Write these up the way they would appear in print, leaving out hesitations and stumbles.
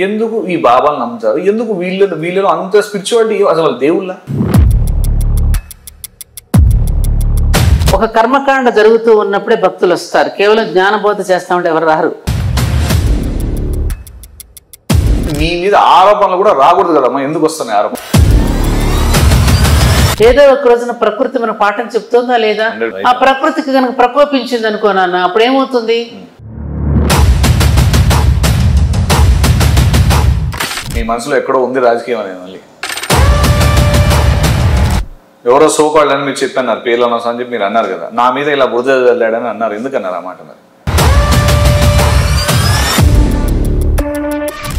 ఎందుకు ఈ బాబాలు నమ్ముతారు? ఎందుకు వీళ్ళలో అంత స్పిరిచువాలిటీ? అసలు దేవుళ్ళ ఒక కర్మకాండ జరుగుతూ ఉన్నప్పుడే భక్తులు వస్తారు. కేవలం జ్ఞానబోధ చేస్తా ఉంటే ఎవరు రారు. మీ మీద ఆరోపణలు కూడా రాకూడదు కదమ్మా, ఎందుకు వస్తున్నాయి ఆరోపణ? ఏదో ఒక రోజున ప్రకృతి మన పాఠం చెప్తుందా లేదా? ఆ ప్రకృతికి కనుక ప్రకోపించింది అనుకో నాన్న, అప్పుడు ఏమవుతుంది? మీ మనసులో ఎక్కడో ఉంది రాజకీయం అనేది. మళ్ళీ ఎవరో సోకాళ్ళని మీరు చెప్పన్నారు, పేర్లు అనవసరం అని చెప్పి మీరు అన్నారు కదా, నా మీద ఇలా బురద చల్లాడని అన్నారు. ఎందుకన్నారు ఆ మాట? మరి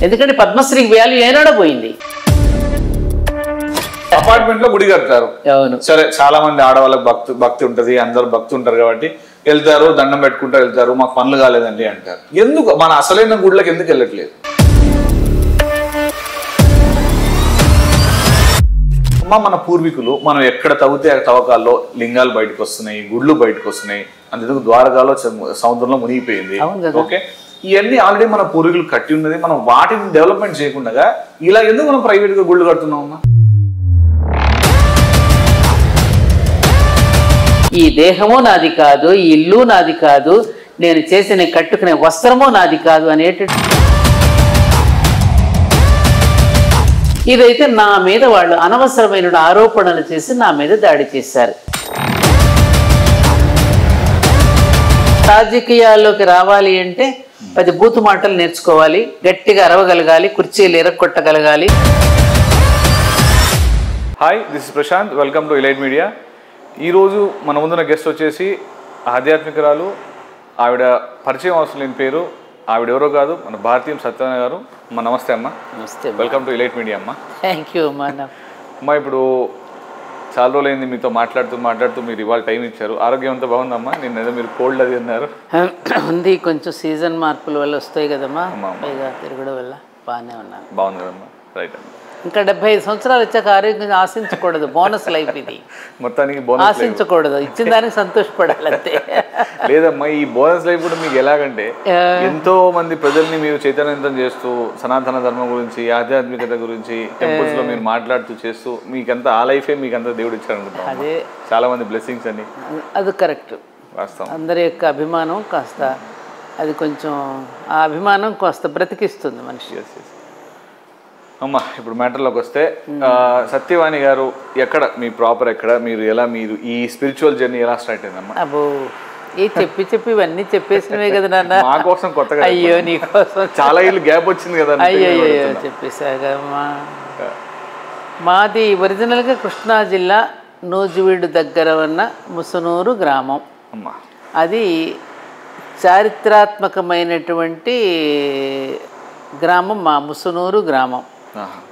ఎందుకంటే పద్మశ్రీకి వాల్యూ ఏనాడో పోయింది. అపార్ట్మెంట్ లో గుడి కడతారు, అవును సరే, చాలా మంది ఆడవాళ్ళకి భక్తి ఉంటది, అందరు భక్తి ఉంటారు కాబట్టి వెళ్తారు, దండం పెట్టుకుంటూ వెళ్తారు, మాకు పనులు కాలేదండి అంటారు. ఎందుకు మన అసలైన గుడిలోకి ఎందుకు వెళ్ళట్లేదు? మన పూర్వీకులు మనం ఎక్కడ తవ్వితే తవ్వకాల్లో లింగాలు బయటకు వస్తున్నాయి, గుళ్ళు బయటకు వస్తున్నాయి, అందుకు ద్వారకాలో సముద్రంలో మునిగిపోయింది. ఓకే, ఇవన్నీ ఆల్రెడీ మన పూర్వీకులు కట్టి ఉన్నది. మనం వాటిని డెవలప్మెంట్ చేయకుండా ఇలా ఎందుకు మనం ప్రైవేట్ గా గుళ్ళు కడుతున్నామమ్మా? ఈ దేహము నాది కాదు, ఈ ఇల్లు నాది కాదు, నేను చేసిన కట్టుకునే వస్త్రము నాది కాదు అనేటట్టు ఇదైతే నా మీద వాళ్ళు అనవసరమైన ఆరోపణలు చేసి నా మీద దాడి చేశారు. రాజకీయాల్లోకి రావాలి అంటే 10 బూతు మాటలు నేర్చుకోవాలి, గట్టిగా అరవగలగాలి, కుర్చీలు ఎరగొట్టగలగాలి. Hi, this is Prashant, welcome to elite media. ఈరోజు మన ముందున్న గెస్ట్ వచ్చేసి ఆధ్యాత్మికరాలు. ఆవిడ పరిచయం అవసరం లేని పేరు, ఆవిడ ఎవరో కాదు, మన భారతీయం సత్యనారాయణ గారు. అమ్మ నమస్తే అమ్మ. నమస్తే, వెల్కమ్ టు ఎలైట్ మీడియా అమ్మ. థ్యాంక్ యూ అమ్మా. అమ్మ, ఇప్పుడు చాలా రోజులైంది మీతో మాట్లాడుతూ మీరు ఇవాళ టైం ఇచ్చారు. ఆరోగ్యం అంతా బాగుందమ్మా? నేను ఏదో మీరు కోల్డ్ అది అన్నారు. ఉంది, కొంచెం సీజన్ మార్పుల వల్ల వస్తాయి కదమ్మా, పైగా తిరగడం వల్ల బాగానే ఉన్నాను. బాగుంది కదమ్మా, రైట్ అమ్మా. ఇంకా 75 సంవత్సరాలు వచ్చాక ఆరోగ్యం ఆశించకూడదు, బోనస్ లైఫ్ ఇది. మొత్తానికి ఆశించకూడదు, ఇచ్చిన దానికి సంతోషపడాలి అంతే. లేదమ్మా, ఈ బోనస్ లైఫ్ కూడా మీకు ఎలాగంటే ఎంతో మంది ప్రజల్ని మీరు చైతన్యవంతం చేస్తూ సనాతన ధర్మం గురించి, ఆధ్యాత్మికత గురించి టెంపుల్స్ లో మీరు మాట్లాడుతూ చేస్తూ మీకంతా ఆ లైఫే మీకంతా దేవుడు ఇచ్చారు అనుకుంటాం. అదే చాలా మంది బ్లెస్సింగ్స్ అని. అది కరెక్ట్, వాస్తవం. అందరి యొక్క అభిమానం కాస్త అది కొంచెం ఆ అభిమానం కాస్త బ్రతికిస్తుంది మనిషి. అమ్మా, ఇప్పుడు మ్యాటర్లోకి వస్తే సత్యవాణి గారు ఎక్కడ మీ ప్రాపర్ ఎక్కడ, మీరు ఈ స్పిరిచువల్ జర్నీ ఎలా స్టార్ట్ అయిందమ్మా? అబ్బో, ఏ చెప్పి ఇవన్నీ చెప్పేసినవే కదా నాన్న. మా కోసం కొత్తగా. అయ్యో, నీ కోసం చాలా ఇల్లు గ్యాప్ వచ్చింది కదా. అయ్యో చెప్పేసాగమ్మా. మాది ఒరిజినల్గా కృష్ణా జిల్లా నూజివీడు దగ్గర ఉన్న ముసునూరు గ్రామం. అమ్మా, అది చారిత్రాత్మకమైనటువంటి గ్రామం, మా ముసునూరు గ్రామం.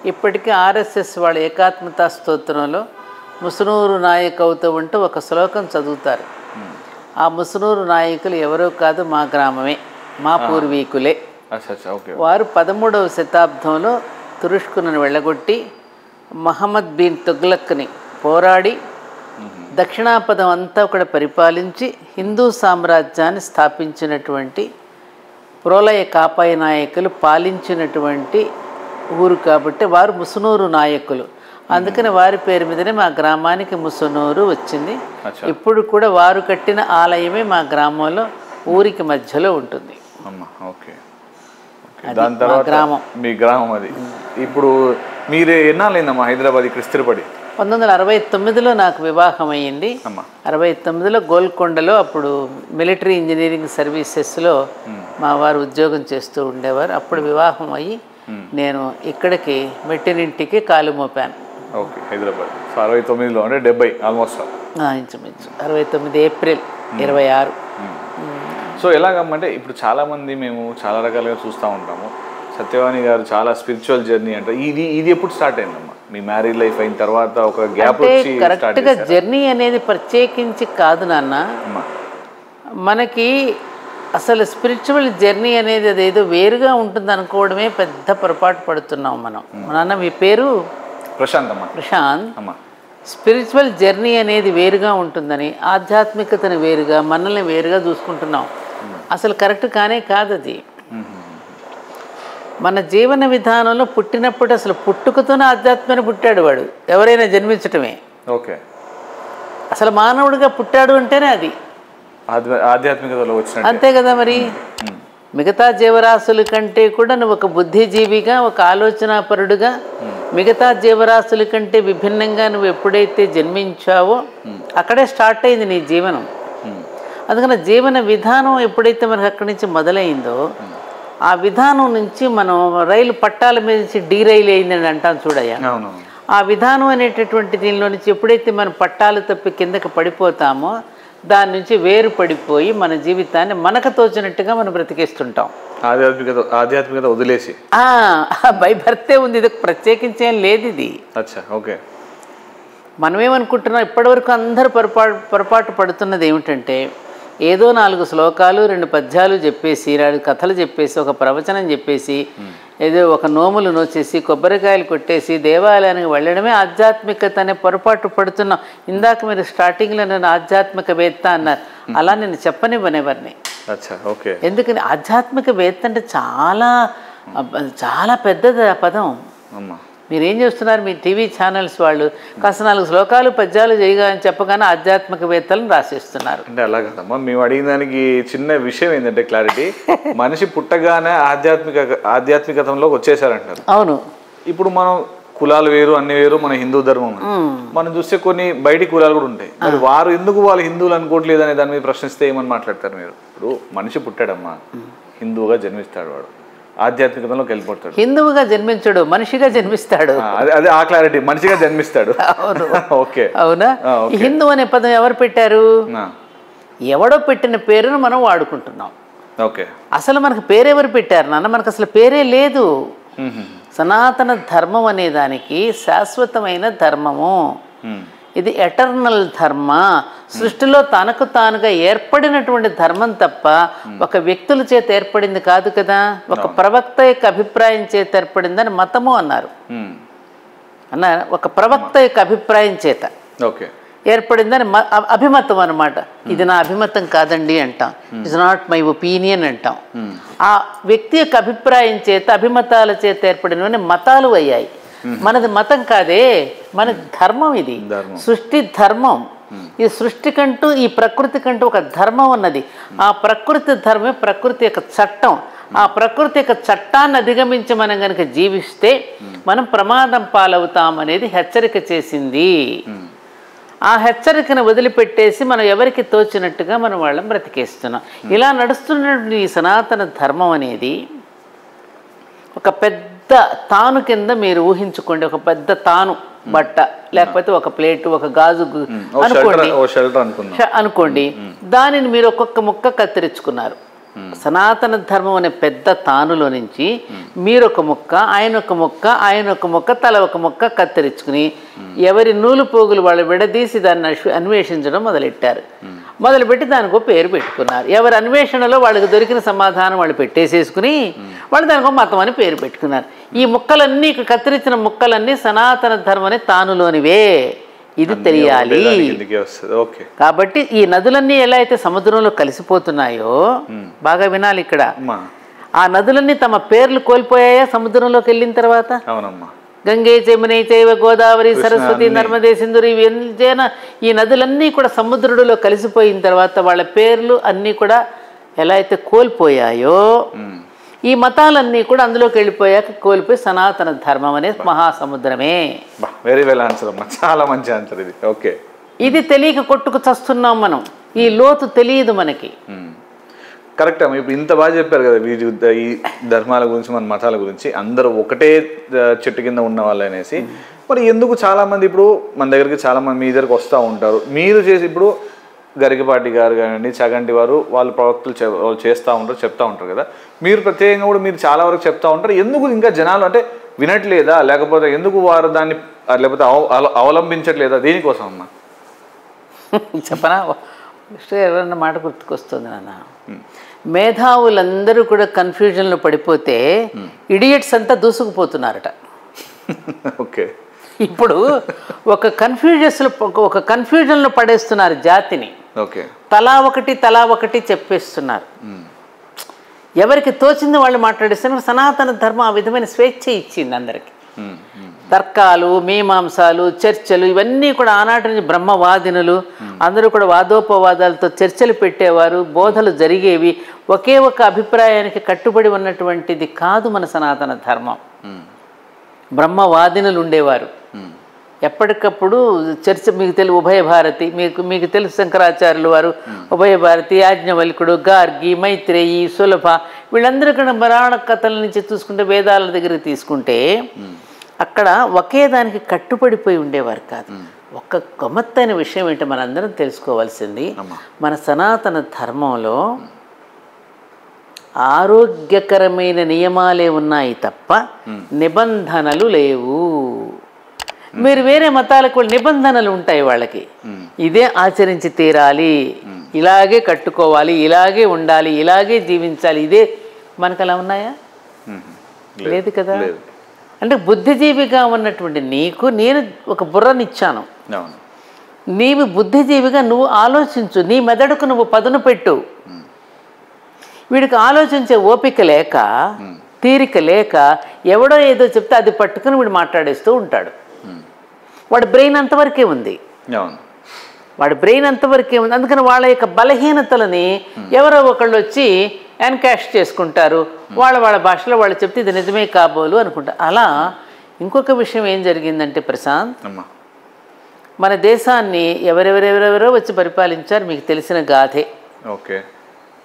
ఇప్పటికీ ఆర్ఎస్ఎస్ వాళ్ళ ఏకాత్మతా స్తోత్రంలో ముసునూరు నాయకవుతూ ఉంటూ ఒక శ్లోకం చదువుతారు. ఆ ముసునూరు నాయకులు ఎవరో కాదు, మా గ్రామమే, మా పూర్వీకులే. వారు 13వ శతాబ్దంలో తురుష్కును వెళ్ళగొట్టి మహమ్మద్ బిన్ తుగ్లక్ని పోరాడి దక్షిణాపదం అంతా కూడా పరిపాలించి హిందూ సామ్రాజ్యాన్ని స్థాపించినటువంటి ప్రోలయ కాపాయ నాయకులు పాలించినటువంటి ఊరు కాబట్టి వారు ముసునూరు నాయకులు. అందుకని వారి పేరు మీదనే మా గ్రామానికి ముసునూరు వచ్చింది. ఇప్పుడు కూడా వారు కట్టిన ఆలయమే మా గ్రామంలో ఊరికి మధ్యలో ఉంటుంది. గ్రామం, మీ గ్రామం అది. ఇప్పుడు మీరు ఎన్నాళ్ళైందమ్మా హైదరాబాద్ ఇక్కడ స్థిరపడి? 1969లో నాకు వివాహం అయ్యింది. 69లో గోల్కొండలో అప్పుడు మిలిటరీ ఇంజనీరింగ్ సర్వీసెస్లో మా వారు ఉద్యోగం చేస్తూ ఉండేవారు. అప్పుడు వివాహం అయ్యి నేను ఇక్కడికి మెట్టినింటికి కాలు మోపాను. ఓకే, హైదరాబాద్ 69లో, అంటే 70 ఆల్మోస్ట్ ఇంచుమించు 69 ఏప్రిల్ 26. సో ఎలాగమ్మంటే ఇప్పుడు చాలామంది మేము చాలా రకాలుగా చూస్తూ ఉంటాము. సత్యవాణి గారు చాలా స్పిరిచువల్ జర్నీ అంటే ఇది ఎప్పుడు స్టార్ట్ అయిందమ్మా? మీ మ్యారీడ్ లైఫ్ అయిన తర్వాత ఒక గ్యాప్ వచ్చి కరెక్ట్గా జర్నీ అనేది ప్రత్యేకించి కాదు నాన్న. మనకి అసలు స్పిరిచువల్ జర్నీ అనేది అదేదో వేరుగా ఉంటుంది అనుకోవడమే పెద్ద పొరపాటు పడుతున్నాం మనం. నాన్న, మీ పేరు? ప్రశాంత్ అమ్మా. ప్రశాంత్. స్పిరిచువల్ జర్నీ అనేది వేరుగా ఉంటుందని, ఆధ్యాత్మికతను వేరుగా, మనల్ని వేరుగా చూసుకుంటున్నాం. అసలు కరెక్ట్ కానే కాదు అది. మన జీవన విధానంలో పుట్టినప్పుడు అసలు పుట్టుకతోనే ఆధ్యాత్మిక పుట్టాడు వాడు, ఎవరైనా జన్మించటమే. ఓకే, అసలు మానవుడిగా పుట్టాడు అంటేనే అది ఆధ్యాత్మికతలో వచ్చిన, అంతే కదా. మరి మిగతా జీవరాశుల కంటే కూడా నువ్వు ఒక బుద్ధిజీవిగా, ఒక ఆలోచనాపరుడుగా, మిగతా జీవరాశుల కంటే విభిన్నంగా నువ్వు ఎప్పుడైతే జన్మించావో అక్కడే స్టార్ట్ అయింది నీ జీవనం. అందుకని జీవన విధానం ఎప్పుడైతే మనకు అక్కడి నుంచి మొదలైందో ఆ విధానం నుంచి మనం రైలు పట్టాల మీద నుంచి డీరైల్ అయిందని అంటాం చూడయ్యా. ఆ విధానం అనేటటువంటి దీనిలో నుంచి ఎప్పుడైతే మనం పట్టాలు తప్పి కిందకి పడిపోతామో దాని నుంచి వేరు పడిపోయి మన జీవితాన్ని మనకు తోచినట్టుగా మనం బ్రతికేస్తుంటాం. ఆధ్యాత్మికత వదిలేసి బై బర్తే ఉంది, ఇది ప్రత్యేకించేం లేదు ఇది. ఓకే, మనమేమనుకుంటున్నాం ఇప్పటివరకు అందరూ పొరపాటు పడుతున్నది ఏమిటంటే ఏదో 4 శ్లోకాలు 2 పద్యాలు చెప్పేసి 2 కథలు చెప్పేసి ఒక ప్రవచనం చెప్పేసి ఏదో ఒక నోములు నోచేసి కొబ్బరికాయలు కొట్టేసి దేవాలయానికి వెళ్ళడమే ఆధ్యాత్మికత అనే పొరపాటు పడుతున్నాం. ఇందాక మీరు స్టార్టింగ్లో నేను ఆధ్యాత్మికవేత్త అన్నారు, అలా నేను చెప్పనివ్వనివ్వరిని. ఎందుకని ఆధ్యాత్మికవేత్త అంటే చాలా చాలా పెద్దది ఆ పదం. మీరేం చేస్తున్నారు, మీ టీవీ ఛానల్స్ వాళ్ళు కాస్త 4 శ్లోకాలు పద్యాలు చేయగా అని చెప్పగానే ఆధ్యాత్మికవేత్తలను రాసేస్తున్నారు. అంటే అలా కదమ్మా, మేము అడిగిన దానికి చిన్న విషయం ఏంటంటే క్లారిటీ, మనిషి పుట్టగానే ఆధ్యాత్మికతంలోకి వచ్చేసారంటారు. అవును, ఇప్పుడు మనం కులాలు వేరు అన్ని వేరు, మన హిందూ ధర్మం మనం చూస్తే కొన్ని బయటి కులాలు కూడా ఉంటాయి, మరి వారు ఎందుకు వాళ్ళు హిందువులు అనుకోవట్లేదు అనే దాని మీద ప్రశ్నిస్తే ఏమని మాట్లాడతారు మీరు? ఇప్పుడు మనిషి పుట్టాడమ్మా, హిందువుగా జన్మిస్తాడు, వాడు ఆధ్యాత్మికతలోకి వెళ్ళిపోతాడు. హిందువుగా జన్మించడు, మనిషిగా జన్మిస్తాడు. అదే ఆ క్లారిటీ, మనిషిగా జన్మిస్తాడు. ఓకే, అవునా? హిందూ అనే పదం ఎవరు పెట్టారు? ఎవడో పెట్టిన పేరును మనం వాడుకుంటున్నాం. ఓకే, అసలు మనకు పేరెవరు పెట్టారు నాన్న? మనకు అసలు పేరే లేదు. సనాతన ధర్మం అనే దానికి శాశ్వతమైన ధర్మము, ఇది ఎటర్నల్ ధర్మ, సృష్టిలో తనకు తానుగా ఏర్పడినటువంటి ధర్మం తప్ప ఒక వ్యక్తుల చేత ఏర్పడింది కాదు కదా. ఒక ప్రవక్త యొక్క అభిప్రాయం చేత ఏర్పడిందని మతము అన్నారు. ఒక ప్రవక్త యొక్క అభిప్రాయం చేత ఏర్పడిందని అభిమతం అన్నమాట. ఇది నా అభిమతం కాదండి అంటాం, ఇట్స్ నాట్ మై ఒపీనియన్ అంటాం. ఆ వ్యక్తి యొక్క అభిప్రాయం చేత అభిమతాల చేత ఏర్పడినవన్నీ మతాలు అయ్యాయి. మనది మతం కాదే, మన ధర్మం. ఇది సృష్టి ధర్మం. ఈ సృష్టికంటూ ఈ ప్రకృతి కంటూ ఒక ధర్మం ఉన్నది. ఆ ప్రకృతి ధర్మమే ప్రకృతి యొక్క చట్టం. ఆ ప్రకృతి యొక్క చట్టాన్ని అధిగమించి మనం కనుక జీవిస్తే మనం ప్రమాదం పాలవుతాం అనేది హెచ్చరిక చేసింది. ఆ హెచ్చరికను వదిలిపెట్టేసి మనం ఎవరికి తోచినట్టుగా మనం వాళ్ళని బ్రతికేస్తున్నాం. ఇలా నడుస్తున్నటువంటి ఈ సనాతన ధర్మం అనేది ఒక పెద్ద తాను కింద మీరు ఊహించుకోండి. ఒక పెద్ద తాను, బట్ట లేకపోతే ఒక ప్లేటు, ఒక గాజు అనుకోండి. దానిని మీరు ఒక్కొక్క ముక్క కత్తిరించుకున్నారు. సనాతన ధర్మం అనే పెద్ద తానులో నుంచి మీరు ఒక ముక్క, ఆయన ఒక ముక్క, ఆయన ఒక ముక్క, తల ఒక ముక్క కత్తిరించుకుని ఎవరి నూలు పోగులు వాళ్ళు విడదీసి దాన్ని అన్వేషించడం మొదలుపెట్టి దానికి ఒక పేరు పెట్టుకున్నారు. ఎవరి అన్వేషణలో వాళ్ళకి దొరికిన సమాధానం వాళ్ళు పెట్టేసేసుకుని వాళ్ళు దానికి ఒక మతం అని పేరు పెట్టుకున్నారు. ఈ ముక్కలన్నీ, కత్తిరించిన ముక్కలన్నీ సనాతన ధర్మం అనే తానులోనివే. ఇది తెలియాలి. కాబట్టి ఈ నదులన్నీ ఎలా అయితే సముద్రంలో కలిసిపోతున్నాయో, బాగా వినాలి ఇక్కడ, ఆ నదులన్నీ తమ పేర్లు కోల్పోయాయా సముద్రంలోకి వెళ్ళిన తర్వాత? గంగే యమునే చైవ గోదావరి సరస్వతి నర్మదే సింధురు, ఈ నదులన్నీ కూడా సముద్రుడిలో కలిసిపోయిన తర్వాత వాళ్ళ పేర్లు అన్నీ కూడా ఎలా అయితే కోల్పోయాయో, ఈ మతాలన్నీ కూడా అందులోకి వెళ్ళిపోయాక కోల్పోయి సనాతన ధర్మం అనే మహాసముద్రమే. వెరీ వెల్ ఆన్సర్ అమ్మా, చాలా మంచి ఆన్సర్ ఇది. ఓకే, ఇది తెలియక కొట్టుకు చస్తున్నాం మనం. ఈ లోతు తెలియదు మనకి. కరెక్ట్ అమ్మా. ఇప్పుడు ఇంత బాగా చెప్పారు కదా ఈ ధర్మాల గురించి, మన మతాల గురించి, అందరూ ఒకటే చెట్టు కింద ఉన్న వాళ్ళు అనేసి. మరి ఎందుకు చాలా మంది ఇప్పుడు మన దగ్గరికి చాలా మంది మీ దగ్గరికి వస్తూ ఉంటారు, మీరు చేసి ఇప్పుడు గరికపాటి గారు కానివ్వండి, చగంటి వారు, వాళ్ళు ప్రవక్తలు చేస్తూ ఉంటారు, చెప్తా ఉంటారు కదా, మీరు ప్రత్యేకంగా కూడా మీరు చాలా వరకు చెప్తా ఉంటారు. ఎందుకు ఇంకా జనాలు అంటే వినట్లేదా, లేకపోతే ఎందుకు వారు దాన్ని లేకపోతే అవలంబించట్లేదా, దేనికోసం అమ్మా? చెప్పనా, ఎవరన్నా మాట గుర్తుకొస్తుంది నాన్న. మేధావులందరూ కూడా కన్ఫ్యూజన్లో పడిపోతే ఇడియట్స్ అంతా దూసుకుపోతున్నారట. ఓకే, ఇప్పుడు ఒక కన్ఫ్యూజన్లో పడేస్తున్నారు జాతిని. తలా ఒకటి చెప్పేస్తున్నారు. ఎవరికి తోచింది వాళ్ళు మాట్లాడిస్తున్నారు. సనాతన ధర్మం ఆ విధమైన స్వేచ్ఛ ఇచ్చింది అందరికీ. తర్కాలు, మీమాంసాలు, చర్చలు ఇవన్నీ కూడా ఆనాటి నుంచి బ్రహ్మవాదినులు అందరూ కూడా వాదోపవాదాలతో చర్చలు పెట్టేవారు, బోధలు జరిగేవి. ఒకే ఒక అభిప్రాయానికి కట్టుబడి ఉన్నటువంటిది కాదు మన సనాతన ధర్మం. బ్రహ్మవాదినులు ఉండేవారు. ఎప్పటికప్పుడు చర్చ మీకు ఉభయ భారతి, మీకు తెలుసు శంకరాచార్యులు వారు, ఉభయ భారతి, యాజ్ఞవల్కుడు, గార్గి, మైత్రేయి, సులభ, వీళ్ళందరూ కూడా పురాణ కథల నుంచి చూసుకుంటే, వేదాల దగ్గరికి తీసుకుంటే అక్కడ ఒకే దానికి కట్టుబడిపోయి ఉండేవారు కాదు. ఒక గమ్మత్తైన విషయం ఏంటో మనందరం తెలుసుకోవాల్సింది, మన సనాతన ధర్మంలో ఆరోగ్యకరమైన నియమాలే ఉన్నాయి తప్ప నిబంధనలు లేవు. మీరు వేరే మతాలకు నిబంధనలు ఉంటాయి వాళ్ళకి, ఇదే ఆచరించి తీరాలి, ఇలాగే కట్టుకోవాలి, ఇలాగే ఉండాలి, ఇలాగే జీవించాలి. ఇదే మనకు అలా ఉన్నాయా? లేదు కదా. అంటే బుద్ధిజీవిగా ఉన్నటువంటి నీకు నేను ఒక బుర్రనిచ్చాను, నీవు బుద్ధిజీవిగా నువ్వు ఆలోచించు, నీ మెదడుకు నువ్వు పదును పెట్టు. వీడికి ఆలోచించే ఓపిక లేక, తీరిక లేక ఎవడో ఏదో చెప్తే అది పట్టుకుని వీడు మాట్లాడేస్తూ ఉంటాడు. వాడి బ్రెయిన్ అంతవరకే ఉంది, వాడి బ్రెయిన్ అంతవరకే ఉంది. అందుకని వాళ్ళ యొక్క బలహీనతలని ఎవరో ఒకళ్ళు వచ్చి ఎన్కాష్ చేసుకుంటారు, వాళ్ళ భాషలో వాళ్ళు చెప్తే ఇది నిజమే కాబోలు అనుకుంటారు. అలా ఇంకొక విషయం ఏం జరిగిందంటే ప్రశాంత్, మన దేశాన్ని ఎవరెవరెవరెవరో వచ్చి పరిపాలించారు, మీకు తెలిసిన గాథే. ఓకే,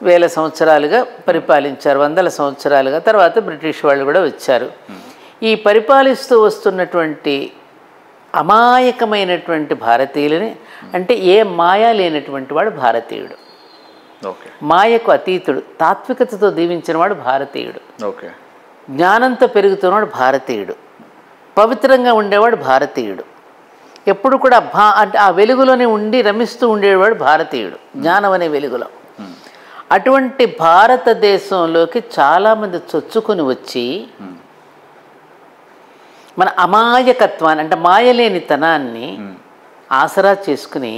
వేల సంవత్సరాలుగా పరిపాలించారు, వందల సంవత్సరాలుగా. తర్వాత బ్రిటిష్ వాళ్ళు కూడా వచ్చారు. ఈ పరిపాలిస్తూ వస్తున్నటువంటి అమాయకమైనటువంటి భారతీయులని, అంటే ఏ మాయా లేనటువంటి వాడు భారతీయుడు, మాయకు అతీతుడు, తాత్వికతతో దీవించిన వాడు భారతీయుడు, జ్ఞానంతో పెరుగుతున్నవాడు భారతీయుడు, పవిత్రంగా ఉండేవాడు భారతీయుడు, ఎప్పుడు కూడా అంటే ఆ వెలుగులోనే ఉండి రమిస్తూ ఉండేవాడు భారతీయుడు, జ్ఞానం అనే వెలుగులో. అటువంటి భారతదేశంలోకి చాలామంది చొచ్చుకొని వచ్చి మన అమాయకత్వాన్ని, అంటే మాయలేనితనాన్ని ఆసరా చేసుకుని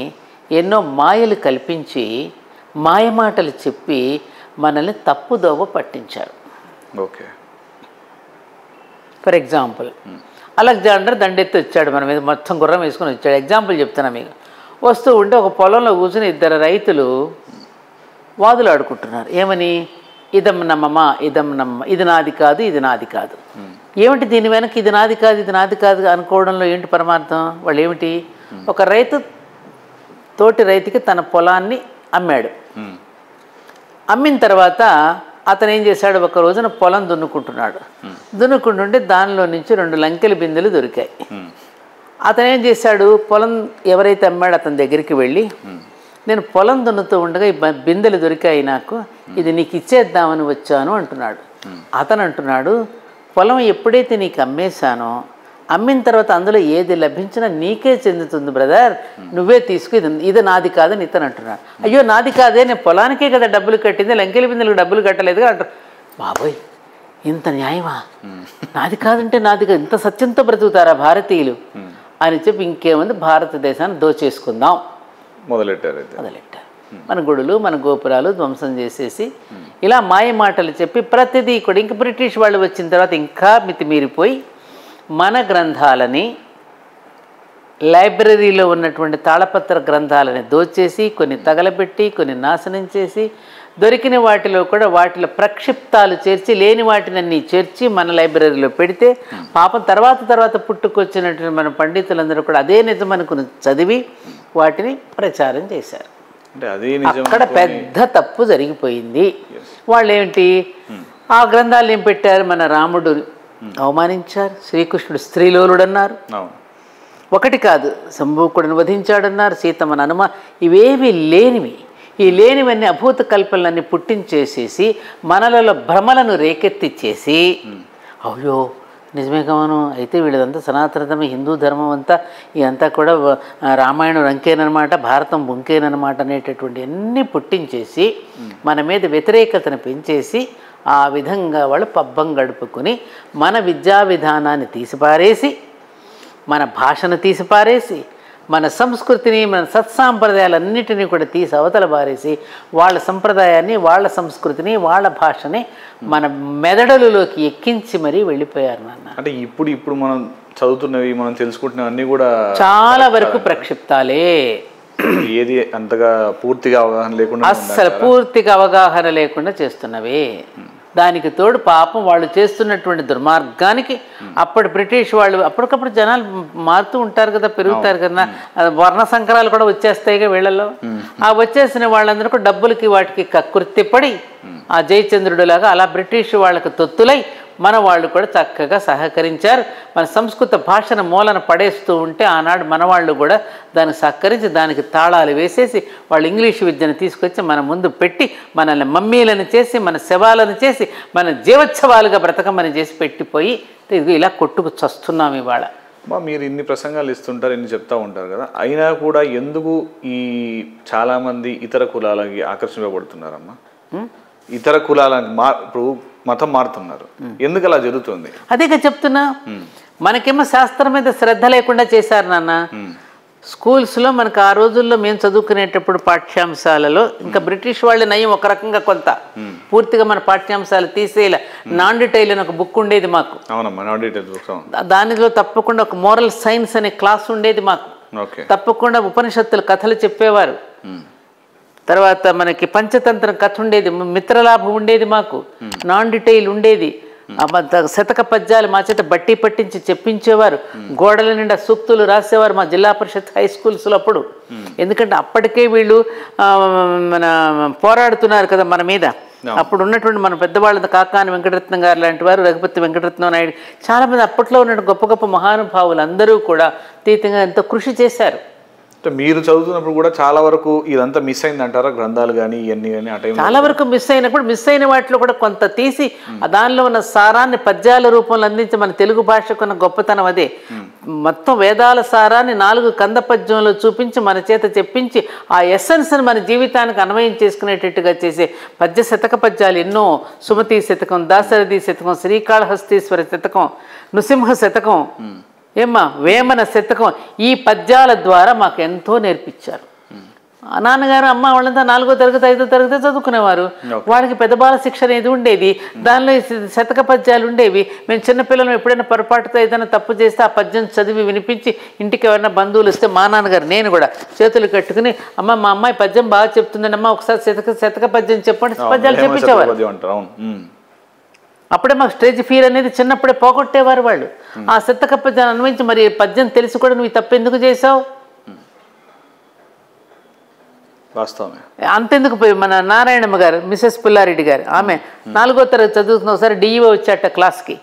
ఎన్నో మాయలు కల్పించి మాయమాటలు చెప్పి మనల్ని తప్పుదోవ పట్టించారు. ఓకే, ఫర్ ఎగ్జాంపుల్ అలెగ్జాండర్ దండెత్తి వచ్చాడు, మన మీద మొత్తం గుర్రం వేసుకొని వచ్చాడు. ఎగ్జాంపుల్ చెప్తున్నా మీకు. వస్తూ ఉంటే ఒక పొలంలో కూర్చుని ఇద్దరు రైతులు వాదులు ఆడుకుంటున్నారు. ఏమని? ఇదం నమ్మమా, ఇదం నమ్మ, ఇది నాది కాదు, ఇది నాది కాదు. ఏమిటి దీని వెనక ఇది నాది కాదు, ఇది నాది కాదు అనుకోవడంలో ఏంటి పరమార్థం? వాళ్ళు ఏమిటి, ఒక రైతు తోటి రైతుకి తన పొలాన్ని అమ్మాడు. అమ్మిన తర్వాత అతను ఏం చేశాడు, ఒక రోజున పొలం దున్నుకుంటున్నాడు. దున్నుకుంటుంటే దానిలో నుంచి 2 లంకెల బిందెలు దొరికాయి. అతను ఏం చేశాడు, పొలం ఎవరైతే అమ్మాడో అతని దగ్గరికి వెళ్ళి, నేను పొలం దున్నుతూ ఉండగా ఈ బిందెలు దొరికాయి నాకు, ఇది నీకు ఇచ్చేద్దామని వచ్చాను అంటున్నాడు. అతను అంటున్నాడు, పొలం ఎప్పుడైతే నీకు అమ్మేశానో, అమ్మిన తర్వాత అందులో ఏది లభించినా నీకే చెందుతుంది బ్రదర్, నువ్వే తీసుకు, ఇది నాది కాదని ఇతను అంటున్నాడు. అయ్యో నాది కాదే, నేను పొలానికే కదా డబ్బులు కట్టింది, లంకెల బిందెలకు డబ్బులు కట్టలేదుగా అంటారు. బాబోయ్ ఇంత న్యాయమా, నాది కాదంటే నాది కాదు, ఇంత సత్యంతో బ్రతుకుతారా భారతీయులు అని చెప్పి ఇంకేముంది, భారతదేశాన్ని దోచేసుకుందాం మొదలెట్టారు. మన గుడులు, మన గోపురాలు ధ్వంసం చేసేసి ఇలా మాయ మాటలు చెప్పి ప్రతిదీ కూడా. ఇంక బ్రిటిష్ వాళ్ళు వచ్చిన తర్వాత ఇంకా మితిమీరిపోయి మన గ్రంథాలని, లైబ్రరీలో ఉన్నటువంటి తాళపత్ర గ్రంథాలని దోచేసి, కొన్ని తగలబెట్టి, కొన్ని నాశనం చేసి, దొరికిన వాటిలో కూడా వాటిలో ప్రక్షిప్తాలు చేర్చి, లేని వాటినన్నీ చేర్చి మన లైబ్రరీలో పెడితే పాపం తర్వాత పుట్టుకొచ్చినటువంటి మన పండితులందరూ కూడా అదే నిజం అనుకుని చదివి వాటిని ప్రచారం చేశారు. అక్కడ పెద్ద తప్పు జరిగిపోయింది. వాళ్ళు ఏమిటి, ఆ గ్రంథాలు ఏం పెట్టారు, మన రాముడు అవమానించారు, శ్రీకృష్ణుడు స్త్రీలోలుడు అన్నారు, ఒకటి కాదు శంభూకుడిని వధించాడన్నారు, సీతమ్మను ఇవేవి లేనివి. ఈ లేనివన్నీ అభూత కల్పనలన్నీ పుట్టించేసేసి మనలలో భ్రమలను రేకెత్తిచ్చేసి, అయ్యో నిజమే కావను, అయితే వీళ్ళదంతా సనాతన ధర్మం, హిందూ ధర్మం అంతా ఇదంతా కూడా రామాయణం రంకేనమాట, భారతం బుంకేనమాట అనేటటువంటి అన్నీ పుట్టించేసి మన మీద వ్యతిరేకతను పెంచేసి ఆ విధంగా వాళ్ళు పబ్బం గడుపుకుని మన విద్యా విధానాన్ని తీసిపారేసి, మన భాషను తీసిపారేసి, మన సంస్కృతిని మన సత్సాంప్రదాయాలన్నిటినీ కూడా తీసి అవతల బారేసి వాళ్ళ సంప్రదాయాన్ని వాళ్ళ సంస్కృతిని వాళ్ళ భాషని మన మెదడులలోకి ఎక్కించి మరీ వెళ్ళిపోయారు నాన్న. అంటే ఇప్పుడు మనం చదువుతున్నవి మనం తెలుసుకుంటున్నవన్నీ కూడా చాలా వరకు ప్రక్షిప్తాలే, ఏది అంతగా పూర్తిగా అవగాహన లేకుండా అస్సలు పూర్తిగా అవగాహన లేకుండా చేస్తున్నవే. దానికి తోడు పాపం వాళ్ళు చేస్తున్నటువంటి దుర్మార్గానికి అప్పటి బ్రిటిష్ వాళ్ళు అప్పటికప్పుడు జనాలు మారుతూ ఉంటారు కదా, పెరుగుతారు కదా, వర్ణ సంకరాలు కూడా వచ్చేస్తాయిగా వీళ్ళల్లో. ఆ వచ్చేసిన వాళ్ళందరూ కూడా డబ్బులకి వాటికి కక్కుర్తిపడి ఆ జయచంద్రుడిలాగా అలా బ్రిటిష్ వాళ్ళకి తొత్తులై మన వాళ్ళు కూడా చక్కగా సహకరించారు. మన సంస్కృత భాషను మూలన పడేస్తూ ఉంటే ఆనాడు మన వాళ్ళు కూడా దానికి సహకరించి దానికి తాళాలు వేసేసి వాళ్ళు ఇంగ్లీష్ విద్యను తీసుకొచ్చి మన ముందు పెట్టి మనల్ని మమ్మీలను చేసి మన శవాలను చేసి మన జీవోత్సవాలుగా బ్రతకమని చేసి పెట్టిపోయి ఇది ఇలా కొట్టుకు చస్తున్నాం ఇవాళ. మీరు ఇన్ని ప్రసంగాలు ఇస్తుంటారు, ఇన్ని చెప్తా ఉంటారు కదా, అయినా కూడా ఎందుకు ఈ చాలామంది ఇతర కులాలకి ఆకర్షింపబడుతున్నారమ్మా? ఇతర కులాలకి ఇప్పుడు మతం మారుతున్నారు, ఎందుకు అలా జరుగుతుంది? అదేగా చెప్తున్నా, మనకేమో శాస్త్రం మీద శ్రద్ధ లేకుండా చేశారు నాన్న. స్కూల్స్లో మనకు ఆ రోజుల్లో మేము చదువుకునేటప్పుడు పాఠ్యాంశాలలో ఇంకా బ్రిటిష్ వాళ్ళ నయం ఒక రకంగా కొంత పూర్తిగా మన పాఠ్యాంశాలు తీసేలా నాన్ డీటెయిల్ అని ఒక బుక్ ఉండేది మాకు. దానిలో తప్పకుండా ఒక మోరల్ సైన్స్ అనే క్లాస్ ఉండేది మాకు. తప్పకుండా ఉపనిషత్తుల కథలు చెప్పేవారు. తర్వాత మనకి పంచతంత్రం కథ ఉండేది, మిత్రలాభం ఉండేది, మాకు నాన్ డీటెయిల్ ఉండేది. శతక పద్యాలు మా చేత బట్టి పట్టించి చెప్పించేవారు. గోడల నిండా సూక్తులు రాసేవారు మా జిల్లా పరిషత్ హై స్కూల్స్లో అప్పుడు. ఎందుకంటే అప్పటికే వీళ్ళు మన పోరాడుతున్నారు కదా మన మీద. అప్పుడు ఉన్నటువంటి మన పెద్దవాళ్ళ కాకాని వెంకటరత్నం గారు లాంటి వారు, రఘుపతి వెంకటరత్నం నాయుడు, చాలామంది అప్పట్లో ఉన్న గొప్ప గొప్ప మహానుభావులు అందరూ కూడా అతీతంగా ఎంతో కృషి చేశారు. మీరు చదువుతున్నప్పుడు కూడా చాలా వరకు ఇదంతా మిస్ అయింది అంటారా? గ్రంథాలు కానీ ఇవన్నీ కానీ ఆ టైం చాలా వరకు మిస్ అయినప్పుడు మిస్ అయిన వాటిలో కూడా కొంత తీసి దానిలో ఉన్న సారాన్ని పద్యాల రూపంలో అందించి మన తెలుగు భాషకున్న గొప్పతనం అదే. మొత్తం వేదాల సారాన్ని 4 కంద పద్యంలో చూపించి మన చేత చెప్పించి ఆ ఎస్సెన్స్ని మన జీవితానికి అన్వయం చేసుకునేటట్టుగా చేసే పద్య శతక పద్యాలు ఎన్నో. సుమతి శతకం, దాశరథి శతకం, శ్రీకాళహస్తీశ్వర శతకం, నృసింహ శతకం, ఏమ్మా వేమన శతకం, ఈ పద్యాల ద్వారా మాకు ఎంతో నేర్పించారు. నాన్నగారు అమ్మ వాళ్ళంతా 4వ తరగతి 5వ తరగతి చదువుకునేవారు. వాళ్ళకి పెద్ద బాల శిక్షణ ఏది ఉండేది, దానిలో శతక పద్యాలు ఉండేవి. మేము చిన్నపిల్లలు ఎప్పుడైనా పొరపాటుతో ఏదైనా తప్పు చేస్తే ఆ పద్యం చదివి వినిపించి ఇంటికి ఎవరైనా బంధువులు వస్తే మా నాన్నగారు నేను కూడా చేతులు కట్టుకుని అమ్మ మా అమ్మాయి పద్యం బాగా చెప్తుందండి అమ్మ ఒకసారి శతక పద్యం చెప్పండి పద్యాలు చెప్పించేవారు. అప్పుడే మాకు స్టేజ్ ఫీర్ అనేది చిన్నప్పుడే పోగొట్టేవారు వాళ్ళు. ఆ శతక పద్యాన్ని అన్వయించి మరి పద్యం తెలిసి కూడా నువ్వు తప్పెందుకు చేసావు, అంతెందుకు పోయి మన నారాయణమ్మ గారు మిసెస్ పుల్లారెడ్డి గారు ఆమె 4వ తరగతి చదువుతున్న ఒకసారి డిఈఓ వచ్చాట క్లాస్కి.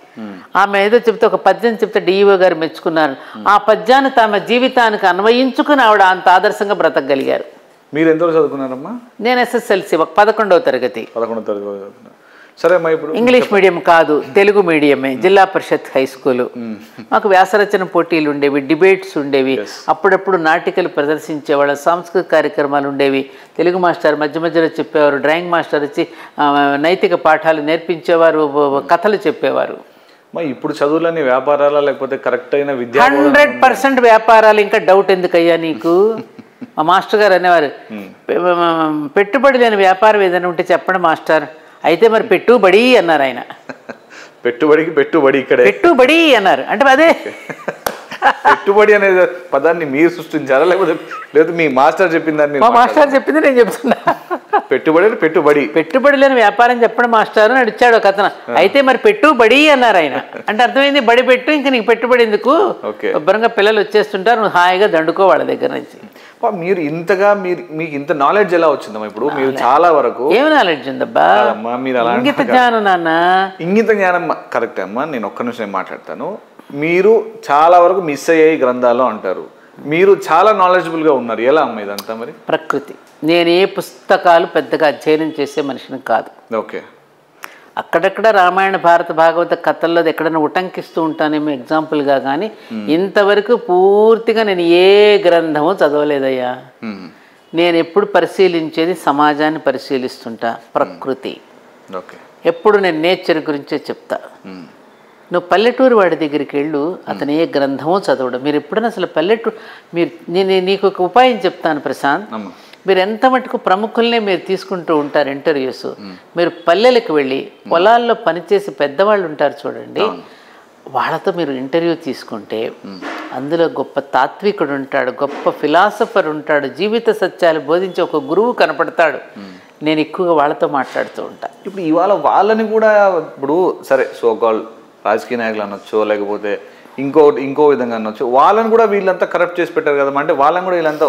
ఆమె ఏదో చెప్తే ఒక పద్యం చెప్తే డిఈఓ గారు మెచ్చుకున్నారు. ఆ పద్యాన్ని తమ జీవితానికి అన్వయించుకుని ఆవిడ అంత ఆదర్శంగా బ్రతకగలిగారు. మీరు ఎంతవరకు చదువుకున్నారమ్మా? నేను ఎస్ఎస్ఎల్సి 11వ తరగతి. సరే అమ్మా, ఇప్పుడు ఇంగ్లీష్ మీడియం కాదు, తెలుగు మీడియమే, జిల్లా పరిషత్ హై స్కూలు. మాకు వ్యాసరచన పోటీలు ఉండేవి, డిబేట్స్ ఉండేవి, అప్పుడప్పుడు నాటికలు ప్రదర్శించేవాళ్ళ, సాంస్కృతిక కార్యక్రమాలు ఉండేవి. తెలుగు మాస్టర్ మధ్య మధ్యలో చెప్పేవారు, డ్రాయింగ్ మాస్టర్ వచ్చి నైతిక పాఠాలు నేర్పించేవారు, కథలు చెప్పేవారు. ఇప్పుడు చదువులని వ్యాపారాలా లేకపోతే కరెక్ట్ అయిన విద్య? 100% వ్యాపారాలు. ఇంకా డౌట్ ఎందుకయ్యా నీకు? మా మాస్టర్ గారు అనేవారు, పెట్టుబడి లేని వ్యాపారం ఏదైనా ఉంటే చెప్పండి మాస్టర్. అయితే మరి పెట్టుబడి అన్నారు ఆయన. పెట్టుబడికి పెట్టుబడి ఇక్కడే పెట్టుబడి అన్నారు. అంటే అదే పెట్టుబడి అనే పదాన్ని మీరు సృష్టించారా లేకపోతే మీ మాస్టర్ చెప్పిన దాన్ని? మా మాస్టర్ చెప్పింది నేను చెప్తున్నా. పెట్టుబడి పెట్టుబడి పెట్టుబడి లేని వ్యాపారం చెప్పండి మాస్టర్ అని అడిచాడు ఒక అతను. అయితే మరి పెట్టుబడి అన్నారు ఆయన. అంటే అర్థమైంది, బడి పెట్టు, ఇంకా నీకు పెట్టుబడి ఎందుకు, శుభ్రంగా పిల్లలు వచ్చేస్తుంటారు, నువ్వు హాయిగా దండుకో వాళ్ళ దగ్గర నుంచి. మీరు ఇంతగా మీకు ఇంత నాలెడ్జ్ ఎలా వచ్చిందమ్మా? ఇప్పుడు మీరు చాలా వరకు ఏమి నాలెడ్జ్ ఉందబ్బా? మీరు అలా ఇంగిత జ్ఞానం నాన్న. ఇంగిత జ్ఞానం కరెక్ట్ అమ్మా. నేను ఒక్క నిమిషం మాట్లాడతాను. మీరు చాలా వరకు మిస్ అయ్యాయి గ్రంథాలు అంటారు, మీరు చాలా నాలెడ్జబుల్గా ఉన్నారు. ఎలా అమ్మా ఇదంతా? మరి ప్రకృతి. నేను ఏ పుస్తకాలు పెద్దగా అధ్యయనం చేసే మనిషిని కాదు. ఓకే. అక్కడక్కడ రామాయణ భారత భాగవత కథల్లో ఎక్కడైనా ఉటంకిస్తూ ఉంటానేమో ఎగ్జాంపుల్గా, కానీ ఇంతవరకు పూర్తిగా నేను ఏ గ్రంథము చదవలేదయ్యా. నేను ఎప్పుడు పరిశీలించేది సమాజాన్ని పరిశీలిస్తుంటా, ప్రకృతి. ఓకే. ఎప్పుడు నేను నేచర్ గురించే చెప్తా. నువ్వు పల్లెటూరు వాడి దగ్గరికి వెళ్ళు, అతను ఏ గ్రంథమో చదవడు. మీరు ఎప్పుడైనా అసలు పల్లెటూరు నేను నీకు ఒక ఉపాయం చెప్తాను ప్రశాంత్. మీరు ఎంత మటుకు ప్రముఖుల్నే మీరు తీసుకుంటూ ఉంటారు ఇంటర్వ్యూస్, మీరు పల్లెలకు వెళ్ళి పొలాల్లో పనిచేసి పెద్దవాళ్ళు ఉంటారు చూడండి, వాళ్ళతో మీరు ఇంటర్వ్యూ తీసుకుంటే అందులో గొప్ప తాత్వికుడు ఉంటాడు, గొప్ప ఫిలాసఫర్ ఉంటాడు, జీవిత సత్యాలు బోధించే ఒక గురువు కనపడతాడు. నేను ఎక్కువగా వాళ్ళతో మాట్లాడుతూ ఉంటాను. ఇప్పుడు ఇవాళ వాళ్ళని కూడా ఇప్పుడు సరే సోకాల్ రాజకీయ నాయకులు అనొచ్చు, లేకపోతే ఇంకో విధంగా అనొచ్చు, వాళ్ళని కూడా వీళ్ళంతా కరప్ట్ చేసి పెట్టారు కదమ్మా. అంటే వాళ్ళని కూడా వీళ్ళంతా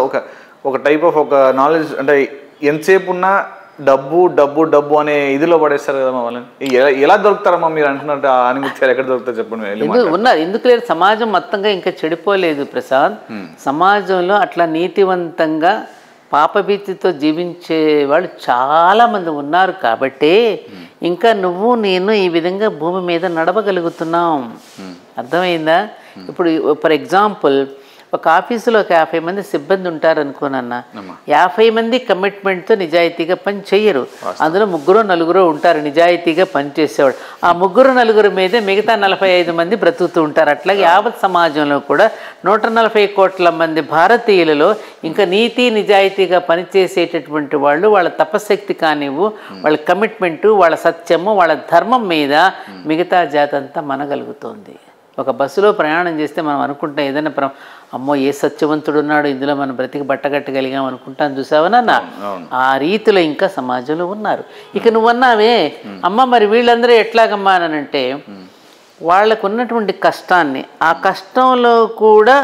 ఒక టైప్ ఆఫ్ ఒక నాలెడ్జ్, అంటే ఎంతసేపు ఉన్నా డబ్బు డబ్బు డబ్బు అనే ఇదిలో పడేస్తారు కదమ్మా. వాళ్ళని ఎలా దొరుకుతారమ్మా మీరు అంటున్నట్టు ఆనిముత్యాలు ఎక్కడ దొరుకుతారు చెప్పండి. ఉన్నారు, ఎందుకు లేదు, సమాజం మొత్తంగా ఇంకా చెడిపోలేదు ప్రసాద్. సమాజంలో అట్లా నీతివంతంగా పాపభీతితో జీవించే వాళ్ళు చాలామంది ఉన్నారు కాబట్టి ఇంకా నువ్వు నేను ఈ విధంగా భూమి మీద నడవగలుగుతున్నాం. అర్థమైందా? ఇప్పుడు ఫర్ ఎగ్జాంపుల్ ఒక ఆఫీసులో ఒక 50 మంది సిబ్బంది ఉంటారు అనుకోనన్నా, 50 మంది కమిట్మెంట్తో నిజాయితీగా పని చెయ్యరు. అందులో 3-4 ఉంటారు నిజాయితీగా పనిచేసేవాడు. ఆ 3-4 మీదే మిగతా 45 మంది బ్రతుకుతూ ఉంటారు. అట్లాగే యావత్ సమాజంలో కూడా 140 కోట్ల మంది భారతీయులలో ఇంకా నీతి నిజాయితీగా పనిచేసేటటువంటి వాళ్ళు, వాళ్ళ తపశక్తి కానివ్వు, వాళ్ళ కమిట్మెంటు, వాళ్ళ సత్యము, వాళ్ళ ధర్మం మీద మిగతా జాతి అంతా మనగలుగుతోంది. ఒక బస్సులో ప్రయాణం చేస్తే మనం అనుకుంటాం ఏదైనా అమ్మో ఏ సత్యవంతుడు ఉన్నాడు ఇందులో మనం బ్రతికి బట్టగట్టగలిగాం అనుకుంటాను, చూసావనన్నా. ఆ రీతిలో ఇంకా సమాజంలో ఉన్నారు. ఇక నువ్వన్నావే అమ్మ మరి వీళ్ళందరూ ఎట్లాగమ్మా అని అంటే, వాళ్ళకు ఉన్నటువంటి కష్టాన్ని, ఆ కష్టంలో కూడా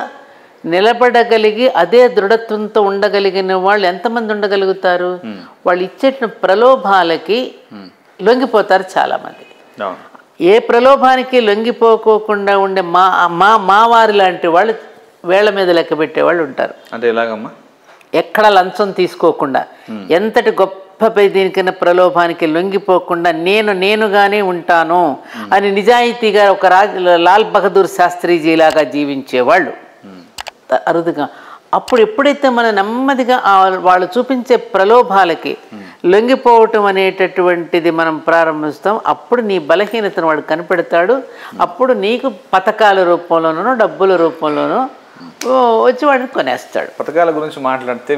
నిలబడగలిగి అదే దృఢత్వంతో ఉండగలిగిన వాళ్ళు ఎంతమంది ఉండగలుగుతారు? వాళ్ళు ఇచ్చే ప్రలోభాలకి లొంగిపోతారు చాలామంది. ఏ ప్రలోభానికి లొంగిపోకోకుండా ఉండే మా వారి లాంటి వాళ్ళు వేళ్ల మీద లెక్క పెట్టేవాళ్ళు ఉంటారు. అంటే ఎలాగమ్మా? ఎక్కడ లంచం తీసుకోకుండా, ఎంతటి గొప్ప దీనికైనా ప్రలోభానికి లొంగిపోకుండా నేనుగానే ఉంటాను అని నిజాయితీగా ఒక లాల్ బహదూర్ శాస్త్రీజీ లాగా జీవించేవాళ్ళు అరుదుగా. అప్పుడు ఎప్పుడైతే మనం నెమ్మదిగా వాళ్ళు చూపించే ప్రలోభాలకి లొంగిపోవటం అనేటటువంటిది మనం ప్రారంభిస్తాం, అప్పుడు నీ బలహీనతను వాడు కనిపెడతాడు. అప్పుడు నీకు పథకాల రూపంలోనూ డబ్బుల రూపంలోనూ వచ్చి వాడిని కొనేస్తాడు. పథకాల గురించి మాట్లాడితే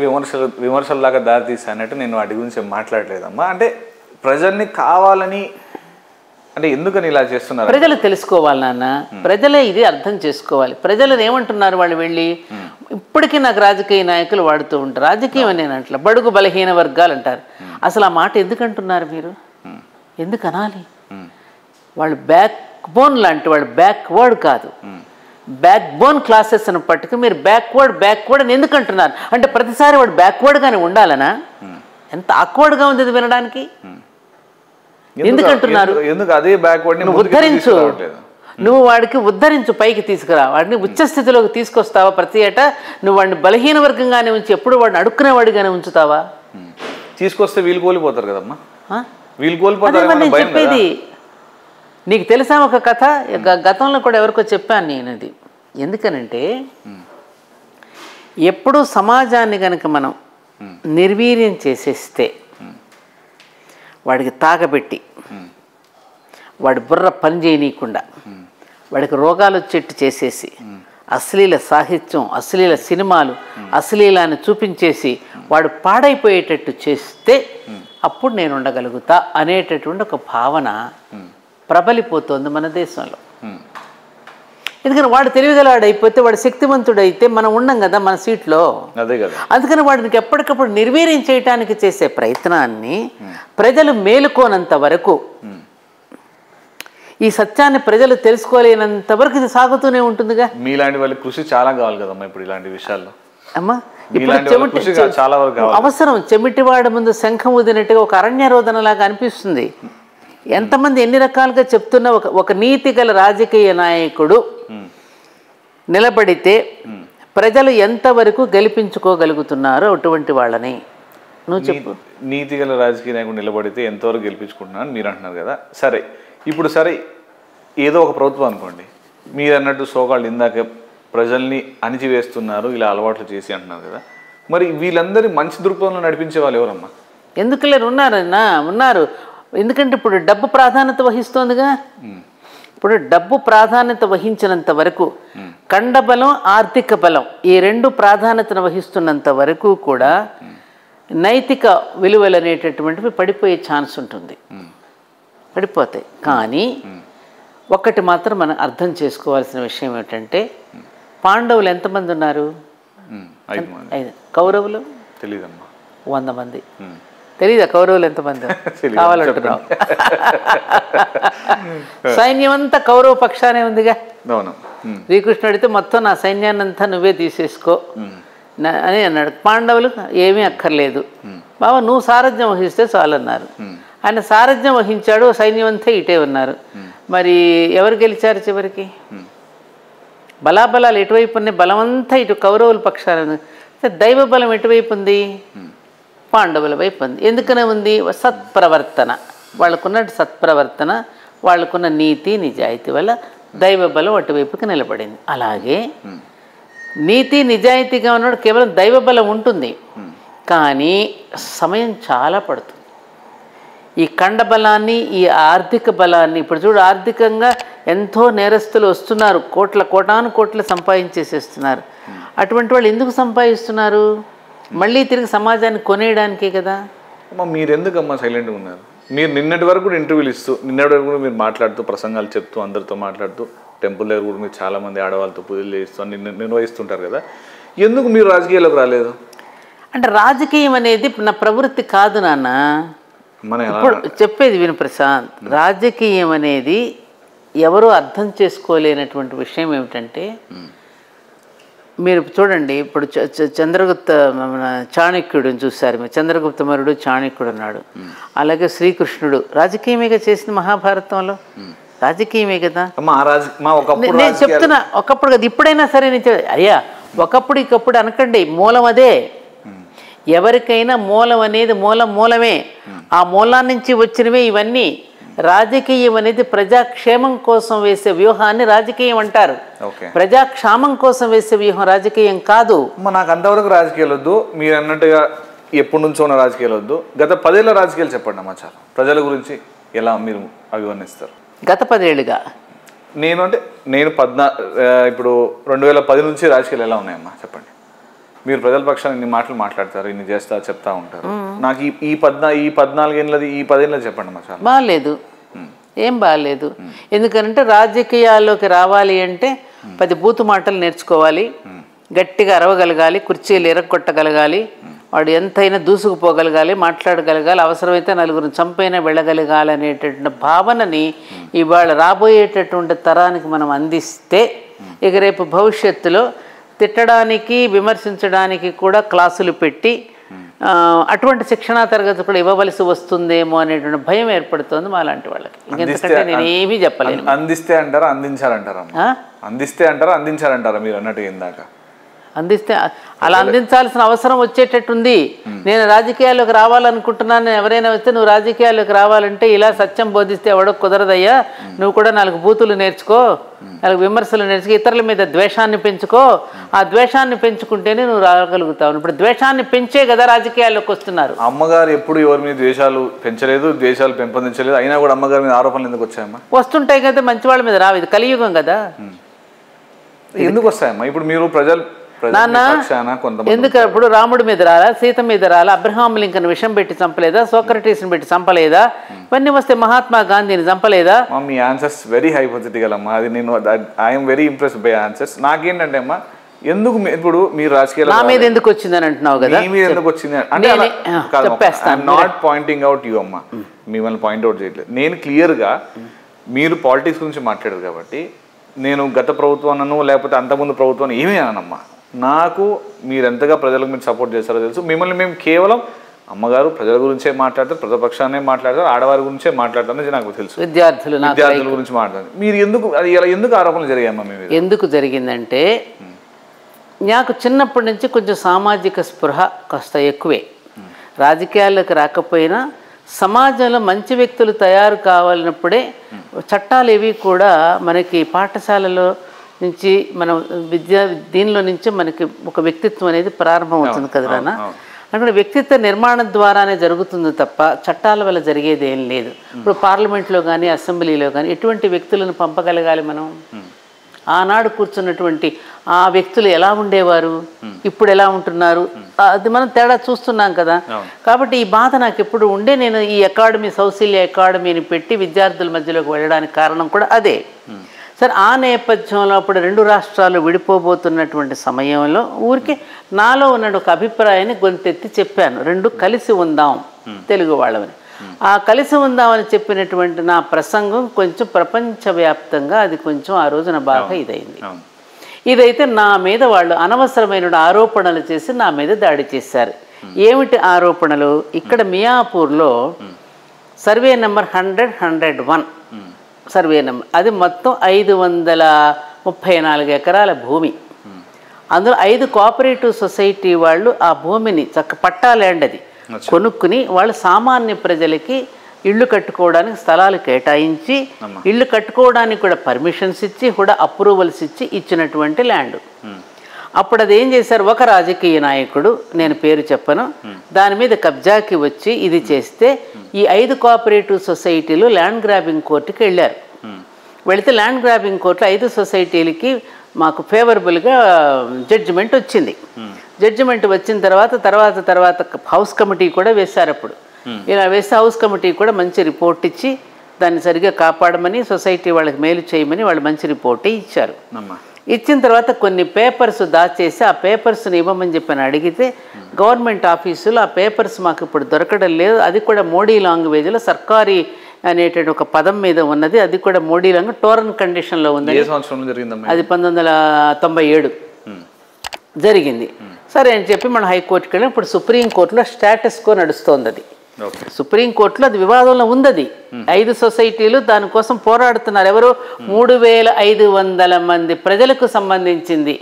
విమర్శల్లాగా దారితీసా అన్నట్టు నేను వాటి గురించి మాట్లాడలేదమ్మా. అంటే ప్రజల్ని కావాలని, అంటే ఎందుకని ఇలా చేస్తున్నారు? ప్రజలు తెలుసుకోవాలి నాన్న, ప్రజలే ఇది అర్థం చేసుకోవాలి. ప్రజలు ఏమంటున్నారు వాళ్ళు వెళ్ళి, ఇప్పటికీ నాకు రాజకీయ నాయకులు వాడుతూ ఉంటారు, రాజకీయం అని నేను అంటలే, బడుగు బలహీన వర్గాలు అంటారు. అసలు ఆ మాట ఎందుకు అంటున్నారు మీరు? ఎందుకు అనాలి? వాళ్ళు బ్యాక్ బోన్ లాంటి వాళ్ళు, బ్యాక్వర్డ్ కాదు, బ్యాక్ బోన్ క్లాసెస్ అని పట్టుకు మీరు బ్యాక్వర్డ్ అని ఎందుకు అంటున్నారు? అంటే ప్రతిసారి వాడు బ్యాక్వర్డ్గానే ఉండాలనా? ఎంత ఆక్వర్డ్గా ఉంది ఇది వినడానికి. ఎందుకంటున్నారు? నువ్వు ఉద్ధరించు, నువ్వు వాడికి ఉద్ధరించు, పైకి తీసుకురా, వాడిని ఉచ్చస్థితిలోకి తీసుకొస్తావా? ప్రతి ఏటా నువ్వు వాడిని బలహీన వర్గంగానే ఉంచి ఎప్పుడు వాడిని అడుక్కునేవాడిగానే ఉంచుతావా? తీసుకొస్తే వీళ్ళు కోల్పోతారు కదమ్మా, వీళ్ళు కోల్పోతారు. నేను చెప్పేది నీకు తెలుసా ఒక కథ, గతంలో కూడా ఎవరికో చెప్పాను నేను అది. ఎందుకనంటే ఎప్పుడూ సమాజాన్ని కనుక మనం నిర్వీర్యం చేసేస్తే, వాడికి తాగబెట్టి వాడి బుర్ర పని చేయనీయకుండా వాడికి రోగాలు వచ్చేట్టు చేసేసి, అశ్లీల సాహిత్యం, అశ్లీల సినిమాలు, అశ్లీలాన్ని చూపించేసి వాడు పాడైపోయేటట్టు చేస్తే అప్పుడు నేను ఉండగలుగుతా అనేటటువంటి ఒక భావన ప్రబలిపోతుంది మన దేశంలో. ఎందుకని వాడు తెలివిగలవాడైపోతే, వాడు శక్తివంతుడైతే మనం ఉండం కదా మన సీట్లో. అందుకని వాడికి ఎప్పటికప్పుడు నిర్వీర్యం చేయడానికి చేసే ప్రయత్నాన్ని ప్రజలు మేలుకోనంత వరకు, ఈ సత్యాన్ని ప్రజలు తెలుసుకోలేనంత వరకు ఇది సాగుతూనే ఉంటుందిగా. మీలాంటి వాళ్ళ కృషి చాలా కావాలి కదమ్మా ఇప్పుడు ఇలాంటి విషయాల్లో. అమ్మా ఇప్పుడు అవసరం. చెమిటివాడ ముందు శంఖం ఊదినట్టుగా ఒక అరణ్యరోధనలాగా అనిపిస్తుంది. ఎంతమంది ఎన్ని రకాలుగా చెప్తున్నా ఒక నీతి గల రాజకీయ నాయకుడు నిలబడితే ప్రజలు ఎంతవరకు గెలిపించుకోగలుగుతున్నారో అటువంటి వాళ్ళని నువ్వు చెప్పు. నీతి గల రాజకీయ నాయకుడు నిలబడితే ఎంతవరకు గెలిపించుకుంటున్నారని మీరు అంటున్నారు కదా. సరే, ఇప్పుడు సరే ఏదో ఒక ప్రభుత్వం అనుకోండి, మీరు అన్నట్టు సోకాళ్ళు ఇందాక ప్రజల్ని అణిచివేస్తున్నారు ఇలా అలవాట్లు చేసి అంటున్నారు కదా, మరి వీళ్ళందరి మంచి దృక్పథంలో నడిపించే వాళ్ళు ఎవరమ్మా? ఎందుకు లేరు? ఉన్నారు. ఎందుకంటే ఇప్పుడు డబ్బు ప్రాధాన్యత వహిస్తోందిగా. ఇప్పుడు డబ్బు ప్రాధాన్యత వహించినంత వరకు, కండబలం ఆర్థిక బలం ఈ రెండు ప్రాధాన్యతను వహిస్తున్నంత వరకు కూడా నైతిక విలువలు అనేటటువంటివి పడిపోయే ఛాన్స్ ఉంటుంది, పడిపోతాయి. కానీ ఒక్కటి మాత్రం మనం అర్థం చేసుకోవాల్సిన విషయం ఏమిటంటే, పాండవులు ఎంతమంది ఉన్నారు? 5. కౌరవులు తెలీదమ్మా 100 మంది. తెలీదా కౌరవులు ఎంతమంది? కావాలంటున్నావు. సైన్యం అంతా కౌరవ పక్షానే ఉందిగా. శ్రీకృష్ణుడు అడిగితే మొత్తం నా సైన్యాన్ని అంతా నువ్వే తీసేసుకో అని అన్నాడు. పాండవులు ఏమీ అక్కర్లేదు బాబా, నువ్వు సారథ్యం వహిస్తే చాలన్నారు. ఆయన సారథ్యం వహించాడు, సైన్యం అంతా ఇటే ఉన్నారు. మరి ఎవరు గెలిచారు చివరికి? బలాబలాలు ఎటువైపు ఉన్నాయి? బలమంతా ఇటు కౌరవుల పక్షాన. దైవ బలం ఎటువైపు ఉంది? పాండవుల వైపు ఉంది. ఎందుకనే ఉంది? సత్ప్రవర్తన, వాళ్ళకున్న సత్ప్రవర్తన, వాళ్ళకున్న నీతి నిజాయితీ వల్ల దైవ బలం అటువైపుకి నిలబడింది. అలాగే నీతి నిజాయితీగా ఉన్నాడు కేవలం దైవ బలం ఉంటుంది, కానీ సమయం చాలా పడుతుంది. ఈ కండబలాన్ని, ఈ ఆర్థిక బలాన్ని, ఇప్పుడు చూడు ఆర్థికంగా ఎంతో నేరస్తులు వస్తున్నారు, కోటాను కోట్లు సంపాదించేసేస్తున్నారు. అటువంటి వాళ్ళు ఎందుకు సంపాదిస్తున్నారు? మళ్ళీ తిరిగి సమాజాన్ని కొనేయడానికే కదా. మీరు ఎందుకమ్మా సైలెంట్గా ఉన్నారు? మీరు నిన్నటి వరకు కూడా ఇంటర్వ్యూలు ఇస్తూ, నిన్నటి వరకు కూడా మీరు మాట్లాడుతూ, ప్రసంగాలు చెప్తూ, అందరితో మాట్లాడుతూ, టెంపుల్ దగ్గర కూడా మీరు చాలామంది ఆడవాళ్ళతో పూజలు చేస్తూ నిర్వహిస్తుంటారు కదా, ఎందుకు మీరు రాజకీయాలకు రాలేదు? అంటే రాజకీయం అనేది నా ప్రవృత్తి కాదు నాన్న. ఇప్పుడు చెప్పేది విను ప్రశాంత్, రాజకీయం అనేది ఎవరూ అర్థం చేసుకోలేనటువంటి విషయం ఏమిటంటే, మీరు చూడండి, ఇప్పుడు చంద్రగుప్త చాణక్యుడిని చూశారు మీరు. చంద్రగుప్త మరుడు చాణక్యుడు అన్నాడు. అలాగే శ్రీకృష్ణుడు రాజకీయమేగా చేసింది మహాభారతంలో, రాజకీయమే కదా. నేను చెప్తున్నా, ఒకప్పుడు కదా, ఇప్పుడైనా సరే నేను అయ్యా ఒకప్పుడు ఇకప్పుడు అనకండి, మూలం అదే. ఎవరికైనా మూలం అనేది మూలమే. ఆ మూలాన్ని నుంచి వచ్చినవే ఇవన్నీ. రాజకీయం అనేది ప్రజాక్షేమం కోసం వేసే వ్యూహాన్ని రాజకీయం అంటారు. ప్రజాక్షేమం కోసం వేసే వ్యూహం రాజకీయం కాదు. నాకు అంతవరకు రాజకీయాలు వద్దు, మీరు అన్నట్టుగా ఎప్పటి నుంచో ఉన్న రాజకీయాలు వద్దు. గత 10 ఏళ్ళ రాజకీయాలు చెప్పండి అమ్మా చాలు. ప్రజల గురించి ఎలా మీరు అభివర్ణిస్తారు? గత 10 ఏళ్ళుగా నేను ఇప్పుడు 2010 నుంచి రాజకీయాలు ఎలా ఉన్నాయమ్మా చెప్పండి. మీరు ప్రజల పక్షాన్ని ఇన్ని మాటలు మాట్లాడతారు, ఇన్ని చేస్తా చెప్తా ఉంటారు. నాకు ఈ 14 ఏళ్ళది, ఈ 10 ఏళ్ళది చెప్పండి అమ్మా చాలు. బాగాలేదు, ఏం బాగాలేదు. ఎందుకంటే రాజకీయాల్లోకి రావాలి అంటే 10 బూతు మాటలు నేర్చుకోవాలి, గట్టిగా అరవగలగాలి, కుర్చీలు ఎరగొట్టగలగాలి, వాడు ఎంతైనా దూసుకుపోగలగాలి, మాట్లాడగలగాలి, అవసరమైతే నలుగురిని చంపైనా వెళ్ళగలగాలి అనేటటువంటి భావనని ఇవాళ రాబోయేటటువంటి తరానికి మనం అందిస్తే, ఇక రేపు భవిష్యత్తులో తిట్టడానికి విమర్శించడానికి కూడా క్లాసులు పెట్టి అటువంటి శిక్షణా తరగతి కూడా ఇవ్వవలసి వస్తుందేమో అనేటువంటి భయం ఏర్పడుతుంది మా లాంటి వాళ్ళకి. ఇంకెందుకంటే నేను ఏమీ చెప్పలేను. అందిస్తే అంటారా అందించాలంటారా? అందిస్తే అంటారా అందించాలంటారా మీరు అన్నట్టు ఇందాక? అందిస్తే అలా అందించాల్సిన అవసరం వచ్చేటట్టుంది. నేను రాజకీయాల్లోకి రావాలనుకుంటున్నాను, ఎవరైనా వస్తే నువ్వు రాజకీయాల్లోకి రావాలంటే ఇలా సత్యం బోధిస్తే ఎవడో కుదరదయ్యా, నువ్వు కూడా 4 బూతులు నేర్చుకో, 4 విమర్శలు నేర్చుకో, ఇతరుల మీద ద్వేషాన్ని పెంచుకో, ఆ ద్వేషాన్ని పెంచుకుంటేనే నువ్వు రాగలుగుతావు. ఇప్పుడు ద్వేషాన్ని పెంచే కదా రాజకీయాల్లోకి వస్తున్నారు. అమ్మగారు ఎప్పుడు ఎవరి మీద ద్వేషాలు పెంచలేదు, ద్వేషాలు పెంపొందించలేదు, అయినా కూడా అమ్మగారి మీద ఆరోపణలు ఎందుకు వచ్చాయమ్మా? వస్తుంటాయి కదా, మంచి వాళ్ళ మీద రావు. ఇది కలియుగం కదా, ఎందుకు వస్తాయమ్మా? ఇప్పుడు మీరు నాన్న ఎందుకు ఇప్పుడు రాముడి మీద రాలా, సీత మీద రాలా, అబ్రహాం లింకన్ విషం పెట్టి చంపలేదా, సోక్రటీస్ని పెట్టి చంపలేదా, ఇవన్నీ వస్తే మహాత్మా గాంధీని చంపలేదా? మీ ఆన్సర్స్ వెరీ హైపోథెటికల్ అమ్మా. అది నేను I'm very impressed by answers. నాకేంటంటే అమ్మా, ఎందుకు ఇప్పుడు మీరు రాజకీయాలు నా మీద ఎందుకు వచ్చిందని అంటున్నావు కదా, మీ మీద ఎందుకు వచ్చింది అంటే I'm not pointing out you అమ్మా, మిమ్మల్ని పాయింట్అవుట్ చేయట్లేదు. నేను క్లియర్గా మీరు పాలిటిక్స్ గురించి మాట్లాడారు కాబట్టి నేను గత ప్రభుత్వాన్ని లేకపోతే అంతకుముందు ప్రభుత్వాన్ని ఏమీ అనమ్మా. నాకు మీరు ఎంతగా ప్రజలకు మీరు సపోర్ట్ చేస్తారో తెలుసు. మిమ్మల్ని మేము కేవలం అమ్మగారు ప్రజల గురించే మాట్లాడతారు, ప్రతిపక్షాన్నే మాట్లాడతారు, ఆడవారి గురించే మాట్లాడతారని నాకు తెలుసు. విద్యార్థుల గురించి మాట్లాడతారు. మీరు ఎందుకు ఆరోపణలు జరిగాయమ్మా? మేము ఎందుకు జరిగిందంటే, నాకు చిన్నప్పటి నుంచి కొంచెం సామాజిక స్పృహ కాస్త ఎక్కువే. రాజకీయాల్లోకి రాకపోయినా సమాజంలో మంచి వ్యక్తులు తయారు కావాలన్నప్పుడే చట్టాలు ఏవి కూడా మనకి పాఠశాలలో నుంచి మనం దీనిలో నుంచే మనకి ఒక వ్యక్తిత్వం అనేది ప్రారంభం అవుతుంది కదా నాన్న. అంటే వ్యక్తిత్వ నిర్మాణం ద్వారానే జరుగుతుంది తప్ప చట్టాల వల్ల జరిగేది ఏం లేదు. ఇప్పుడు పార్లమెంట్లో కానీ అసెంబ్లీలో కానీ ఎటువంటి వ్యక్తులను పంపగలగాలి మనం? ఆనాడు కూర్చున్నటువంటి ఆ వ్యక్తులు ఎలా ఉండేవారు, ఇప్పుడు ఎలా ఉంటున్నారు, అది మనం తేడా చూస్తున్నాం కదా. కాబట్టి ఈ బాధ నాకు ఎప్పుడు ఉండే. నేను ఈ అకాడమీ, సౌశల్య అకాడమీని పెట్టి విద్యార్థుల మధ్యలోకి వెళ్ళడానికి కారణం కూడా అదే. సరే, ఆ నేపథ్యంలో అప్పుడు 2 రాష్ట్రాలు విడిపోబోతున్నటువంటి సమయంలో ఊరికే నాలో ఉన్న ఒక అభిప్రాయాన్ని గొంతెత్తి చెప్పాను. 2 కలిసి ఉందాం తెలుగు వాళ్ళని. ఆ కలిసి ఉందామని చెప్పినటువంటి నా ప్రసంగం కొంచెం ప్రపంచవ్యాప్తంగా అది కొంచెం ఆ రోజున బాగా ఇదైంది. ఇదైతే నా మీద వాళ్ళు అనవసరమైన ఆరోపణలు చేసి నా మీద దాడి చేశారు. ఏమిటి ఆరోపణలు? ఇక్కడ మియాపూర్లో సర్వే నెంబర్ 100-101 సర్వే నెంబర్, అది మొత్తం 534 ఎకరాల భూమి. అందులో 5 కోఆపరేటివ్ సొసైటీ వాళ్ళు ఆ భూమిని పట్టా ల్యాండ్ అది కొనుక్కుని వాళ్ళు సామాన్య ప్రజలకి ఇళ్ళు కట్టుకోవడానికి స్థలాలు కేటాయించి, ఇళ్ళు కట్టుకోవడానికి కూడా పర్మిషన్స్ ఇచ్చి, కూడా అప్రూవల్స్ ఇచ్చి ఇచ్చినటువంటి ల్యాండ్. అప్పుడు అది ఏం చేశారు, ఒక రాజకీయ నాయకుడు, నేను పేరు చెప్పను, దాని మీద కబ్జాకి వచ్చి ఇది చేస్తే ఈ 5 కోఆపరేటివ్ సొసైటీలు ల్యాండ్ గ్రాబింగ్ కోర్టుకి వెళ్ళారు. వెళితే ల్యాండ్ గ్రాబింగ్ కోర్టులో 5 సొసైటీలకి మాకు ఫేవరబుల్గా జడ్జిమెంట్ వచ్చింది. జడ్జిమెంట్ వచ్చిన తర్వాత హౌస్ కమిటీ కూడా వేశారు. అప్పుడు ఇలా వేస్తే హౌస్ కమిటీ కూడా మంచి రిపోర్ట్ ఇచ్చి దాన్ని సరిగ్గా కాపాడమని, సొసైటీ వాళ్ళకి మేలు చేయమని వాళ్ళు మంచి రిపోర్టే ఇచ్చారు. ఇచ్చిన తర్వాత కొన్ని పేపర్స్ దాచేసి ఆ పేపర్స్ని ఇవ్వమని చెప్పని అడిగితే గవర్నమెంట్ ఆఫీసులో ఆ పేపర్స్ మాకు ఇప్పుడు దొరకడం లేదు, అది కూడా మోడీ లాంగ్వేజ్లో సర్కారీ అనేటువంటి ఒక పదం మీద ఉన్నది, అది కూడా మోడీ లాంగ్వేజ్ టోరన్ కండిషన్లో ఉంది. అది 1997 జరిగింది. సరే అని చెప్పి మనం హైకోర్టుకి వెళ్ళి ఇప్పుడు సుప్రీంకోర్టులో స్టేటస్ కో నడుస్తోంది. అది సుప్రీంకోర్టులో అది వివాదంలో ఉంది. అది 5 సొసైటీలు దానికోసం పోరాడుతున్నారు. ఎవరు? 3500 మంది ప్రజలకు సంబంధించింది.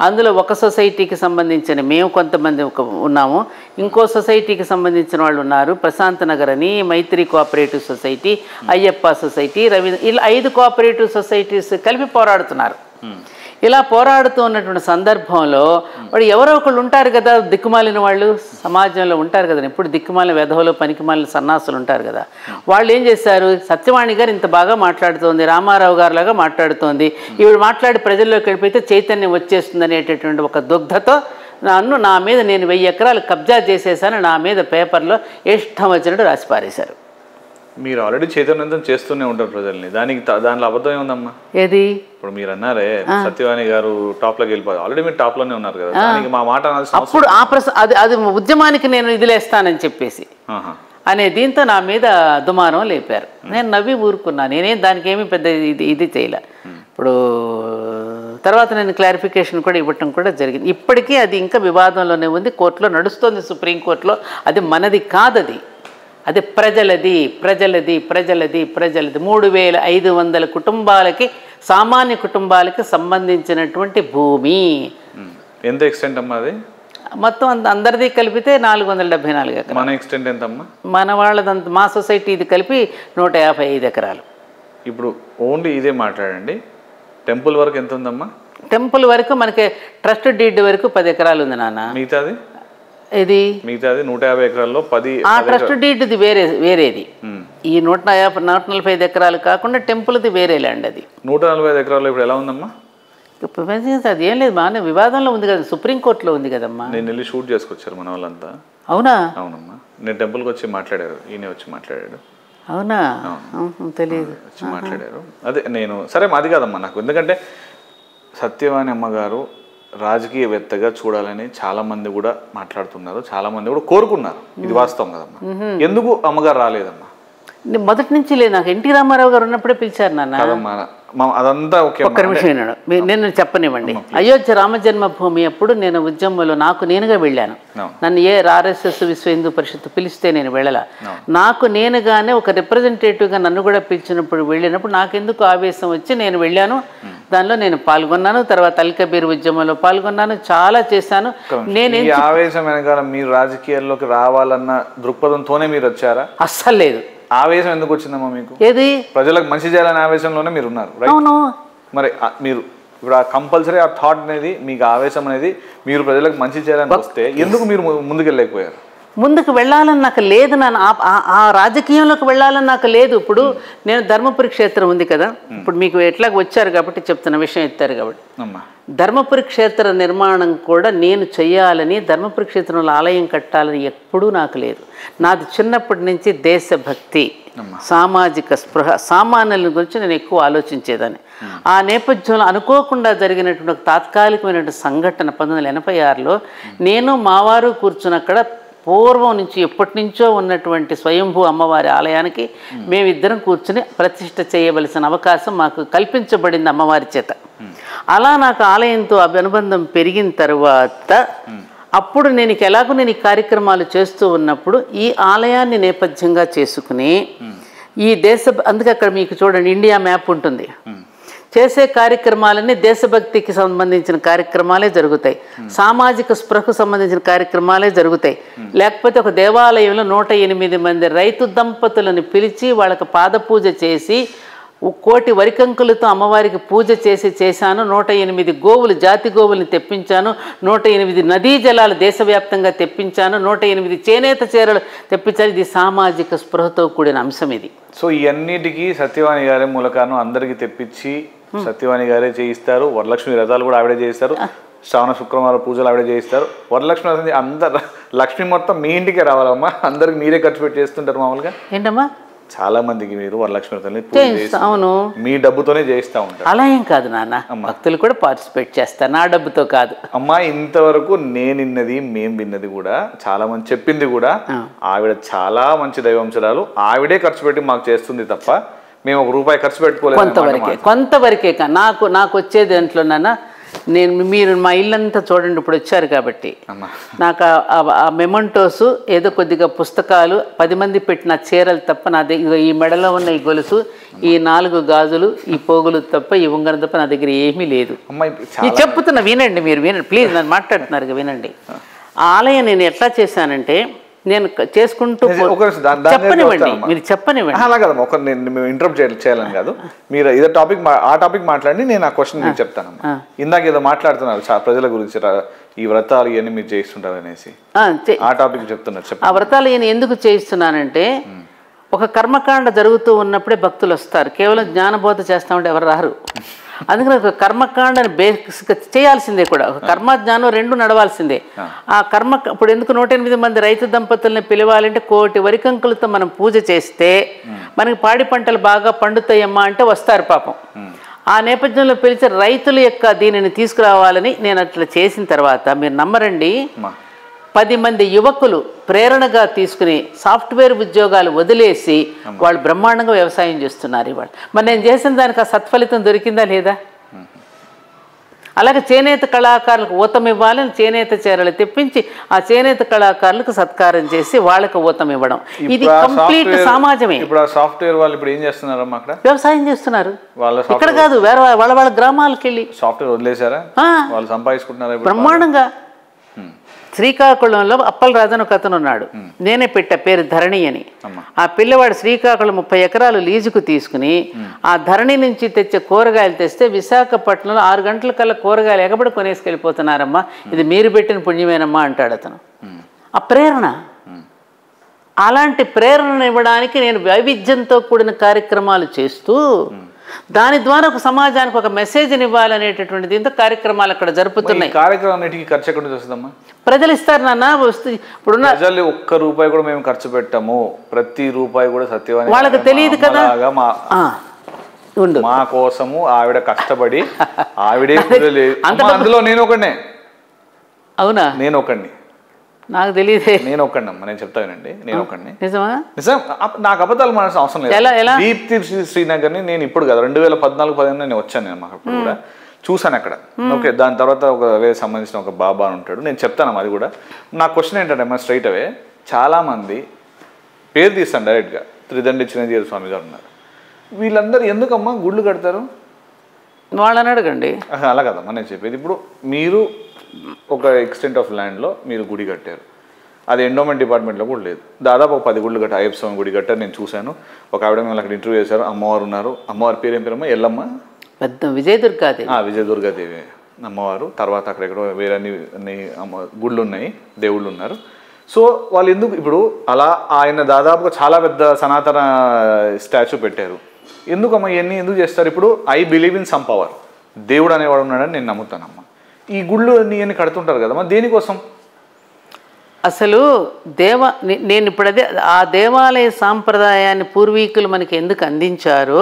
అందులో ఒక సొసైటీకి సంబంధించిన మేము కొంతమంది ఉన్నాము, ఇంకో సొసైటీకి సంబంధించిన వాళ్ళు ఉన్నారు, ప్రశాంత్ నగర్ అని, Maitri cooperative society, Ayyappa society, Ravindra, ఇలా 5 కోఆపరేటివ్ సొసైటీస్ కలిపి పోరాడుతున్నారు. ఇలా పోరాడుతూ ఉన్నటువంటి సందర్భంలో వాడు ఎవరో ఒకళ్ళు ఉంటారు కదా, దిక్కుమాలిన వాళ్ళు సమాజంలో ఉంటారు కదా, ఇప్పుడు దిక్కుమాలిన వెధవలు, పనికిమాలిన సన్నాసులు ఉంటారు కదా. వాళ్ళు ఏం చేశారు, సత్యవాణి గారు ఇంత బాగా మాట్లాడుతోంది, రామారావు గారు లాగా మాట్లాడుతోంది, ఈవిడ మాట్లాడి ప్రజల్లోకి వెళ్ళిపోతే చైతన్యం వచ్చేస్తుంది అనేటటువంటి ఒక దుగ్ధతో నా మీద నేను 1000 ఎకరాలు కబ్జా చేసేసాను, నా మీద పేపర్లో ఇష్టం వచ్చినట్టు రాసి పారేశారు. మీరు ఆల్రెడీ చైతన్యవంతం చేస్తూనే ఉంటారు ప్రజల్ని, దానిలో అబద్ధం ఏముందమ్మా? ఏది? ఇప్పుడు మీరు అన్నారే సత్యవాణి గారు టాప్ లోకి వెళ్ళిపోయారు, ఆల్రెడీ మీరు టాప్ లోనే ఉన్నారు కదా, దానికి మా మాట అప్పుడు అది ఉద్యమానికి నేను ఇదిలేస్తానని చెప్పేసి అనే దీంతో నా మీద దుమారం లేపారు. నేను నవ్వి ఊరుకున్నా, నేనేం దానికి ఏమీ పెద్ద ఇది చేయలే. ఇప్పుడు తర్వాత నేను క్లారిఫికేషన్ కూడా ఇవ్వటం కూడా జరిగింది. ఇప్పటికీ అది ఇంకా వివాదంలోనే ఉంది, కోర్టులో నడుస్తుంది, సుప్రీంకోర్టులో. అది మనది కాదది, అది ప్రజలది. 3500 కుటుంబాలకి, సామాన్య కుటుంబాలకి సంబంధించినటువంటి భూమి. ఎంత ఎక్స్టెంట్ అమ్మా అది? మొత్తం అందరిది కలిపితే 474 ఎకరాలు. మన ఎక్స్టెంట్ ఎంతమ్మా? మన వాళ్ళదంతా, మా సొసైటీ ఇది కలిపి 155 ఎకరాలు. ఇప్పుడు ఓన్లీ ఇదే మాట్లాడండి, టెంపుల్ వరకు ఎంత ఉందమ్మా? టెంపుల్ వరకు మనకి ట్రస్ట్ డీడ్ వరకు 10 ఎకరాలు ఉంది నాన్న. మిగతాది? ఇది మిగతాది 150 ఎకరాల్లో 10. ఆ ట్రస్ట్ డీడ్ది వేరేది. ఈ 145 ఎకరాలు కాకుండా టెంపుల్ది వేరే ల్యాండ్. అది 145 ఎకరాల్లో ఇప్పుడు ఎలా ఉందమ్మా? అది ఏం లేదు, మా వివాదంలో ఉంది కదా, సుప్రీంకోర్టులో ఉంది కదమ్మా. నేను వెళ్ళి షూట్ చేసుకొచ్చారు మన వాళ్ళంతా. అవునా? అవునమ్మా, నేను టెంపుల్కి వచ్చి మాట్లాడారు, ఈయన వచ్చి మాట్లాడాడు. అవునా? తెలియదు, వచ్చి మాట్లాడారు. అదే నేను సరే మాది కాదమ్మా నాకు, ఎందుకంటే సత్యవాణి అమ్మగారు రాజకీయవేత్తగా చూడాలని చాలా మంది కూడా మాట్లాడుతున్నారు, చాలా మంది కూడా కోరుకున్నారు. ఇది వాస్తవం కదమ్మా. ఎందుకు అమ్మగారు రాలేదమ్మా? మొదటి నుంచి లేదు, నాకు ఎన్టీ రామారావు గారు ఉన్నప్పుడే పిలిచారు నాన్న. అదంతా ఒక్క నిమిషం విన్నాడు, నేను చెప్పనివ్వండి. అయోధ్య రామజన్మభూమి అప్పుడు నేను ఉద్యమంలో నేనుగా వెళ్ళాను. నన్ను ఆర్ఎస్ఎస్ విశ్వ హిందూ పరిషత్ పిలిస్తే నేను వెళ్ళాల. నాకు నేనుగానే ఒక రిప్రజెంటేటివ్గా నన్ను కూడా పిలిచినప్పుడు వెళ్ళినప్పుడు నాకెందుకు ఆవేశం వచ్చి నేను వెళ్ళాను. దానిలో నేను పాల్గొన్నాను. తర్వాత అల్ కబీర్ ఉద్యమంలో పాల్గొన్నాను, చాలా చేశాను. నేను ఆవేశం వెనకాల మీరు రాజకీయాల్లోకి రావాలన్న దృక్పథంతోనే మీరు వచ్చారా? అస్సలు లేదు. ఆవేశం ఎందుకు వచ్చిందమ్మా మీకు? ఏది? ప్రజలకు మంచి చేయాలనే ఆవేశంలోనే మీరు ఉన్నారు. అవును. మరి మీరు ఇప్పుడు ఆ కంపల్సరీ ఆ థాట్ అనేది, మీకు ఆవేశం అనేది, మీరు ప్రజలకు మంచి చేయాలని వస్తే ఎందుకు మీరు ముందుకెళ్ళలేకపోయారు? ముందుకు వెళ్ళాలని నాకు లేదు, నాన్న ఆ రాజకీయంలోకి వెళ్ళాలని నాకు లేదు. ఇప్పుడు నేను ధర్మపురి క్షేత్రం ఉంది కదా, ఇప్పుడు మీకు ఎట్లా వచ్చారు కాబట్టి చెప్తున్న విషయం ఎత్తారు కాబట్టి, ధర్మపురి క్షేత్ర నిర్మాణం కూడా నేను చెయ్యాలని, ధర్మపురి క్షేత్రంలో ఆలయం కట్టాలని ఎప్పుడూ నాకు లేదు. నాది చిన్నప్పటి నుంచి దేశభక్తి, సామాజిక స్పృహ, సామాన్యుల గురించి నేను ఎక్కువ ఆలోచించేదాన్ని. ఆ నేపథ్యంలో అనుకోకుండా జరిగినటువంటి ఒక తాత్కాలికమైనటువంటి సంఘటన 1986లో నేను మావారు కూర్చుని అక్కడ పూర్వం నుంచి ఎప్పటి నుంచో ఉన్నటువంటి స్వయంభూ అమ్మవారి ఆలయానికి మేమిద్దరం కూర్చుని ప్రతిష్ఠ చేయవలసిన అవకాశం మాకు కల్పించబడింది అమ్మవారి చేత. అలా నాకు ఆలయంతో అనుబంధం పెరిగిన తర్వాత అప్పుడు నేను ఎలాగో నేను ఈ కార్యక్రమాలు చేస్తూ ఉన్నప్పుడు ఈ ఆలయాన్ని నేపథ్యంగా చేసుకుని ఈ అందుకే అక్కడ మీకు చూడండి ఇండియా మ్యాప్ ఉంటుంది. చేసే కార్యక్రమాలన్నీ దేశభక్తికి సంబంధించిన కార్యక్రమాలే జరుగుతాయి, సామాజిక స్పృహకు సంబంధించిన కార్యక్రమాలే జరుగుతాయి. లేకపోతే ఒక దేవాలయంలో 108 మంది రైతు దంపతులను పిలిచి వాళ్ళకి పాదపూజ చేసి 1 కోటి వరికంకులతో అమ్మవారికి పూజ చేశాను. 108 గోవులు, జాతి గోవుల్ని తెప్పించాను. 108 నదీ జలాలు దేశవ్యాప్తంగా తెప్పించాను. 108 చేనేత చీరలు తెప్పించాను. ఇది సామాజిక స్పృహతో కూడిన అంశం ఇది. సో ఇవన్నిటికీ సత్యవాణి గారే మూలకారణం. అందరికీ తెప్పించి సత్యవాణి గారే చేయిస్తారు. వరలక్ష్మి వ్రతాలు కూడా ఆవిడే చేయిస్తారు. శ్రావణ శుక్రవారం పూజలు ఆవిడే చేయిస్తారు. వరలక్ష్మి వ్రతం అందరు లక్ష్మి మొత్తం మీ ఇంటికే రావాలమ్మా. అందరికి మీరే ఖర్చు పెట్టి చేస్తుంటారు మామూలుగా. ఏంటమ్మా చాలా మందికి మీరు వరలక్ష్మి వ్రతం అవును మీ డబ్బుతోనే చేయిస్తా ఉంటారు. అలా ఏం కాదు నాన్న, భక్తులు కూడా పార్టిసిపేట్ చేస్తారు, నా డబ్బుతో కాదు. అమ్మా ఇంతవరకు నేను విన్నది, మేము విన్నది కూడా, చాలా మంది చెప్పింది కూడా, ఆవిడ చాలా మంచి దైవంశరాలు, ఆవిడే ఖర్చు పెట్టి మాకు చేస్తుంది తప్ప మేము ₹1 ఖర్చు పెట్టుకోలేదు. కొంతవరకే నాకు వచ్చేది దాంట్లో నాన్న. మీరు మా ఇల్లంతా చూడండి, ఇప్పుడు వచ్చారు కాబట్టి నాకు ఆ మెమంటోస్ ఏదో కొద్దిగా పుస్తకాలు, 10 మంది పెట్టిన చీరలు తప్ప నా దగ్గర ఈ మెడలో ఉన్న ఈ గొలుసు, ఈ 4 గాజులు, ఈ పోగులు తప్ప, ఈ ఉంగరం తప్ప నా దగ్గర ఏమీ లేదు. చెప్తున్నా వినండి, మీరు వినండి ప్లీజ్, నన్ను మాట్లాడుతున్నారు వినండి. ఆ ఆలయం నేను ఎట్లా చేశానంటే, నేను చేసుకుంటూ చెప్పనివ్వండి, మీరు చెప్పనివ్వండి. అలా కదా ఒక నేను ఇంటరప్ట్ చేయాలని కాదు, మీరు ఏదో టాపిక్ ఆ టాపిక్ మాట్లాడి నేను ఆ క్వశ్చన్ మీకు చెప్తాను. ఇందాక ఏదో మాట్లాడుతున్నారు ప్రజల గురించి, ఈ వ్రతాలు ఇవన్నీ మీరు చేయిస్తుంటారు అనేసి, ఆ టాపిక్ చెప్తున్నారు. ఆ వ్రతాలు నేను ఎందుకు చేయిస్తున్నానంటే, ఒక కర్మకాండ జరుగుతూ ఉన్నప్పుడే భక్తులు వస్తారు. కేవలం జ్ఞానబోధ చేస్తామంటే ఎవరు రారు. అందుకని ఒక కర్మకాండని బేసిక్గా చేయాల్సిందే కూడా, ఒక కర్మ జ్ఞానం 2 నడవాల్సిందే. ఆ కర్మ ఇప్పుడు ఎందుకు 108 మంది రైతు దంపతుల్ని పిలవాలంటే, 1 కోటి వరికంకులతో మనం పూజ చేస్తే మనకి పాడి పంటలు బాగా పండుతాయమ్మా అంటే వస్తారు పాపం. ఆ నేపథ్యంలో పిలిచి రైతుల యొక్క దీనిని తీసుకురావాలని నేను అట్లా చేసిన తర్వాత, మీరు నమ్మరండి, 10 మంది యువకులు ప్రేరణగా తీసుకుని సాఫ్ట్వేర్ ఉద్యోగాలు వదిలేసి వాళ్ళు బ్రహ్మాండంగా వ్యవసాయం చేస్తున్నారు ఇవాళ. మరి నేను చేసిన దానికి ఆ సత్ఫలితం దొరికిందా లేదా? అలాగే చేనేత కళాకారులకు ఊతం ఇవ్వాలని చేనేత చీరలు తెప్పించి ఆ చేనేత కళాకారులకు సత్కారం చేసి వాళ్ళకి ఊతం ఇవ్వడం, ఇది కంప్లీట్ సమాజమే. ఇప్పుడు ఆ సాఫ్ట్వేర్ వాళ్ళు ఇప్పుడు ఏం చేస్తున్నారమ్మా? అక్కడ వ్యవసాయం చేస్తున్నారు. ఇక్కడ కాదు, వేరే వాళ్ళ గ్రామాలకు వెళ్ళి సాఫ్ట్వేర్ వదిలేశారా? వాళ్ళు సంపాదించుకుంటున్నారు బ్రహ్మాండంగా. శ్రీకాకుళంలో అప్పలరాజు అని ఒక అతను ఉన్నాడు, నేనే పెట్టా పేరు ధరణి అని. ఆ పిల్లవాడు శ్రీకాకుళం 30 ఎకరాలు లీజుకు తీసుకుని ఆ ధరణి నుంచి తెచ్చే కూరగాయలు తెస్తే విశాఖపట్నంలో 6 గంటల కల్లా కూరగాయలు ఎగబడి కొనేసుకెళ్ళిపోతున్నారమ్మా, ఇది మీరు పెట్టిన పుణ్యమేనమ్మా అంటాడు అతను. ఆ ప్రేరణ, అలాంటి ప్రేరణ ఇవ్వడానికి నేను వైవిధ్యంతో కూడిన కార్యక్రమాలు చేస్తూ దాని ద్వారా ఒక సమాజానికి ఒక మెసేజ్ని ఇవ్వాలనేటటువంటి దీంతో కార్యక్రమాలు అక్కడ జరుపుతున్నాయి. కార్యక్రమానికి ఖర్చు ఎక్కడ వస్తుందమ్మా? ప్రజలు ఇస్తారు నాన్న. ఇప్పుడున్న ప్రజలు ₹1 కూడా మేము ఖర్చు పెట్టాము, ప్రతి రూపాయి కూడా సత్యవాణి వాళ్ళకి తెలియదు కదా. మా కోసము ఆవిడ కష్టపడి ఆవిడే, అందులో నేను ఒకడినే. అవునా? నేను ఒకడిని, నాకు తెలియదే. నేను ఒక్కడినమ్మా, నేను చెప్తానండి, నేను ఒక్కడిని. నిజమా? నిజం. నాకు అబద్ధాలు మాట్లాడాల్సిన అవసరం లేదు. దీప్తి శ్రీనగర్ని నేను ఇప్పుడు కదా 2014-15 నేను వచ్చాను. నేను మాకు అప్పుడు కూడా చూసాను అక్కడ. ఓకే, దాని తర్వాత ఒక వేరే సంబంధించిన ఒక బాబా ఉంటాడు, నేను చెప్తాను అది కూడా. నా క్వశ్చన్ ఏంటంటే మన స్ట్రైట్ అవే, చాలామంది పేరు తీస్తాను డైరెక్ట్గా, త్రిదండి చిరంజీవి స్వామి గారు ఉన్నారు. వీళ్ళందరూ ఎందుకమ్మా గుళ్ళు కడతారు? వాళ్ళని అడగండి. అలా కదమ్మా నేను చెప్పేది. ఇప్పుడు మీరు ఒక ఎక్స్టెంట్ ఆఫ్ ల్యాండ్లో మీరు గుడి కట్టారు, అది ఎండోమెంట్ డిపార్ట్మెంట్లో కూడా లేదు. దాదాపు ఒక 10 గుళ్ళు కట్టారు. అయ్యప్ప స్వామి గుడి కట్టారు, నేను చూశాను. ఒక ఆవిడ మేము అక్కడ ఇంటర్వ్యూ చేశారు, అమ్మవారు ఉన్నారు. అమ్మవారి పేరు ఏం పేరమ్మా? ఎల్లమ్మ, పెద్ద విజయదుర్గాదేవి. విజయదుర్గాదేవి అమ్మవారు. తర్వాత అక్కడెక్కడో వేరే అన్ని గుళ్ళు ఉన్నాయి, దేవుళ్ళు ఉన్నారు. సో వాళ్ళు ఎందుకు ఇప్పుడు అలా ఆయన దాదాపుగా చాలా పెద్ద సనాతన స్టాచ్యూ పెట్టారు. ఎందుకమ్మా ఇవన్నీ ఎందుకు చేస్తారు? ఇప్పుడు I believe in some power, దేవుడు అనేవాడు ఉన్నాడని నేను నమ్ముతానమ్మా. ఈ గుళ్ళు ఇవన్నీ కడుతుంటారు కదమ్మా, దేనికోసం? అసలు నేను ఇప్పుడు ఆ దేవాలయ సాంప్రదాయాన్ని పూర్వీకులు మనకి ఎందుకు అందించారో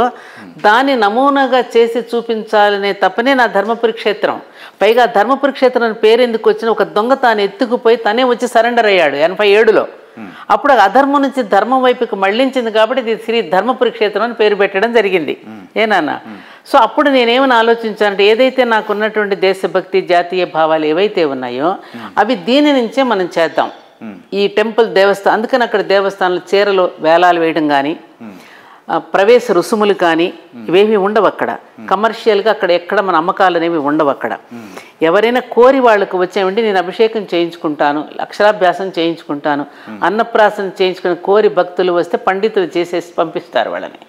దాన్ని నమూనాగా చేసి చూపించాలనే తప్పనే నా ధర్మపురి క్షేత్రం. పైగా ధర్మపురి క్షేత్రం అని పేరు ఎందుకు వచ్చిన, ఒక దొంగ తాను ఎత్తుకుపోయి తనే వచ్చి సరెండర్ అయ్యాడు 87లో. అప్పుడు అధర్మం నుంచి ధర్మం వైపుకి మళ్లించింది కాబట్టి ఇది శ్రీ ధర్మపురి క్షేత్రం అని పేరు పెట్టడం జరిగింది. ఏనాన్న? సో అప్పుడు నేనేమని ఆలోచించానంటే, ఏదైతే నాకున్నటువంటి దేశభక్తి జాతీయ భావాలు ఏవైతే ఉన్నాయో అవి దీని నుంచే మనం చేద్దాం. ఈ టెంపుల్ దేవస్థానం, అందుకని అక్కడ దేవస్థానంలో చీరలు వేలాలు వేయడం కానీ, ప్రవేశ రుసుములు కానీ ఇవేమీ ఉండవు అక్కడ. కమర్షియల్గా అక్కడ ఎక్కడ మన అమ్మకాలు అనేవి ఉండవు అక్కడ. ఎవరైనా కోరి వాళ్ళకు వచ్చేవంటే నేను అభిషేకం చేయించుకుంటాను, అక్షరాభ్యాసం చేయించుకుంటాను, అన్నప్రాసన చేయించుకుని కోరి భక్తులు వస్తే పండితులు చేసేసి పంపిస్తారు వాళ్ళని.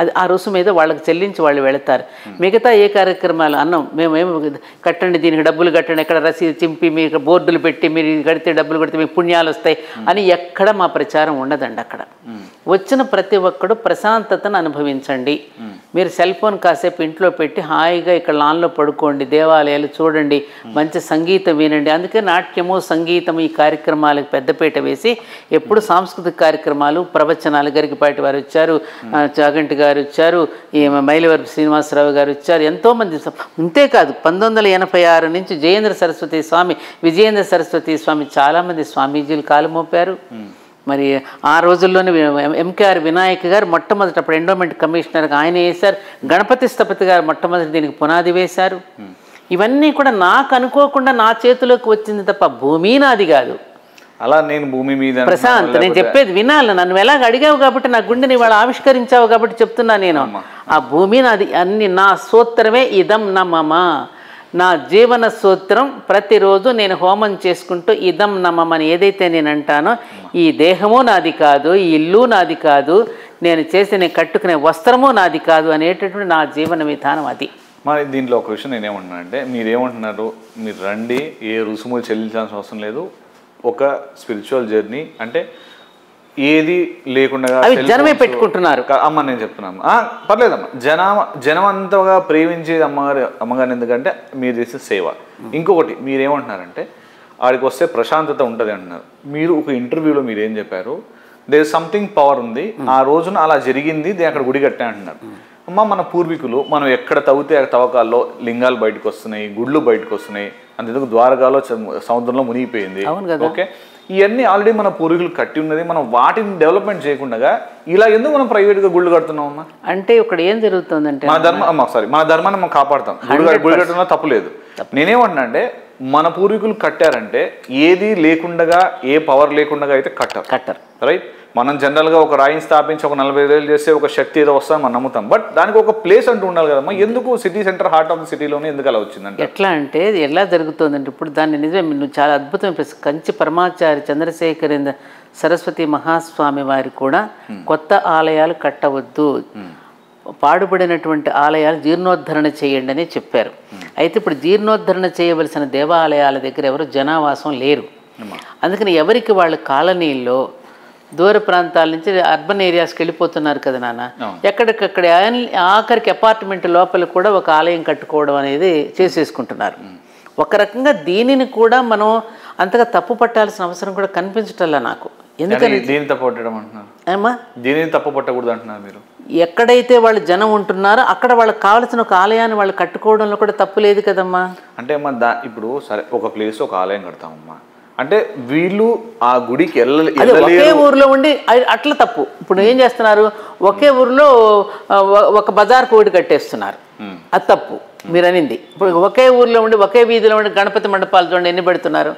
అది ఆ రుసుము మీద వాళ్ళకి చెల్లించి వాళ్ళు వెళతారు. మిగతా ఏ కార్యక్రమాలు అన్నం మేమేమి కట్టండి, దీనికి డబ్బులు కట్టండి, ఎక్కడ రసీదు చింపి మీరు బోర్డులు పెట్టి మీరు కడితే డబ్బులు కడితే మీకు పుణ్యాలు వస్తాయి అని ఎక్కడ మా ప్రచారం ఉండదండి. అక్కడ వచ్చిన ప్రతి ఒక్కడు ప్రశాంతతను అనుభవించండి. మీరు సెల్ ఫోన్ కాసేపు ఇంట్లో పెట్టి హాయిగా ఇక్కడ లాన్లో పడుకోండి, దేవాలయాలు చూడండి, మంచి సంగీతం వినండి. అందుకే నాట్యము సంగీతము ఈ కార్యక్రమాలకు పెద్దపీట వేసి ఎప్పుడు సాంస్కృతిక కార్యక్రమాలు ప్రవచనాలు, గరికపాటి వారు వచ్చారు, చాగంటి గారు వచ్చారు, ఈ మైలవరపు శ్రీనివాసరావు గారు వచ్చారు, ఎంతోమంది. అంతేకాదు 1986 నుంచి జయేంద్ర సరస్వతి స్వామి, విజయేంద్ర సరస్వతి స్వామి చాలామంది స్వామీజీలు కాలు మోపారు. మరి ఆ రోజుల్లోనే ఎంకేఆర్ వినాయక్ గారు మొట్టమొదటి అప్పుడు ఎండోమెంట్ కమిషనర్గా ఆయన వేశారు. గణపతి స్థపతి గారు మొట్టమొదటి దీనికి పునాది వేశారు. ఇవన్నీ కూడా నాకు అనుకోకుండా నా చేతిలోకి వచ్చింది తప్ప భూమి నాది కాదు. అలా నేను భూమి మీద ప్రశాంత్, నేను చెప్పేది వినాలి. నన్ను ఎలాగ అడిగావు కాబట్టి నా గుండెని ఇవాళ ఆవిష్కరించావు కాబట్టి చెప్తున్నా నేను. ఆ భూమి నాది, అన్ని నా సూత్రమే ఇదం నమమ. నా జీవన సూత్రం ప్రతిరోజు నేను హోమం చేసుకుంటూ ఇదం నమమని ఏదైతే నేను అంటానో, ఈ దేహము నాది కాదు, ఈ ఇల్లు నాది కాదు, నేను నేను కట్టుకునే వస్త్రము నాది కాదు అనేటటువంటి నా జీవన విధానం అది. మరి దీంట్లో ఒక విషయం నేనేమంటున్నా అంటే, మీరేమంటున్నారు, మీరు రండి, ఏ రుసుములు చెల్లించాల్సిన అవసరం లేదు, ఒక స్పిరిచువల్ జర్నీ అంటే ఏది లేకుండా జనమే పెట్టుకుంటున్నారు. అమ్మ నేను చెప్తున్నాను, పర్లేదమ్మా, జనం అంతగా ప్రేమించేది అమ్మగారిని ఎందుకంటే మీరు చేసే సేవ. ఇంకొకటి మీరేమంటున్నారంటే ఆడికి వస్తే ప్రశాంతత ఉంటుంది అంటున్నారు. మీరు ఒక ఇంటర్వ్యూలో మీరు ఏం చెప్పారు, దేర్ ఇస్ సంథింగ్ పవర్ ఉంది, ఆ రోజున అలా జరిగింది, అక్కడ గుడి కట్టా అంటున్నారు. అమ్మ మన పూర్వీకులు మనం ఎక్కడ తవ్వితే తవ్వకాల్లో లింగాలు బయటకు వస్తున్నాయి, గుళ్ళు బయటకు వస్తున్నాయి, అంతేందుకు ద్వారకాలో సముద్రంలో మునిగిపోయింది. ఓకే, ఇవన్నీ ఆల్రెడీ మన పూర్వీకులు కట్టి ఉన్నది, మనం వాటిని డెవలప్మెంట్ చేయకుండా ఇలా ఎందుకు మనం ప్రైవేట్గా గుళ్ళు కడుతున్నాం అమ్మా? అంటే ఇక్కడ ఏం జరుగుతుందంటే మన ధర్మాన్ని మనం కాపాడుతాం, గుడి కట్టడంలో తప్పు లేదు. నేనేమంటున్నా అంటే మన పూర్వీకులు కట్టారంటే ఏది లేకుండా, ఏ పవర్ లేకుండా అయితే కట్టరు, రైట్? మనం జనరల్గా ఒక రాయిని స్థాపించి ఒక 45 ఏళ్ళు చేస్తే ఒక శక్తి ఏదో వస్తుందని మనం నమ్ముతాం. బట్ దానికి ఒక ప్లేస్ అంటూ ఉండాలి కదమ్మా. ఎందుకు city centre, heart of the సిటీలోనే ఎందుకు అలా వచ్చిందంటే? ఎట్లా అంటే ఎలా జరుగుతుందంటే, ఇప్పుడు దాన్ని నిజమే నువ్వు చాలా అద్భుతమైన కంచి పరమాచార్య చంద్రశేఖరేంద్ర సరస్వతి మహాస్వామి వారి కూడా కొత్త ఆలయాలు కట్టవద్దు, పాడుపడినటువంటి ఆలయాలు జీర్ణోద్ధరణ చేయండి అని చెప్పారు. అయితే ఇప్పుడు జీర్ణోద్ధరణ చేయవలసిన దేవాలయాల దగ్గర ఎవరు జనావాసం లేరు. అందుకని ఎవరికి వాళ్ళ కాలనీల్లో దూర ప్రాంతాల నుంచి అర్బన్ ఏరియాస్కి వెళ్ళిపోతున్నారు కదా నాన్న. ఎక్కడికక్కడ ఆఖరికి అపార్ట్మెంట్ లోపల కూడా ఒక ఆలయం కట్టుకోవడం అనేది చేసేసుకుంటున్నారు. ఒక రకంగా దీనిని కూడా మనం అంతగా తప్పు పట్టాల్సిన అవసరం కూడా కనిపించటల్లా నాకు. ఎందుకని దీన్ని తప్పు పట్టడం అంటున్నారు ఏమా? దీనిని తప్పు పట్టకూడదు అంటున్నారు మీరు. ఎక్కడైతే వాళ్ళు జనం ఉంటున్నారో అక్కడ వాళ్ళకి కావాల్సిన ఒక ఆలయాన్ని వాళ్ళు కట్టుకోవడంలో కూడా తప్పు లేదు కదమ్మా. అంటే అమ్మా ఇప్పుడు సరే ఒక ప్లేస్ ఒక ఆలయం కడతామమ్మా అంటే వీళ్ళు ఆ గుడికి ఒకే ఊర్లో ఉండి అట్లా తప్పు. ఇప్పుడు ఏం చేస్తున్నారు, ఒకే ఊర్లో ఒక బజార్ కోడి కట్టేస్తున్నారు, అది తప్పు మీరు అనింది. ఇప్పుడు ఒకే ఊర్లో ఉండి ఒకే వీధిలో ఉండి గణపతి మండపాలు చూడండి ఎన్ని పెడుతున్నారు,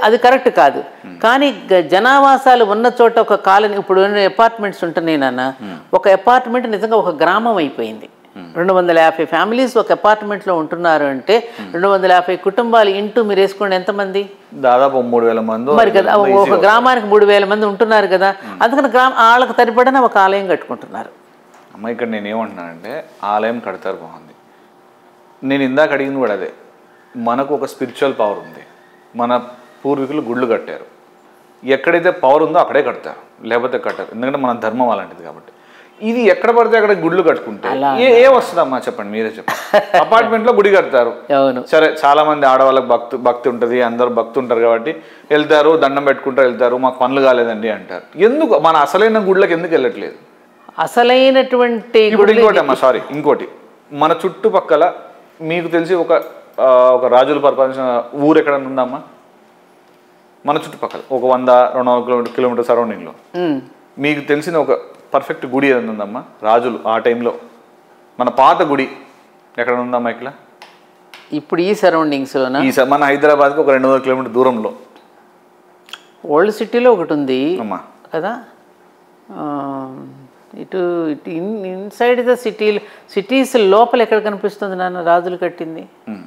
అది కరెక్ట్ కాదు. కానీ జనావాసాలు ఉన్న చోట ఒక కాలనీ, ఇప్పుడు అపార్ట్మెంట్స్ ఉంటున్నాయి నాన్న, ఒక అపార్ట్మెంట్ నిజంగా ఒక గ్రామం అయిపోయింది. 250 ఫ్యామిలీస్ ఒక అపార్ట్మెంట్లో ఉంటున్నారు అంటే 250 కుటుంబాలు ఇంటూ మీరు వేసుకోండి ఎంతమంది, దాదాపు 3000 మంది. మరి కదా ఒక గ్రామానికి 3000 మంది ఉంటున్నారు కదా. అందుకని వాళ్ళకి తరిపడిన ఒక ఆలయం కట్టుకుంటున్నారు. అమ్మ ఇక్కడ నేనేమంటున్నానంటే ఆలయం కడతారు బాగుంది, నేను ఇందాక అడిగింది కూడా అదే. మనకు ఒక స్పిరిచువల్ పవర్ ఉంది, మన పూర్వీకులు గుళ్ళు కట్టారు, ఎక్కడైతే పవర్ ఉందో అక్కడే కడతారు, లేకపోతే కట్టారు. ఎందుకంటే మన ధర్మం అలాంటిది కాబట్టి. ఇది ఎక్కడ పడితే అక్కడ గుళ్ళు కట్టుకుంటే ఏ వస్తుందమ్మా చెప్పండి, మీరే చెప్పండి. అపార్ట్మెంట్లో గుడి కడతారు, సరే చాలా మంది ఆడవాళ్ళకి భక్తి ఉంటుంది, అందరు భక్తి ఉంటారు కాబట్టి వెళ్తారు, దండం పెట్టుకుంటారు, వెళ్తారు, మాకు పనులు కాలేదండి అంటారు. ఎందుకు మన అసలైన గుళ్ళకి ఎందుకు వెళ్ళట్లేదు? అసలైనటువంటి ఇంకోటి అమ్మా, సారీ, ఇంకోటి, మన చుట్టుపక్కల మీకు తెలిసి ఒక రాజులు పరిపాలించిన ఊరు ఎక్కడన్నా ఉందమ్మా? మన చుట్టుపక్కల ఒక 100-200 కిలోమీటర్ సరౌండింగ్లో మీకు తెలిసిన ఒక పర్ఫెక్ట్ గుడి ఏదైనా ఉందమ్మా? రాజులు ఆ టైంలో మన పాత గుడి ఎక్కడ ఉందమ్మా? ఇక్కడ ఇప్పుడు ఈ సరౌండింగ్స్లోనా? మన హైదరాబాద్కి ఒక 200 కిలోమీటర్ దూరంలో ఓల్డ్ సిటీలో ఒకటి ఉంది అమ్మా కదా. ఇటు ఇన్సైడ్ ద సిటీస్ లోపల ఎక్కడ కనిపిస్తుంది నాన్న రాజులు కట్టింది?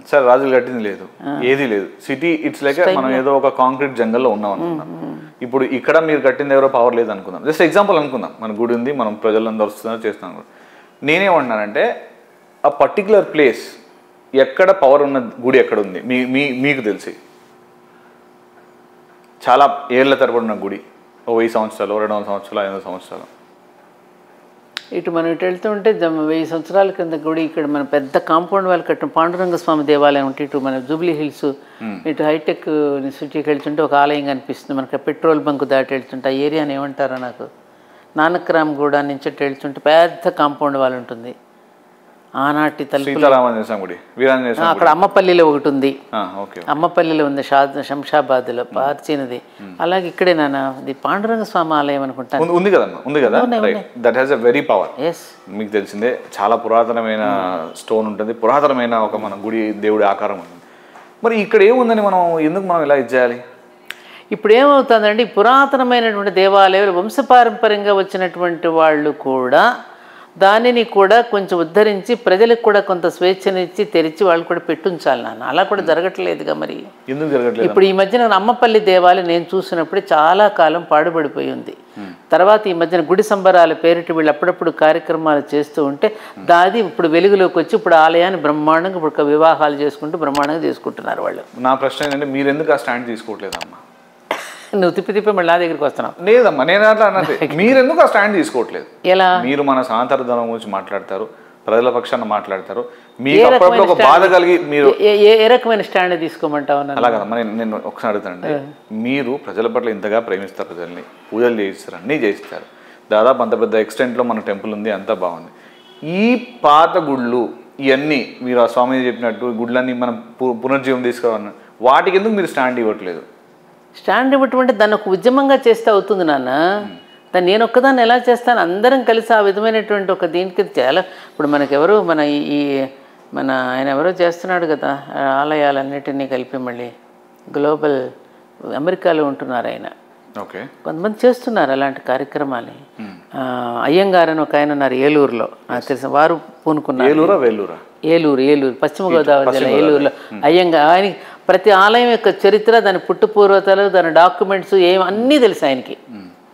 సరే, రాజులు కట్టింది లేదు, ఏది లేదు. సిటీ ఇట్స్ లైక్ మనం ఏదో ఒక కాంక్రీట్ జంగల్లో ఉన్నాం అనుకుందాం. ఇప్పుడు ఇక్కడ మీరు కట్టింది ఎవరో పవర్ లేదు అనుకుందాం, జస్ట్ ఎగ్జాంపుల్ అనుకుందాం. మన గుడి ఉంది, మనం ప్రజలందరూ వస్తున్నారు, చేస్తున్నాం. నేనేమంటున్నానంటే ఆ పర్టికులర్ ప్లేస్ ఎక్కడ పవర్ ఉన్న గుడి ఎక్కడ ఉంది మీకు తెలిసి? చాలా ఏళ్ల తరబడి ఉన్న గుడి, 1000 సంవత్సరాలు, 200 సంవత్సరాలు, 500 సంవత్సరాలు. ఇటు మనం ఇటు వెళ్తూ ఉంటే 1000 సంవత్సరాల కింద గుడి, ఇక్కడ మన పెద్ద కాంపౌండ్ వాళ్ళు కట్టిన పాండురంగ స్వామి దేవాలయం ఉంటే, ఇటు మన జూబ్లీ హిల్స్, ఇటు హైటెక్ సిటీకి వెళ్తుంటే ఒక ఆలయం కనిపిస్తుంది మనకి. పెట్రోల్ బంక్ దాటి వెళ్తుంటే ఆ ఏరియాని ఏమంటారో నాకు, నానక్రామ్ గూడ నుంచి వెళ్తుంటే పెద్ద కాంపౌండ్ వాళ్ళు ఉంటుంది. ఆనాటి తలుపులు అక్కడ అమ్మపల్లిలో ఒకటి ఉంది, అమ్మపల్లిలో ఉంది, శంషాబాద్లో పార్చినది. అలాగే ఇక్కడే నాన్న ఇది పాండురంగ స్వామి ఆలయం అనుకుంటాను, ఉంది కదమ్మా, ఉంది కదా. That has a very power. మీకు తెలిసిందే, చాలా పురాతనమైన స్టోన్ ఉంటుంది, పురాతనమైన ఒక మన గుడి దేవుడి ఆకారం ఉంటుంది. మరి ఇక్కడ ఏముందని ఎందుకు మనం ఇలా ఇచ్చేయాలి? ఇప్పుడు ఏమవుతుందండి, పురాతనమైనటువంటి దేవాలయాలు వంశపారంపర్యంగా వచ్చినటువంటి వాళ్ళు కూడా దానిని కూడా కొంచెం ఉద్ధరించి ప్రజలకు కూడా కొంత స్వేచ్ఛనిచ్చి తెరిచి వాళ్ళు కూడా పెట్టుంచాలి నాన్న. అలా కూడా జరగట్లేదుగా. మరి ఎందుకు జరగట్లేదు? ఇప్పుడు ఈ మధ్యన అమ్మపల్లి దేవాలయం నేను చూసినప్పుడు చాలా కాలం పాడుపడిపోయి ఉంది. తర్వాత ఈ మధ్యన గుడి సంబరాల పేరిట వీళ్ళు అప్పుడప్పుడు కార్యక్రమాలు చేస్తూ ఉంటే దాది ఇప్పుడు వెలుగులోకి వచ్చి ఇప్పుడు ఆలయాన్ని బ్రహ్మాండంగా ఇప్పుడు వివాహాలు చేసుకుంటూ బ్రహ్మాండంగా చేసుకుంటున్నారు వాళ్ళు. నా ప్రశ్న ఏంటంటే మీరు ఎందుకు ఆ స్టాండ్ తీసుకోవట్లేదమ్మా? నువ్వు తిప్పి మళ్ళీ నా దగ్గరికి వస్తున్నావు. లేదమ్మా, నేను అట్లా అన్నది. మీరు ఎందుకు ఆ స్టాండ్ తీసుకోవట్లేదు? ఎలా? మీరు మన సనాతన ధర్మం గురించి మాట్లాడతారు, ప్రజల పక్షాన మాట్లాడతారు, మీకు అప్పుడప్పుడు ఒక బాధ కలిగి మీరు ఏ రకమైన స్టాండ్ తీసుకోమంటావు? అలా కదమ్మా, నేను ఒకసారి అడుగుతానండి. మీరు ప్రజల పట్ల ఇంతగా ప్రేమిస్తారు, ప్రజల్ని పూజలు చేయిస్తారు, అన్నీ చేయిస్తారు, దాదాపు అంత పెద్ద ఎక్స్టెంట్లో మన టెంపుల్ ఉంది, అంతా బాగుంది. ఈ పాత గుళ్ళు ఇవన్నీ మీరు ఆ స్వామి చెప్పినట్టు గుళ్ళన్నీ మనం పునర్జీవం తీసుకోవాలన్న వాటికి ఎందుకు మీరు స్టాండ్ ఇవ్వట్లేదు? స్టాండ్ ఇవ్వటం దాన్ని ఒక ఉద్యమంగా చేస్తే అవుతుంది నాన్న. దాన్ని నేను ఒక్కదాన్ని ఎలా చేస్తాను? అందరం కలిసి ఆ విధమైనటువంటి ఒక దీనికి చాలా. ఇప్పుడు మనకెవరు మన ఆయన ఎవరో చేస్తున్నాడు కదా ఆలయాలన్నిటినీ కలిపి, మళ్ళీ గ్లోబల్ అమెరికాలో ఉంటున్నారు ఆయన. కొంతమంది చేస్తున్నారు అలాంటి కార్యక్రమాలు. అయ్యంగారు అని ఒక ఆయన ఉన్నారు ఏలూరులో, నాకు తెలిసిన వారు పూనుకున్నారు. ఏలూరు పశ్చిమ గోదావరి జిల్లా ఏలూరులో అయ్యంగారు. ఆయనకి ప్రతి ఆలయం యొక్క చరిత్ర, దాని పుట్టుపూర్వతలు, దాని డాక్యుమెంట్స్ అన్నీ తెలుసు ఆయనకి,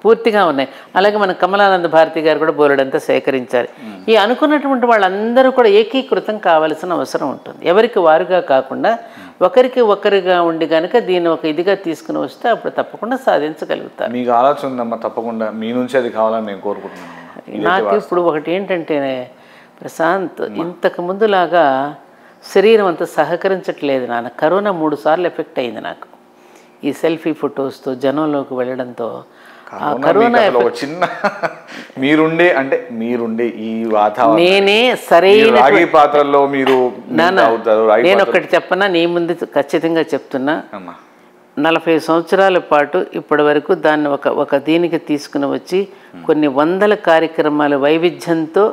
పూర్తిగా ఉన్నాయి. అలాగే మన కమలానంద భారతి గారు కూడా బోలెడంతా సేకరించారు. ఈ అనుకున్నటువంటి వాళ్ళందరూ కూడా ఏకీకృతం కావాల్సిన అవసరం ఉంటుంది. ఎవరికి వారుగా కాకుండా ఒకరికి ఒకరిగా ఉండి కనుక దీన్ని ఒక ఇదిగా తీసుకుని వస్తే అప్పుడు తప్పకుండా సాధించగలుగుతారు. మీకు ఆలోచన ఉందమ్మా, తప్పకుండా మీ నుంచి అది కావాలని నేను కోరుకుంటున్నాను. నాకు ఇప్పుడు ఒకటి ఏంటంటే ప్రశాంత్, ఇంతకు ముందులాగా శరీరం అంతా సహకరించట్లేదు నాన్న. కరోనా 3 సార్లు ఎఫెక్ట్ అయింది నాకు. ఈ సెల్ఫీ ఫొటోస్తో జనంలోకి వెళ్ళడంతో కరోనా చిన్న మీరుండే ఈ వాతావరణం, నేనే సరైన పాత్రలో మీరు నేను ఒకటి చెప్పనా, నీ ముందు ఖచ్చితంగా చెప్తున్నా. 40 సంవత్సరాల పాటు ఇప్పటి వరకు దాన్ని ఒక దీనికి తీసుకుని వచ్చి కొన్ని వందల కార్యక్రమాలు వైవిధ్యంతో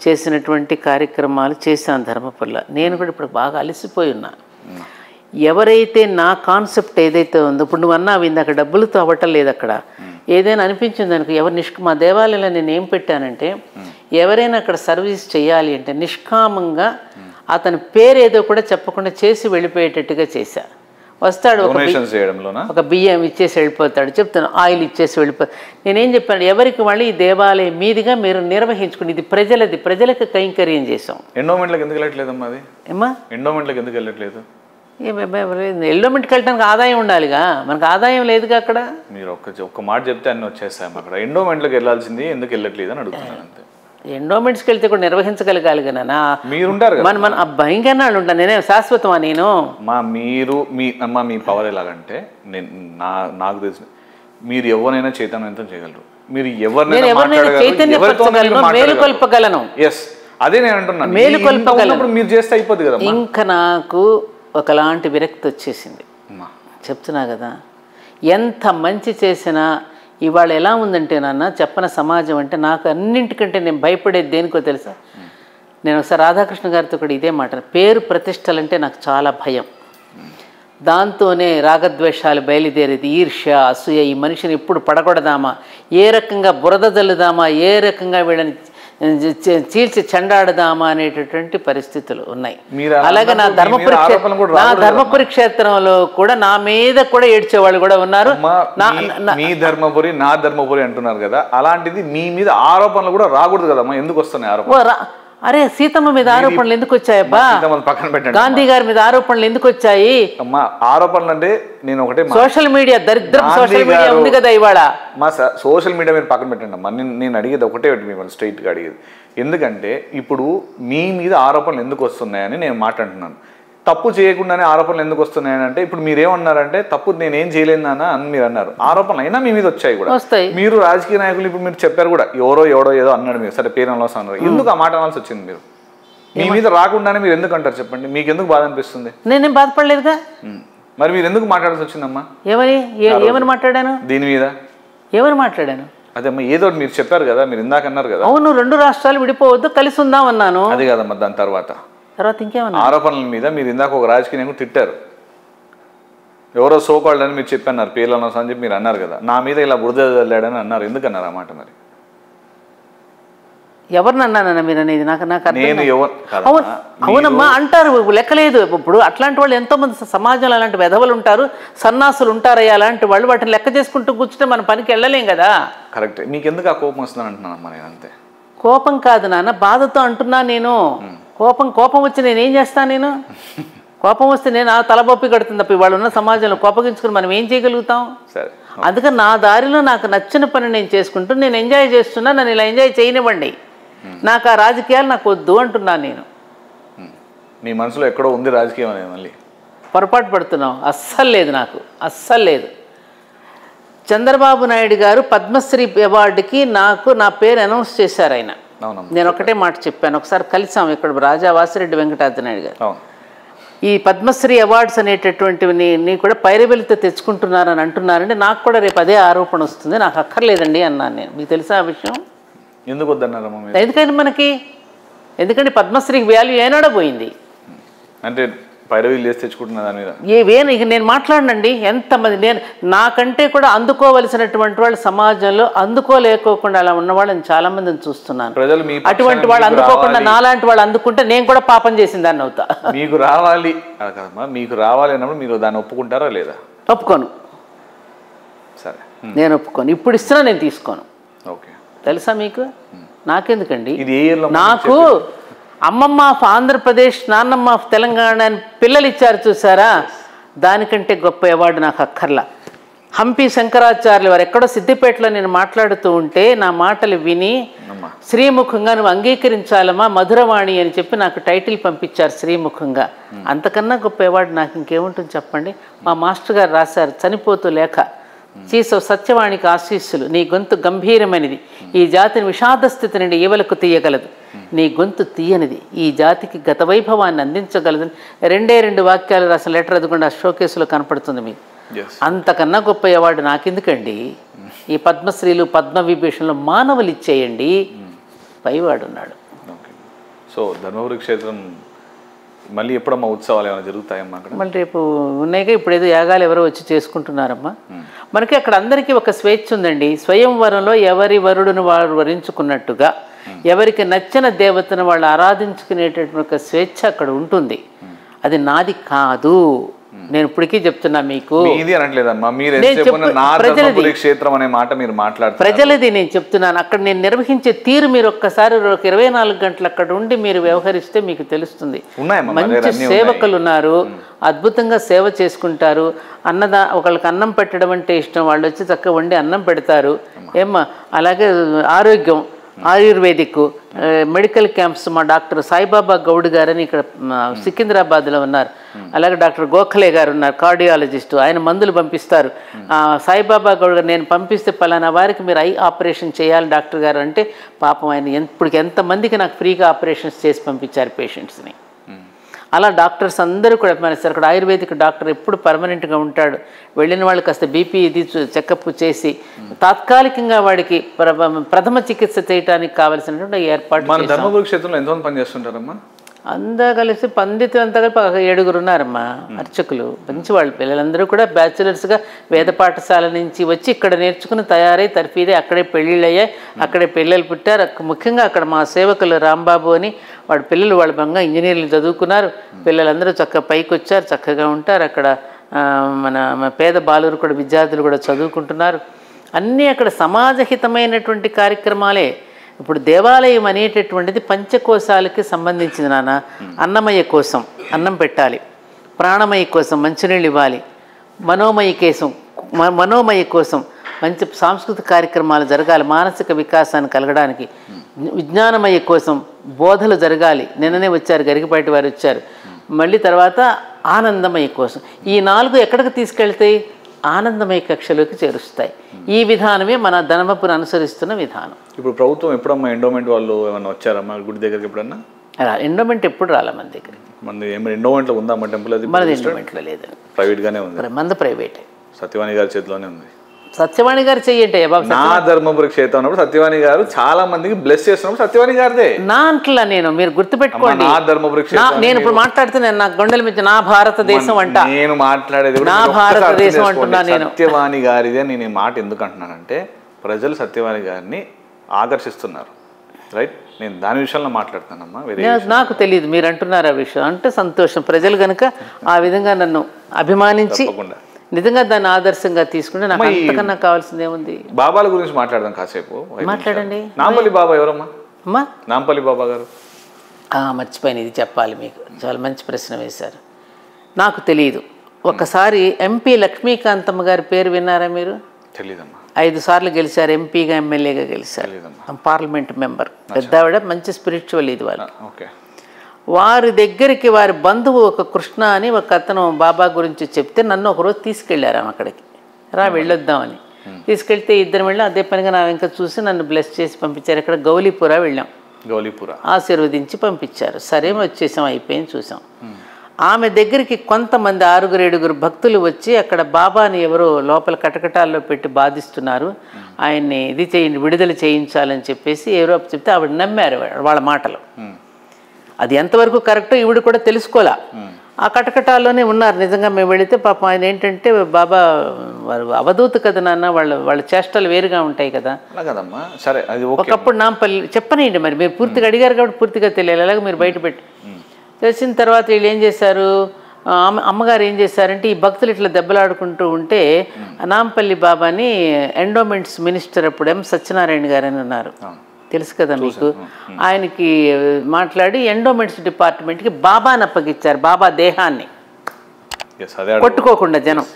చేసినటువంటి కార్యక్రమాలు చేశాను ధర్మపురిలో. నేను కూడా ఇప్పుడు బాగా అలసిపోయి ఉన్నా. ఎవరైతే నా కాన్సెప్ట్ ఏదైతే ఉందో, ఇప్పుడు నువ్వు అన్నావు ఇందాక డబ్బులతో అవ్వటం లేదు, అక్కడ ఏదైనా అనిపించింది అనుకో, మా దేవాలయంలో నేను ఏం పెట్టానంటే ఎవరైనా అక్కడ సర్వీస్ చేయాలి అంటే నిష్కామంగా అతని పేరు ఏదో కూడా చెప్పకుండా చేసి వెళ్ళిపోయేటట్టుగా చేశా. వస్తాడు ఒక బియ్యం ఇచ్చేసి వెళ్ళిపోతాడు, చెప్తాను ఆయిల్ ఇచ్చేసి వెళ్ళిపోతాడు. నేనేం చెప్పాను, ఎవరికి వాళ్ళు ఈ దేవాలయం మీదిగా మీరు నిర్వహించుకుని, ఇది ప్రజలకు కైంకర్యం చేసాం. ఎండోమెంట్లకు ఎందుకు వెళ్ళట్లేదమ్మా? అది ఏమా ఎండోమెంట్లకు ఎందుకు వెళ్ళట్లేదు? ఎండోమెంట్కి వెళ్ళడానికి ఆదాయం ఉండాలిగా, మనకు ఆదాయం లేదుగా అక్కడ. మీరు ఒక్క మాట చెప్తే అన్నీ వచ్చేస్తాయి. అక్కడ ఎండోమెంట్లోకి వెళ్ళాల్సింది ఎందుకు వెళ్ళట్లేదు అని అడుగుతున్నాను అంతే. ఎండోమెంట్స్కి వెళ్తే కూడా నిర్వహించగలగాలి కదా. మీరుంటారు మన మన భయంకరణ వాళ్ళు ఉంటాను. నేనే శాశ్వతమా నేను? మీ పవర్ ఎలాగంటే నాకు తెలిసిన మీరు ఎవరైనా చైతన్యవంతం చేయగలరు. మీరు చైతన్యపరచగలను, మేలుకొల్పగలను. ఎస్, అదే నేను అంటున్నాను. మేలుకొల్పగలను. మీరు చేస్తే అయిపోద్ది కదా. ఇంకా నాకు ఒకలాంటి విరక్తి వచ్చేసింది, చెప్తున్నా కదా. ఎంత మంచి చేసినా ఇవాళ ఎలా ఉందంటే నాన్న చెప్పన సమాజం అంటే నాకు అన్నింటికంటే నేను భయపడేది దేనికో తెలుసా? నేను ఒకసారి రాధాకృష్ణ గారితో కూడా ఇదే మాట, పేరు ప్రతిష్టలంటే నాకు చాలా భయం. దాంతోనే రాగద్వేషాలు బయలుదేరేది, ఈర్ష్య అసూయ. ఈ మనిషిని ఎప్పుడు పడగొడదామా, ఏ రకంగా బురద జల్లుదామా, ఏ రకంగా వీళ్ళని చీల్చి చెండాడదామా అనేటటువంటి పరిస్థితులు ఉన్నాయి. అలాగే నా ధర్మపురి క్షేత్రంలో కూడా నా మీద కూడా ఏడ్చేవాళ్ళు కూడా ఉన్నారు. మీ ధర్మపురి నా ధర్మపురి అంటున్నారు కదా, అలాంటిది మీ మీద ఆరోపణలు కూడా రాకూడదు కదమ్మా. ఎందుకు వస్తున్నాయి ఆరోపణలు? అరే సీతమ్మ మీద ఆరోపణలు ఎందుకు వచ్చాయబ్బా? పక్కన పెట్టండి. గాంధీ గారి మీద ఆరోపణలు ఎందుకు వచ్చాయి? అమ్మా ఆరోపణలు అంటే నేను ఒకటే, సోషల్ మీడియా దరిద్రం, సోషల్ మీడియా ఉంది కదా ఇవాళ. మా సోషల్ మీడియా మీరు పక్కన పెట్టండి అమ్మా. నేను అడిగేది ఒకటే మిమ్మల్ని స్ట్రైట్గా అడిగేది. ఎందుకంటే ఇప్పుడు మీ మీద ఆరోపణలు ఎందుకు వస్తున్నాయని నేను మాట్లాడుతున్నాను. తప్పు చేయకుండానే ఆరోపణలు ఎందుకు వస్తున్నాయని అంటే, ఇప్పుడు మీరేమన్నారంటే తప్పు నేనేం చేయలేనా అని మీరు అన్నారు. ఆరోపణలు అయినా మీ మీద వచ్చాయి కూడా. మీరు రాజకీయ నాయకులు ఇప్పుడు మీరు చెప్పారు కూడా, ఎవడో ఏదో అన్నాడు, మీరు సరే పేరు అనవసరం అన్నారు. ఎందుకు ఆ మాట అనాల్సి వచ్చింది? మీరు మీ మీద రాకుండానే మీరు ఎందుకు అంటారు చెప్పండి? మీకు ఎందుకు బాధ అనిపిస్తుంది? నేనేం బాధపడలేదుగా. మరి మీరు ఎందుకు మాట్లాడాల్సి వచ్చిందమ్మా? ఏమని మాట్లాడాను దీని మీద? ఏమని మాట్లాడాను? అదే అమ్మా, ఏదో మీరు చెప్పారు కదా, మీరు ఇందాక అన్నారు కదా. అవును, 2 రాష్ట్రాలు విడిపోవద్దు, కలిసి ఉందాం అన్నాను. అదే కదమ్మా. దాని తర్వాత ఇంకేమన్నా ఆరోపణల మీద మీరు ఇందాక ఒక రాజకీయ నాయకుడు తిట్టారు, ఎవరో సోకాల్డ్ అని మీరు చెప్పన్నారు, పేర్లు అనవసరం అని చెప్పి మీరు అన్నారు కదా. నా మీద ఇలా బురద చల్లాడని అన్నారు. ఎందుకు అన్నారు ఆ మాట? మరి ఎవరిని అన్నానన్నా మీరు అనేది? నేను అవునమ్మా అంటారు, లెక్కలేదు. ఇప్పుడు అట్లాంటి వాళ్ళు ఎంతో మంది సమాజంలో అలాంటి వెధవలు ఉంటారు, సన్నాసులు ఉంటారయ్యా. అలాంటి వాళ్ళు వాటిని లెక్క చేసుకుంటూ కూర్చుంటే మన పనికి వెళ్ళలేం కదా. కరెక్ట్. మీకు ఎందుకు ఆ కోపం వస్తుందని అంటున్నానమ్మా నేను. అంతే. కోపం కాదు నాన్న, బాధతో అంటున్నా నేను. కోపం వచ్చి నేనేం చేస్తాను? నేను కోపం వస్తే నేను ఆ తలబొప్పి కడుతుంది తప్ప ఇవాళ ఉన్న సమాజంలో కోపగించుకుని మనం ఏం చేయగలుగుతాం? అందుకని నా దారిలో నాకు నచ్చిన పని నేను చేసుకుంటూ నేను ఎంజాయ్ చేస్తున్నా. నన్ను ఇలా ఎంజాయ్ చేయనివ్వండి. నాకు ఆ రాజకీయాలు నాకు వద్దు అంటున్నాను నేను. మీ మనసులో ఎక్కడో ఉంది రాజకీయం అనేది. మళ్ళీ పొరపాటు పడుతున్నాం. అస్సలు లేదు, నాకు అస్సలు లేదు. చంద్రబాబు నాయుడు గారు పద్మశ్రీ అవార్డుకి నా పేరు అనౌన్స్ చేశారు ఆయన. నేను ఒకటే మాట చెప్పాను, ఒకసారి కలిసాం ఇక్కడ రాజా వాసిరెడ్డి వెంకటాద్రినాయుడు గారు. ఈ పద్మశ్రీ అవార్డ్స్ అనేటటువంటివి కూడా పైరబెలితో తెచ్చుకుంటున్నారని అంటున్నారంటే నాకు కూడా రేపు అదే ఆరోపణ వస్తుంది. నాకు అక్కర్లేదండి అన్నాను నేను. మీకు తెలుసా ఆ విషయం? ఎందుకు వద్దన్నారు? ఎందుకంటే ఎందుకంటే పద్మశ్రీకి వాల్యూ ఏనాడో పోయింది. అంటే పైరవీలు చేసి తెచ్చుకుంటున్నా దాని మీద ఏవేనా ఇక నేను మాట్లాడనండి. ఎంతమంది నాకంటే కూడా అందుకోవలసినటువంటి వాళ్ళు సమాజంలో అందుకోలేకోకుండా అలా ఉన్న వాళ్ళని చాలా మందిని చూస్తున్నాను. అటువంటి వాళ్ళు అందుకోకుండా నాలాంటి వాళ్ళు అందుకుంటే నేను కూడా పాపం చేసిన దాన్ని అవుతా. మీకు రావాలి అన్నప్పుడు మీరు దాన్ని ఒప్పుకుంటారా లేదా? ఒప్పుకోను. సరే, నేను ఒప్పుకోను. ఇప్పుడు ఇస్తున్నా, నేను తీసుకోను. ఓకే, తెలుసా మీకు? నాకెందుకండి? నాకు అమ్మమ్మ ఆఫ్ ఆంధ్రప్రదేశ్, నాన్నమ్మ ఆఫ్ తెలంగాణ అని పిల్లలు ఇచ్చారు చూసారా, దానికంటే గొప్ప అవార్డు నాకు అక్కర్లా. హంపి శంకరాచార్యులు వారు ఎక్కడో సిద్దిపేటలో నేను మాట్లాడుతూ ఉంటే నా మాటలు విని శ్రీముఖంగా నువ్వు అంగీకరించాలమ్మా మధురవాణి అని చెప్పి నాకు టైటిల్ పంపించారు శ్రీముఖంగా. అంతకన్నా గొప్ప అవార్డు నాకు ఇంకేముంటుంది చెప్పండి? మా మాస్టర్ గారు రాశారు చనిపోతూ లేఖ, చీసో సత్యవాణికి ఆశీస్సులు, నీ గొంతు గంభీరమైనది, ఈ జాతిని విషాద స్థితి నుండి ఈవలకు తీయగలదు, నీ గొంతు తీయనిది, ఈ జాతికి గత వైభవాన్ని అందించగలదని 2 వాక్యాలు రాసిన లెటర్ అదికుండా షోకేసులో కనపడుతుంది మీకు. అంతకన్నా గొప్ప అవార్డు నాకెందుకండి? ఈ పద్మశ్రీలు పద్మవిభూషణలు మానవులు ఇచ్చేయండి, పైవాడు ఉన్నాడు. సో ధర్మపురి క్షేత్రం మళ్ళీ ఎప్పుడమ్మా ఉత్సవాలు ఏమైనా జరుగుతాయమ్మా అక్కడ? మళ్ళీ రేపు ఉన్నాయిగా, ఇప్పుడు ఏదో యాగాలు ఎవరో వచ్చి చేసుకుంటున్నారమ్మా. మనకి అక్కడ అందరికీ ఒక స్వేచ్ఛ ఉందండి. స్వయంవరంలో ఎవరి వరుడును వారు వరించుకున్నట్టుగా ఎవరికి నచ్చిన దేవతను వాళ్ళు ఆరాధించుకునేటటువంటి ఒక స్వేచ్ఛ అక్కడ ఉంటుంది. అది నాది కాదు. నేను ఇప్పటికీ చెప్తున్నా మీకు, మీది అనట్లేదమ్మా, మీరు నా ధర్మపురి క్షేత్రం అనే మాట మీరు మాట్లాడుతున్నారు, ప్రజలది నేను చెప్తున్నాను. అక్కడ నేను నిర్వహించే తీరు మీరు ఒక్కసారి 24 గంటలు అక్కడ ఉండి మీరు వ్యవహరిస్తే మీకు తెలుస్తుంది. మంచి సేవకులు ఉన్నారు, అద్భుతంగా సేవ చేసుకుంటారు. ఒకళ్ళకి అన్నం పెట్టడం అంటే ఇష్టం, వాళ్ళు వచ్చి చక్కగా వండి అన్నం పెడతారు ఏమ్మా. అలాగే ఆరోగ్యం, ఆయుర్వేదిక్ మెడికల్ క్యాంప్స్ మా డాక్టర్ సాయిబాబా గౌడ్ గారని ఇక్కడ సికింద్రాబాద్లో ఉన్నారు. అలాగే డాక్టర్ గోఖలే గారు ఉన్నారు, కార్డియాలజిస్టు, ఆయన మందులు పంపిస్తారు. సాయిబాబా గౌడ్ గారు నేను పంపిస్తే పలానా వారికి మీరు ఐ ఆపరేషన్ చేయాలి డాక్టర్ గారు అంటే పాపం ఆయన ఇప్పుడు ఎంతమందికి నాకు ఫ్రీగా ఆపరేషన్స్ చేసి పంపించారు పేషెంట్స్ని. అలా డాక్టర్స్ అందరూ కూడా మన అక్కడ ఆయుర్వేదిక్ డాక్టర్ ఎప్పుడు పర్మనెంట్గా ఉంటాడు. వెళ్ళిన వాళ్ళు కాస్త బీపీ ఇది చెకప్ చేసి తాత్కాలికంగా వాడికి ప్రథమ చికిత్స చేయడానికి కావాల్సినటువంటి ఏర్పాటు. మన ధర్మపురి క్షేత్రంలో ఎంతమంది పనిచేస్తుంటారమ్మా? అంతా కలిసి పండితులు అంతా కలిపి 7 ఉన్నారమ్మా అర్చకులు, మంచి వాళ్ళు. పిల్లలందరూ కూడా బ్యాచులర్స్గా వేద పాఠశాల నుంచి వచ్చి ఇక్కడ నేర్చుకుని తయారై తర్ఫీదే అక్కడే పెళ్ళిళ్ళు అయ్యాయి, అక్కడే పిల్లలు పుట్టారు. ముఖ్యంగా అక్కడ మా సేవకులు రాంబాబు అని వాడి పిల్లలు వాళ్ళ బంగా ఇంజనీర్లు చదువుకున్నారు. పిల్లలందరూ చక్కగా పైకి వచ్చారు, చక్కగా ఉంటారు. అక్కడ మన పేద బాలురు కూడా విద్యార్థులు కూడా చదువుకుంటున్నారు. అన్నీ అక్కడ సమాజహితమైనటువంటి కార్యక్రమాలే. ఇప్పుడు దేవాలయం అనేటటువంటిది పంచకోశాలకి సంబంధించింది నాన్న. అన్నమయ్య కోసం అన్నం పెట్టాలి, ప్రాణమయ్య కోసం మంచినీళ్ళు ఇవ్వాలి, మనోమయ కోసం మంచి సాంస్కృతిక కార్యక్రమాలు జరగాలి మానసిక వికాసాన్ని కలగడానికి, విజ్ఞానమయ కోసం బోధలు జరగాలి. నిన్ననే వచ్చారు గరికపాటి వారు వచ్చారు. మళ్ళీ తర్వాత ఆనందమయ కోసం. ఈ 4 ఎక్కడికి తీసుకెళ్తాయి? ఆనందమయ కక్షలోకి చేరుస్తాయి. ఈ విధానమే మన ధర్మపురి అనుసరిస్తున్న విధానం. ఇప్పుడు ప్రభుత్వం ఎప్పుడమ్మా ఎండోమెంట్ వాళ్ళు ఏమన్నా వచ్చారమ్మా గుడి దగ్గరికి? ఎప్పుడన్నా ఎండోమెంట్ ఎప్పుడు రాలే మన దగ్గర. మన ఎండోమెంట్లో ఉందా మా టెంపుల్? అది మనది ఎండోమెంట్లో లేదు, ప్రైవేట్గానే ఉంది. మంది ప్రైవేటే, సత్యవాణి గారి చేతిలోనే ఉంది. సత్యవాణి గారు చెయ్యండి బాబు. నా ధర్మపురి క్షేత్రం ఉన్నప్పుడు సత్యవాణి గారు చాలా మందికి బ్లెస్ చేస్తున్నప్పుడు సత్యవాణి గారిదే నా అంట్లా. నేను మీరు గుర్తుపెట్టుకోండి, నా ధర్మపురి క్షేత్రం నేను ఇప్పుడు మాట్లాడితే నేను నా గొండల మీద నా భారతదేశం అంట, నేను మాట్లాడేది నా భారతదేశం అంటున్నా. నేను సత్యవాణి గారిదే. నేను ఈ మాట ఎందుకు అంటున్నానంటే ప్రజలు సత్యవాణి గారిని ఆకర్షిస్తున్నారు, రైట్? నేను దాని విషయంలో మాట్లాడుతానమ్మా. నాకు తెలియదు, మీరు అంటున్నారు ఆ విషయం అంటే సంతోషం. ప్రజలు కనుక ఆ విధంగా నన్ను అభిమానించి నిజంగా దాన్ని ఆదర్శంగా తీసుకుంటే నాకు అంతకన్నా కావాల్సింది ఏముంది. బాబాల గురించి మాట్లాడదాం కాసేపు. మాట్లాడండి. నాంపల్లి బాబా ఎవరమ్మా? అమ్మా నాంపల్లి బాబా గారు. మర్చిపోయిన ఇది చెప్పాలి మీకు, చాలా మంచి ప్రశ్న వేశారు. నాకు తెలియదు. ఒకసారి ఎంపీ లక్ష్మీకాంతమ్మ గారి పేరు విన్నారా మీరు? తెలీదమ్మా. 5 సార్లు గెలిచారు, ఎంపీగా ఎమ్మెల్యేగా గెలిచారు, పార్లమెంట్ మెంబర్, పెద్దవిడ, మంచి స్పిరిచువల్ ఇది వాళ్ళు. వారి దగ్గరికి వారి బంధువు ఒక కృష్ణ అని ఒక అతను బాబా గురించి చెప్తే నన్ను ఒకరోజు తీసుకెళ్ళారు అక్కడికి, వెళ్ళొద్దామని తీసుకెళ్తే ఇద్దరు వెళ్ళాం. అదే పనిగా నా ఇంకా చూసి నన్ను బ్లెస్ చేసి పంపించారు. ఇక్కడ గౌలీపుర వెళ్ళాం, గౌలీపుర ఆశీర్వదించి పంపించారు. సరే వచ్చేసాం, అయిపోయింది, చూసాం. ఆమె దగ్గరికి కొంతమంది 6-7 భక్తులు వచ్చి అక్కడ బాబాని ఎవరో లోపల కటకటాల్లో పెట్టి బాధిస్తున్నారు, ఆయన్ని ఇది చేయండి, విడుదల చేయించాలని చెప్పేసి ఎవరో చెప్తే ఆవిడ నమ్మారు వాళ్ళ మాటలు. అది ఎంతవరకు కరెక్టో ఈవిడ కూడా తెలుసుకోలే. ఆ కటకటాల్లోనే ఉన్నారు. నిజంగా మేము వెళితే పాపం ఆయన ఏంటంటే బాబా వారు అవధూత కదా నాన్న, వాళ్ళ చేష్టలు వేరుగా ఉంటాయి కదా. ఒకప్పుడు నాంపల్లి చెప్పనండి, మరి మీరు పూర్తిగా అడిగారు కాబట్టి పూర్తిగా తెలియాలి. అలాగే మీరు బయట పెట్టి తెలిసిన తర్వాత వీళ్ళు ఏం చేశారు, అమ్మగారు ఏం చేశారంటే ఈ భక్తులు ఇట్లా దెబ్బలాడుకుంటూ ఉంటే నాంపల్లి బాబాని ఎండోమెంట్స్ మినిస్టర్ అప్పుడు ఎం సత్యనారాయణ గారు అని ఉన్నారు, తెలుసు కదా మీకు, ఆయనకి మాట్లాడి ఎండోమెంట్స్ డిపార్ట్మెంట్కి బాబాని అప్పగిచ్చారు. బాబా దేహాన్ని కొట్టుకోకుండా జనం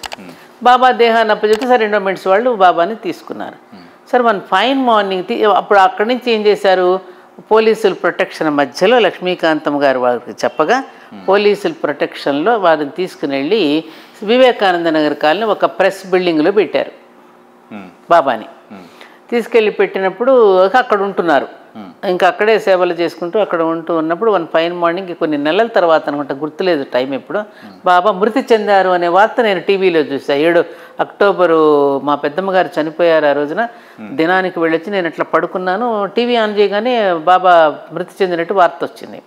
బాబా దేహాన్ని అప్పచెప్తే సరే ఎండోమెంట్స్ వాళ్ళు బాబాని తీసుకున్నారు. సరే మన ఫైన్ మార్నింగ్ అప్పుడు అక్కడి నుంచి ఏం చేశారు, పోలీసుల ప్రొటెక్షన్ మధ్యలో లక్ష్మీకాంతం గారు వారికి చెప్పగా పోలీసుల ప్రొటెక్షన్లో వారిని తీసుకుని వెళ్ళి వివేకానంద నగర్ కాలనీ ఒక ప్రెస్ బిల్డింగ్లో పెట్టారు. బాబాని తీసుకెళ్ళి పెట్టినప్పుడు అక్కడ ఉంటున్నారు, ఇంకా అక్కడే సేవలు చేసుకుంటూ అక్కడ ఉన్నప్పుడు వన్ ఫైన్ మార్నింగ్ కొన్ని నెలల తర్వాత అనుకుంటా, గుర్తులేదు టైం ఎప్పుడు, బాబా మృతి చెందారు అనే వార్త నేను టీవీలో చూసా. 7 అక్టోబరు మా పెద్దమ్మ గారు చనిపోయారు. ఆ రోజున దినానికి వెళ్ళొచ్చి నేను అట్లా పడుకున్నాను, టీవీ ఆన్ చేయగానే బాబా మృతి చెందినట్టు వార్త వచ్చింది.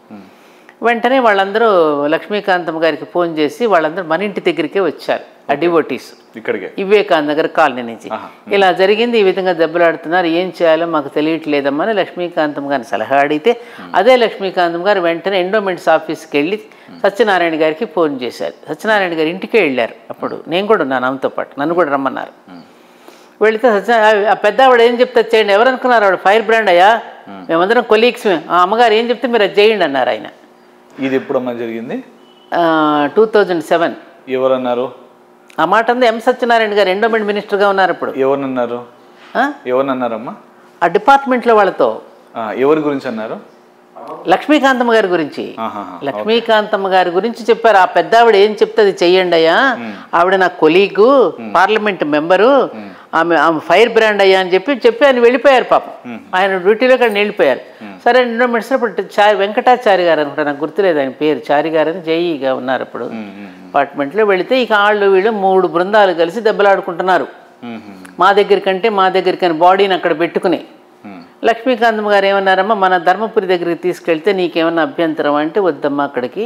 వెంటనే వాళ్ళందరూ లక్ష్మీకాంతమ్మ గారికి ఫోన్ చేసి వాళ్ళందరూ మన ఇంటి దగ్గరికే వచ్చారు, ఆ డివోటీస్ ఇక్కడికే వివేకానంద నగర్ కాలనీ నుంచి. ఇలా జరిగింది, ఈ విధంగా దెబ్బలాడుతున్నారు, ఏం చేయాలో మాకు తెలియట్లేదమ్మని లక్ష్మీకాంతమ్మ గారిని సలహా అడిగితే అదే లక్ష్మీకాంతమ్మ గారు వెంటనే ఎండోమెంట్స్ ఆఫీస్కి వెళ్ళి సత్యనారాయణ గారికి ఫోన్ చేశారు. సత్యనారాయణ గారి ఇంటికే వెళ్ళారు. అప్పుడు నేను కూడా ఉన్నాను ఆమెతో పాటు, నన్ను కూడా రమ్మన్నారు. వెళితే ఆ పెద్ద ఆవిడ ఏం చెప్తే చేయండి, ఎవరు అనుకున్నారు ఆవిడ ఫైర్ బ్రాండ్ అయ్యా, మేమందరం కొలీగ్స్, ఆ అమ్మగారు ఏం చెప్తే మీరు అది చేయండి అన్నారు ఆయన. ఇది ఎప్పుడమ్మా జరిగింది? 2007. ఎవరన్నారు ఆ మాట అంది? ఎం సత్యనారాయణ గారు ఎండోమెంట్ మినిస్టర్గా ఉన్నారు ఇప్పుడు. ఎవరన్నారు? ఎవరన్నారమ్మా? ఆ డిపార్ట్మెంట్లో వాళ్ళతో. ఎవరి గురించి అన్నారు? లక్ష్మీకాంతమ్మ గారి గురించి. లక్ష్మీకాంతమ్మ గారి గురించి చెప్పారు. ఆ పెద్ద ఆవిడ ఏం చెప్తే అది చెయ్యండి అయ్యా, ఆవిడ నా కొలీగు, పార్లమెంట్ మెంబరు, ఆమె ఫైర్ బ్రాండ్ అయ్యా అని చెప్పి ఆయన వెళ్ళిపోయారు. పాపం ఆయన డ్యూటీలో కానీ వెళ్ళిపోయారు. సరే ఎండోమెంట్స్ ఇప్పుడు వెంకటాచారి గారు అనుకుంటా, నాకు గుర్తులేదు ఆయన పేరు, చారి గారు అని జేఈగా ఉన్నారు అప్పుడు డిపార్ట్మెంట్లో. వెళితే ఇక వీళ్ళు 3 బృందాలు కలిసి దెబ్బలాడుకుంటున్నారు. మా దగ్గరికని బాడీని అక్కడ పెట్టుకుని. లక్ష్మీకాంతమ్మ గారు ఏమన్నారమ్మా, మన ధర్మపురి దగ్గరికి తీసుకెళ్తే నీకేమన్నా అభ్యంతరం అంటే వద్దమ్మా అక్కడికి,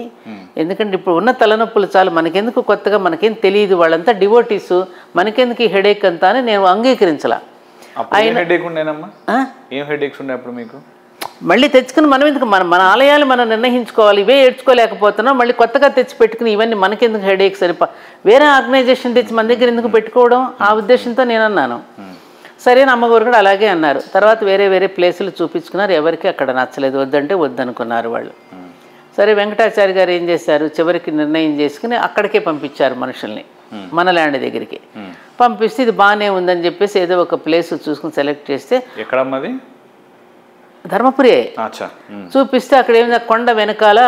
ఎందుకంటే ఇప్పుడు ఉన్న తలనొప్పులు చాలు, మనకెందుకు కొత్తగా, మనకేం తెలియదు, వాళ్ళంతా డివోటీసు, మనకెందుకు ఈ హెడేక్ అంతా అని నేను అంగీకరించలా. మళ్ళీ తెచ్చుకుని మనం ఎందుకు, మన ఆలయాలు మనం నిర్ణయించుకోవాలి, ఇవే ఏడ్చుకోలేకపోతున్నాం, మళ్ళీ కొత్తగా తెచ్చి పెట్టుకుని ఇవన్నీ మనకెందుకు హెడేక్స్ అని వేరే ఆర్గనైజేషన్ తెచ్చి మన దగ్గర ఎందుకు పెట్టుకోవడం, ఆ ఉద్దేశంతో నేను అన్నాను. సరే అమ్మగారు కూడా అలాగే అన్నారు. తర్వాత వేరే ప్లేసులు చూపించుకున్నారు, ఎవరికి అక్కడ నచ్చలేదు, వద్దంటే వద్దనుకున్నారు వాళ్ళు. సరే వెంకటాచారి గారు ఏం చేశారు, చివరికి నిర్ణయం చేసుకుని అక్కడికే పంపించారు మనుషుల్ని, మన ల్యాండ్ దగ్గరికి పంపిస్తే ఇది బాగానే ఉందని చెప్పేసి ఏదో ఒక ప్లేస్ చూసుకుని సెలెక్ట్ చేస్తే, ఎక్కడమ్మది? ధర్మపురి చూపిస్తే అక్కడ ఏమైంది, కొండ వెనకాల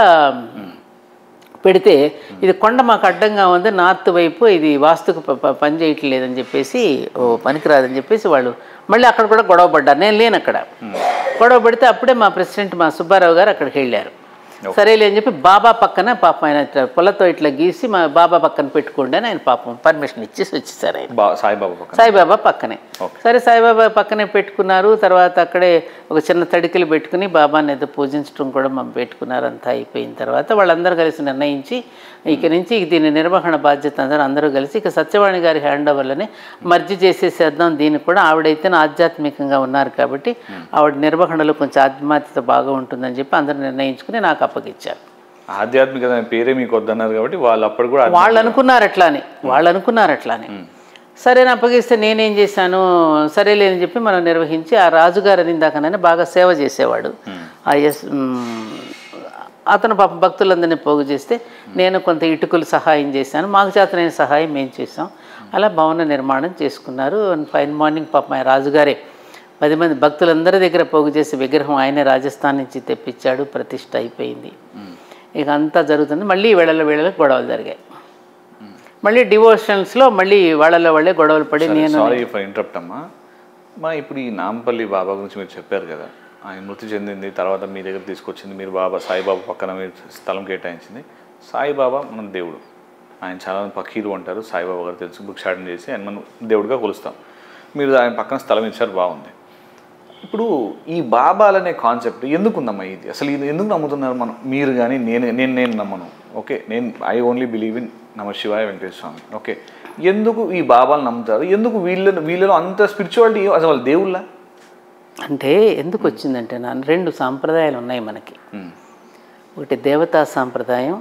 పెడితే ఇది కొండ మాకు అడ్డంగా ఉంది, నార్త్ వైపు ఇది వాస్తుకు పని చేయట్లేదని చెప్పేసి, పనికిరాదని చెప్పేసి వాళ్ళు మళ్ళీ అక్కడ కూడా గొడవ పడ్డారు. నేను లేను అక్కడ. గొడవ పడితే అప్పుడే మా ప్రెసిడెంట్ మా సుబ్బారావు గారు అక్కడికి వెళ్ళారు. సరేలే అని చెప్పి బాబా పక్కన పాపం ఆయన పొలతో ఇట్లా గీసి మా బాబా పక్కన పెట్టుకోండి అని ఆయన పాపం పర్మిషన్ ఇచ్చేసి వచ్చేసారు. ఆయన సాయిబాబా పక్కనే. సరే సాయిబాబా పక్కనే పెట్టుకున్నారు. తర్వాత అక్కడే ఒక చిన్న తడికలు పెట్టుకుని బాబాని ఏదో పూజించడం కూడా మనం పెట్టుకున్నారు. అంతా అయిపోయిన తర్వాత వాళ్ళందరూ కలిసి నిర్ణయించి ఇక నుంచి దీని నిర్వహణ బాధ్యత అందరూ కలిసి ఇక సత్యవాణి గారి హ్యాండ్ ఓవర్లని మర్జీ చేసేసేద్దాం. దీన్ని కూడా ఆవిడైతే ఆధ్యాత్మికంగా ఉన్నారు కాబట్టి ఆవిడ నిర్వహణలో కొంచెం ఆధ్యాత్మికత బాగా ఉంటుందని చెప్పి అందరూ నిర్ణయించుకుని నాకు అప్పగిచ్చారు. ఆధ్యాత్మికత పేరే మీకు వద్దన్నారు కాబట్టి వాళ్ళు అప్పుడు కూడా వాళ్ళు అనుకున్నారు అట్లానే. సరే అప్పగిస్తే నేనేం చేశాను, సరేలే అని చెప్పి మనం నిర్వహించి ఆ రాజుగారు అని ఇందాకనైనా బాగా సేవ చేసేవాడు. అతను పాపం భక్తులందరినీ పోగు చేస్తే నేను కొంత ఇటుకలు సహాయం చేశాను, మాకు చేతనైన సహాయం మేము చేసాం. అలా భవన నిర్మాణం చేసుకున్నారు. ఫైన్ మార్నింగ్ పాపం ఆయన రాజుగారే 10 మంది భక్తులందరి దగ్గర పోగు చేసి విగ్రహం ఆయనే రాజస్థాన్ నుంచి తెప్పించాడు, ప్రతిష్ఠ అయిపోయింది. ఇక అంతా జరుగుతుంది. మళ్ళీ వేళలో గొడవలు జరిగాయి. మళ్ళీ డివోషన్స్లో మళ్ళీ వాళ్ళే గొడవలు పడి నేను సారీ ఫర్ ఇంటరప్ట్ అమ్మా. ఇప్పుడు ఈ నాంపల్లి బాబా గురించి మీరు చెప్పారు కదా, ఆయన మృతి చెందింది, తర్వాత మీ దగ్గర తీసుకొచ్చింది, మీరు సాయిబాబా పక్కన మీరు స్థలం కేటాయించింది. సాయిబాబా మన దేవుడు, ఆయన చాలా పకీరు అంటారు. సాయిబాబా గారు తెలుసు, భిక్షాటన చేసి ఆయన మనం దేవుడిగా కొలుస్తాం. మీరు ఆయన పక్కన స్థలం ఇచ్చారు, బాగుంది. ఇప్పుడు ఈ బాబాలనే కాన్సెప్ట్ ఎందుకు ఉందమ్మా? ఇది అసలు ఇది ఎందుకు నమ్ముతున్నారు మనం? మీరు కానీ నేను నమ్మను. Okay, I only believe in నమ శివాయ వెంకటేశ్వర స్వామి. ఓకే, ఎందుకు ఈ బాబాలు నమ్ముతారు? ఎందుకు వీళ్ళలో అంత స్పిరిచువాలిటీ? అసలు వాళ్ళు దేవుళ్ళ అంటే ఎందుకు వచ్చిందంటే నాన్న 2 సాంప్రదాయాలు ఉన్నాయి మనకి. ఒకటి దేవతా సాంప్రదాయం,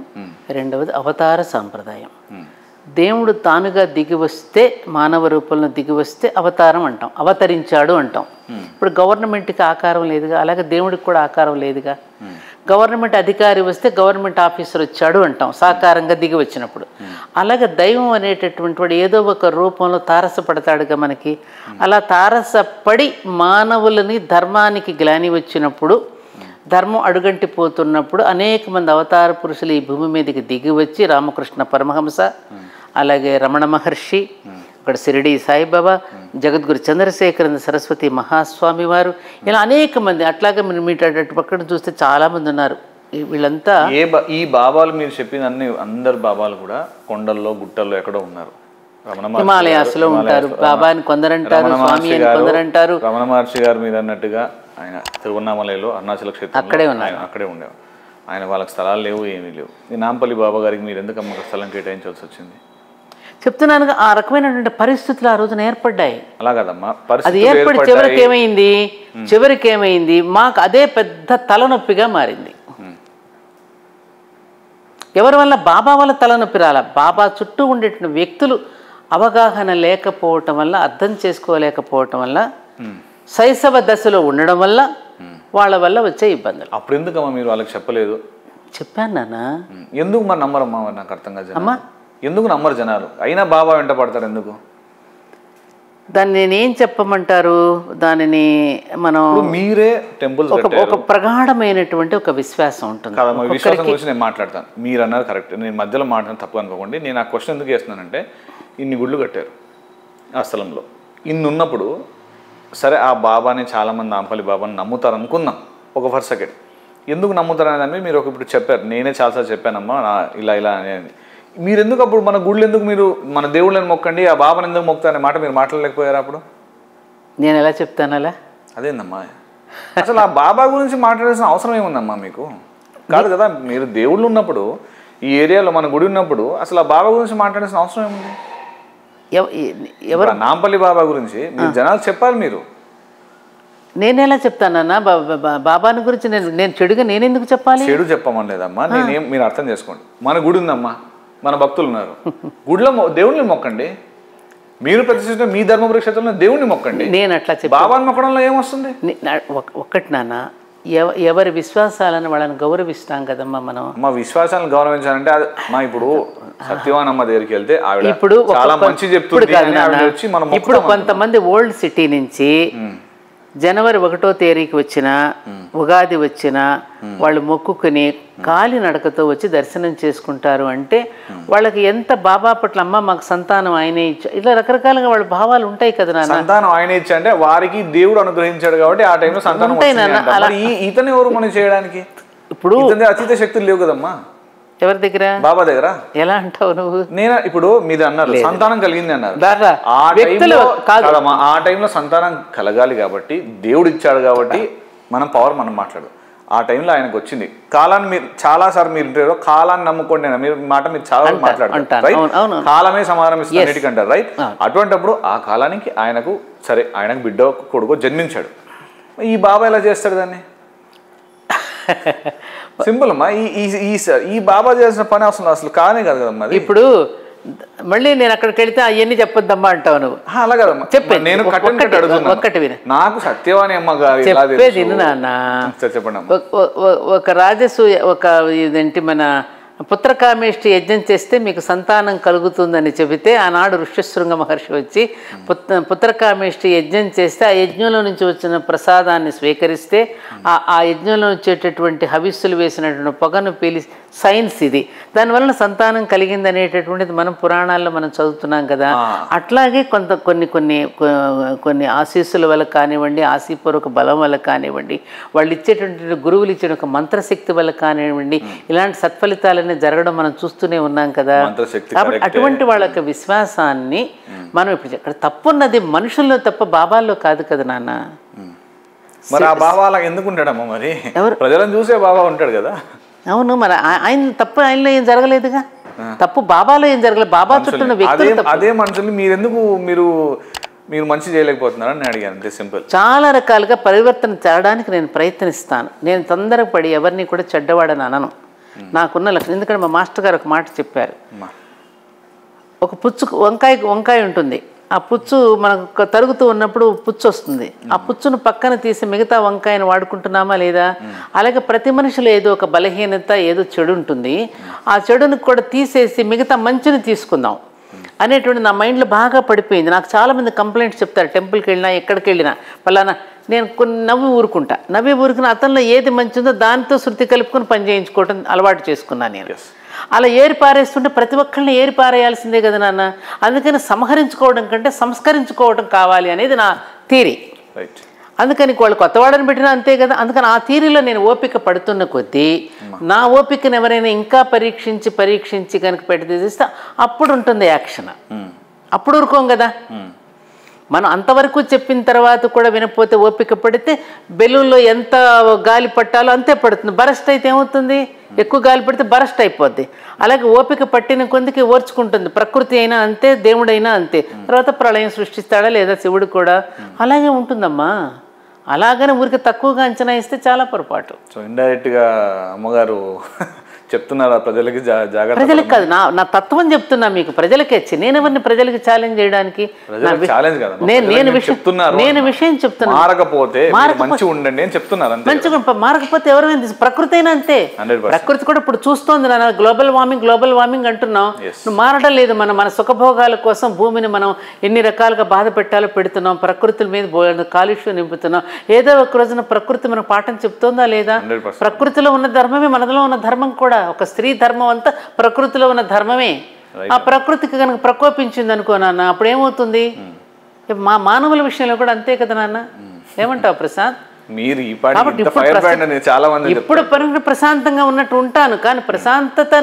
రెండవది అవతార సాంప్రదాయం. దేవుడు తానుగా దిగి వస్తే, మానవ రూపంలో దిగి వస్తే అవతారం అంటాం, అవతరించాడు అంటాం. ఇప్పుడు గవర్నమెంట్కి ఆకారం లేదుగా, అలాగే దేవుడికి కూడా ఆకారం లేదుగా. గవర్నమెంట్ అధికారి వస్తే గవర్నమెంట్ ఆఫీసర్ వచ్చాడు అంటాం, సాకారంగా దిగి వచ్చినప్పుడు. అలాగే దైవం అనేటటువంటి వాడు ఏదో ఒక రూపంలో తారసపడతాడుగా మనకి. అలా తారసపడి మానవులని ధర్మానికి గ్లాని వచ్చినప్పుడు, ధర్మం అడుగంటిపోతున్నప్పుడు అనేక మంది అవతార పురుషులు ఈ భూమి మీదకి దిగి వచ్చి, రామకృష్ణ పరమహంస, అలాగే రమణ మహర్షి, ఇక్కడ షిరిడి సాయిబాబా, జగద్గురు చంద్రశేఖర సరస్వతి మహాస్వామి వారు, ఇలా అనేక మంది. అట్లాగే మీరు పక్కన చూస్తే చాలామంది ఉన్నారు. వీళ్ళంతా ఈ బాబాలు మీరు చెప్పిన అందరు బాబాలు కూడా కొండల్లో గుట్టల్లో ఎక్కడో ఉన్నారు. హిమాలయాస్లో ఉంటారు. బాబాని కొందరంటారు, స్వామి అని కొందరంటారు. రమణ మహర్షి గారు మీరు అన్నట్టుగా ఆయన తిరువన్నామలలో అరుణాచల క్షేత్రం అక్కడే ఉండేవారు. ఆయన వాళ్ళకి స్థలాలు లేవు, ఏమీ లేవు. ఈ నాంపల్లి బాబా గారికి మీరు ఎందుకు అమ్మక స్థలం కేటాయించాల్సి వచ్చింది? చెప్తున్నాను, ఆ రకమైనటువంటి పరిస్థితులు ఆ రోజున ఏర్పడ్డాయి. అలా కదమ్మా, అది ఏర్పడి చివరికి ఏమైంది, మాకు అదే పెద్ద తలనొప్పిగా మారింది. ఎవరి వల్ల? బాబా వల్ల తలనొప్పి రాల. బాబా చుట్టూ ఉండేటువంటి వ్యక్తులు అవగాహన లేకపోవటం వల్ల, అర్థం చేసుకోలేకపోవటం వల్ల, శైశవ దశలో ఉండడం వల్ల వాళ్ళ వల్ల వచ్చే ఇబ్బందులు. అప్పుడు ఎందుకమ్మా మీరు వాళ్ళకి చెప్పలేదు? చెప్పాను నాన్న. ఎందుకు మరి నమ్మరమ్మా? నాకు అర్థం కాదు. అమ్మా ఎందుకు నమ్మరు జనాలు? అయినా బాబా వెంట పడతారు ఎందుకు? దాన్ని నేనేం చెప్పమంటారు, దానిని మనం మీరే టెంపుల్స్ ఒక ప్రగాఢమైనటువంటి ఒక విశ్వాసం ఉంటుంది. విశ్వాసం గురించి నేను మాట్లాడతాను, మీరు అన్నారు కరెక్ట్. నేను మధ్యలో మాట్లాడతాను, తప్పు అనుకోకండి. నేను ఆ క్వశ్చన్ ఎందుకు వేస్తున్నానంటే, ఇన్ని గుళ్ళు కట్టారు ఆ స్థలంలో, ఇన్ని ఉన్నప్పుడు సరే ఆ బాబాని చాలామంది నాంపల్లి బాబాని నమ్ముతారు అనుకుందాం ఒక ఫర్ సెకండ్. ఎందుకు నమ్ముతారు అనేదాన్ని మీరు ఇప్పుడు చెప్పారు, నేనే చాలాసార్లు చెప్పానమ్మా ఇలా ఇలా అనేది. మీరు ఎందుకు అప్పుడు మన గుళ్ళు ఎందుకు, మీరు మన దేవుళ్ళని మొక్కండి, ఆ బాబాని ఎందుకు మొక్కుతారు అనే మాట మీరు మాట్లాడలేకపోయారు అప్పుడు? నేను ఎలా చెప్తాను అలా? అదేందమ్మా, అసలు ఆ బాబా గురించి మాట్లాడాల్సిన అవసరం ఏముందమ్మా మీకు? కాదు కదా, మీరు దేవుళ్ళు ఉన్నప్పుడు ఈ ఏరియాలో మన గుడి ఉన్నప్పుడు అసలు ఆ బాబా గురించి మాట్లాడాల్సిన అవసరం ఏముంది? ఎవరు? నాంపల్లి బాబా గురించి మీరు జనాలు చెప్పాలి. మీరు నేనెలా చెప్తానన్నా బాబాని గురించి? నేను చెడుగా నేనెందుకు చెప్పాలి? చెడు చెప్పమని లేదమ్మా, నేనేం, మీరు అర్థం చేసుకోండి. మన గుడి ఉందమ్మా, మన భక్తులు ఉన్నారు, గుడిలో దేవుడిని మొక్కండి. మీరు ప్రతిష్ఠించిన మీ ధర్మపురి క్షేత్రంలో దేవుడిని మొక్కండి. నేను అట్లా చెప్పి బాబాని మొక్కడంలో ఏమొస్తుంది? ఒక్కటి నాన్న, ఎవరి విశ్వాసాలను వాళ్ళని గౌరవిస్తాం కదమ్మా మనం. మా విశ్వాసాలను గౌరవించాలంటే అది మా ఇప్పుడు సత్యవానమ్మ దగ్గరికి వెళ్తే ఆవిడ ఇప్పుడు చాలా మంచి చెప్తుంది. ఇప్పుడు కొంతమంది ఓల్డ్ సిటీ నుంచి జనవరి 1వ తేదీకి వచ్చిన, ఉగాది వచ్చిన వాళ్ళు మొక్కుకుని కాలి నడకతో వచ్చి దర్శనం చేసుకుంటారు అంటే వాళ్ళకి ఎంత బాబా పట్ల, అమ్మ మాకు సంతానం ఆయనే ఇచ్చా, ఇలా రకరకాలుగా వాళ్ళ భావాలు ఉంటాయి కదా నాన్న. సంతానం ఆయన ఇచ్చా అంటే వారికి దేవుడు అనుగ్రహించాడు కాబట్టి ఆ టైంలో సంతానం ఉంటాయి నాన్న. ఇతను ఎవరు మనం చేయడానికి? ఇప్పుడు అతీత శక్తులు లేవు కదమ్మా ఎవరి దగ్గర? బాబా దగ్గర. ఎలా అంటావు నువ్వు? నేను ఇప్పుడు మీరు అన్నారు సంతానం కలిగింది అన్నారు, ఆ టైంలో సంతానం కలగాలి కాబట్టి దేవుడు ఇచ్చాడు కాబట్టి మనం పవర్ మనం మాట్లాడు. ఆ టైంలో ఆయనకు వచ్చింది. కాలాన్ని మీరు చాలా సార్లు మీరు కాలాన్ని నమ్ముకోండి మీరు మాట మీరు చాలా మాట్లాడతారు, కాలమే సమాధానం ఇస్తుంది అన్నిటికంటారు, రైట్? అటువంటిప్పుడు ఆ కాలానికి ఆయనకు సరే ఆయనకు బిడ్డ కొడుకు జన్మించాడు. ఈ బాబా ఎలా చేస్తాడు దాన్ని? సింపుల్ అమ్మా. ఈ బాబా చేసిన పని అసలు కానే కాదు కదమ్మా. ఇప్పుడు మళ్ళీ నేను అక్కడికి వెళితే అవన్నీ చెప్పొద్దమ్మా అంటావు నువ్వు. అలా కదమ్మా, చెప్పండి. నేను ఒక్కటి విన, నాకు సత్యవాణి అమ్మ గారు చెప్పేది నాన్న. చెప్పండి. ఒక రాజసూయ ఒక ఇదేంటి మన పుత్రకామేష్టి యజ్ఞం చేస్తే మీకు సంతానం కలుగుతుందని చెబితే ఆనాడు ఋష్యశృంగ మహర్షి వచ్చి పుత్రకామేష్టి యజ్ఞం చేస్తే ఆ యజ్ఞంలో నుంచి వచ్చిన ప్రసాదాన్ని స్వీకరిస్తే ఆ యజ్ఞంలో వచ్చేటటువంటి హవిస్సులు వేసినటువంటి పొగను పీలి సైన్స్ ఇది, దానివల్ల సంతానం కలిగింది అనేటటువంటిది మనం పురాణాల్లో మనం చదువుతున్నాం కదా. అట్లాగే కొన్ని ఆశీస్సుల వల్ల కానివ్వండి, ఆశీపూర్వక బలం వల్ల కానివ్వండి, వాళ్ళు ఇచ్చేటువంటి గురువులు ఇచ్చిన ఒక మంత్రశక్తి వల్ల కానివ్వండి, ఇలాంటి సత్ఫలితాలన్నీ జరగడం మనం చూస్తూనే ఉన్నాం కదా. కాబట్టి అటువంటి వాళ్ళ యొక్క విశ్వాసాన్ని మనం ఇప్పుడు అక్కడ తప్పున్నది మనుషుల్లో తప్ప బాబాల్లో కాదు కదా నాన్న. మరి ఆ బాబా అలా ఎందుకు ఉంటాడమ్మా? మరి ప్రజలను చూసే బాబా ఉంటాడు కదా. అవును, మరి ఆయన తప్పు ఆయనలో ఏం జరగలేదుగా, తప్పు బాబాలో ఏం జరగలేదు. బాబా చుట్టూ వ్యక్తులు అదే మనుషుల్ని మీరెందుకు మీరు మంచి చేయలేకపోతున్నారని నేను అడిగాను, అంతే సింపుల్. చాలా రకాలుగా పరివర్తన చేయడానికి నేను ప్రయత్నిస్తాను. నేను తొందరపడి ఎవరిని కూడా చెడ్డవాడని అనను. నాకున్న లక్షణం, ఎందుకంటే మా మాస్టర్ గారు ఒక మాట చెప్పారు, ఒక పుచ్చు వంకాయ ఉంటుంది, ఆ పుచ్చు మనకు తరుగుతూ ఉన్నప్పుడు పుచ్చు వస్తుంది, ఆ పుచ్చును పక్కన తీసి మిగతా వంకాయను వాడుకుంటున్నామా లేదా? అలాగే ప్రతి మనిషిలో ఏదో ఒక బలహీనత, ఏదో చెడు ఉంటుంది, ఆ చెడును కూడా తీసేసి మిగతా మంచిని తీసుకుందాం అనేటువంటి నా మైండ్లో బాగా పడిపోయింది. నాకు చాలామంది కంప్లైంట్స్ చెప్తారు, టెంపుల్కి వెళ్ళినా ఎక్కడికి వెళ్ళినా పలానా నేను కొన్ని నవ్వి ఊరుకుని అతనిలో ఏది మంచిదో దానితో శృతి కలుపుకొని పని చేయించుకోవటం అలవాటు చేసుకున్నాను నేను. అలా ఏరి పారేస్తుంటే ప్రతి ఒక్కరిని ఏరి పారేయాల్సిందే కదా నాన్న. అందుకని సంహరించుకోవడం కంటే సంస్కరించుకోవడం కావాలి అనేది నా థీరీ. అందుకని వాళ్ళు కొత్తవాడని పెట్టినా అంతే కదా. అందుకని ఆ థీరీలో నేను ఓపిక పడుతున్న కొద్దీ నా ఓపికను ఎవరైనా ఇంకా పరీక్షించి కనుక పెట్టి తీస్తే అప్పుడు ఉంటుంది యాక్షన్, అప్పుడు ఊరుకోం కదా. మనం అంతవరకు చెప్పిన తర్వాత కూడా వినకపోతే ఓపిక పడితే బెలూన్లో ఎంత గాలి పట్టాలో అంతే పడుతుంది. బరస్ట్ అయితే ఏమవుతుంది? ఎక్కువ గాలి పడితే బరస్ట్ అయిపోద్ది. అలాగే ఓపిక పట్టిన కొందికి ఓర్చుకుంటుంది. ప్రకృతి అయినా అంతే, దేవుడైనా అంతే. తర్వాత ప్రళయం సృష్టిస్తాడా లేదా శివుడు కూడా అలాగే ఉంటుందమ్మా. అలాగనే ఊరికి తక్కువగా అంచనా ఇస్తే చాలా పొరపాటు. సో ఇండైరెక్ట్గా అమ్మగారు చెప్తున్నారా ప్రజలకి జాగ్రత్త? ప్రజలకు కాదు, నా తత్వం చెప్తున్నా మీకు, ప్రజలకే. నేనెవరిని ప్రజలకి ఛాలెంజ్ చేయడానికి? నేను విషయం చెప్తున్నా. మారకపోతే మంచి ఉండండి అని చెప్తున్నారు. మంచిగా మారకపోతే ఎవరైనా ప్రకృతి అయినా అంతే. ప్రకృతి కూడా ఇప్పుడు చూస్తోంది నాన్న, గ్లోబల్ వార్మింగ్ అంటున్నాం. నువ్వు మారడం లేదు. మన సుఖభోగాల కోసం భూమిని మనం ఎన్ని రకాలుగా బాధ పెట్టాలో పెడుతున్నాం. ప్రకృతి మీద కాలుష్యం నింపుతున్నాం. ఏదో ఒక రోజున ప్రకృతి మనకు పాఠం చెప్తోందా లేదా? ప్రకృతిలో ఉన్న ధర్మమే మనలో ఉన్న ధర్మం కూడా. ఒక స్త్రీ ధర్మం అంతా ప్రకృతిలో ఉన్న ధర్మమే. ఆ ప్రకృతికి కనుక ప్రకోపించింది అనుకో నాన్న, అప్పుడు ఏమవుతుంది? మా మానవుల విషయంలో కూడా అంతే కదా నాన్న. ఏమంటావు ప్రసాద్? మీరు ఇప్పుడు ప్రశాంతంగా ఉన్నట్టు ఉంటాను, కానీ ప్రశాంతత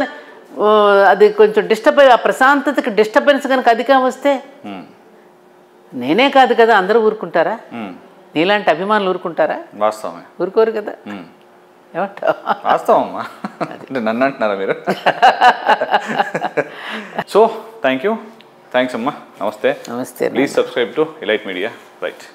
అది కొంచెం ఆ ప్రశాంతతకి డిస్టర్బెన్స్ కనుక అధికం వస్తే నేనే కాదు కదా, అందరూ ఊరుకుంటారా? నీలాంటి అభిమానులు ఊరుకుంటారా? వాస్తవమే, ఊరుకోరు కదా. వాస్తవమ్మా, అంటే నన్ను అంటున్నారా మీరు? సో థ్యాంక్స్ అమ్మా. నమస్తే. నమస్తే. Please subscribe to elite media. Right.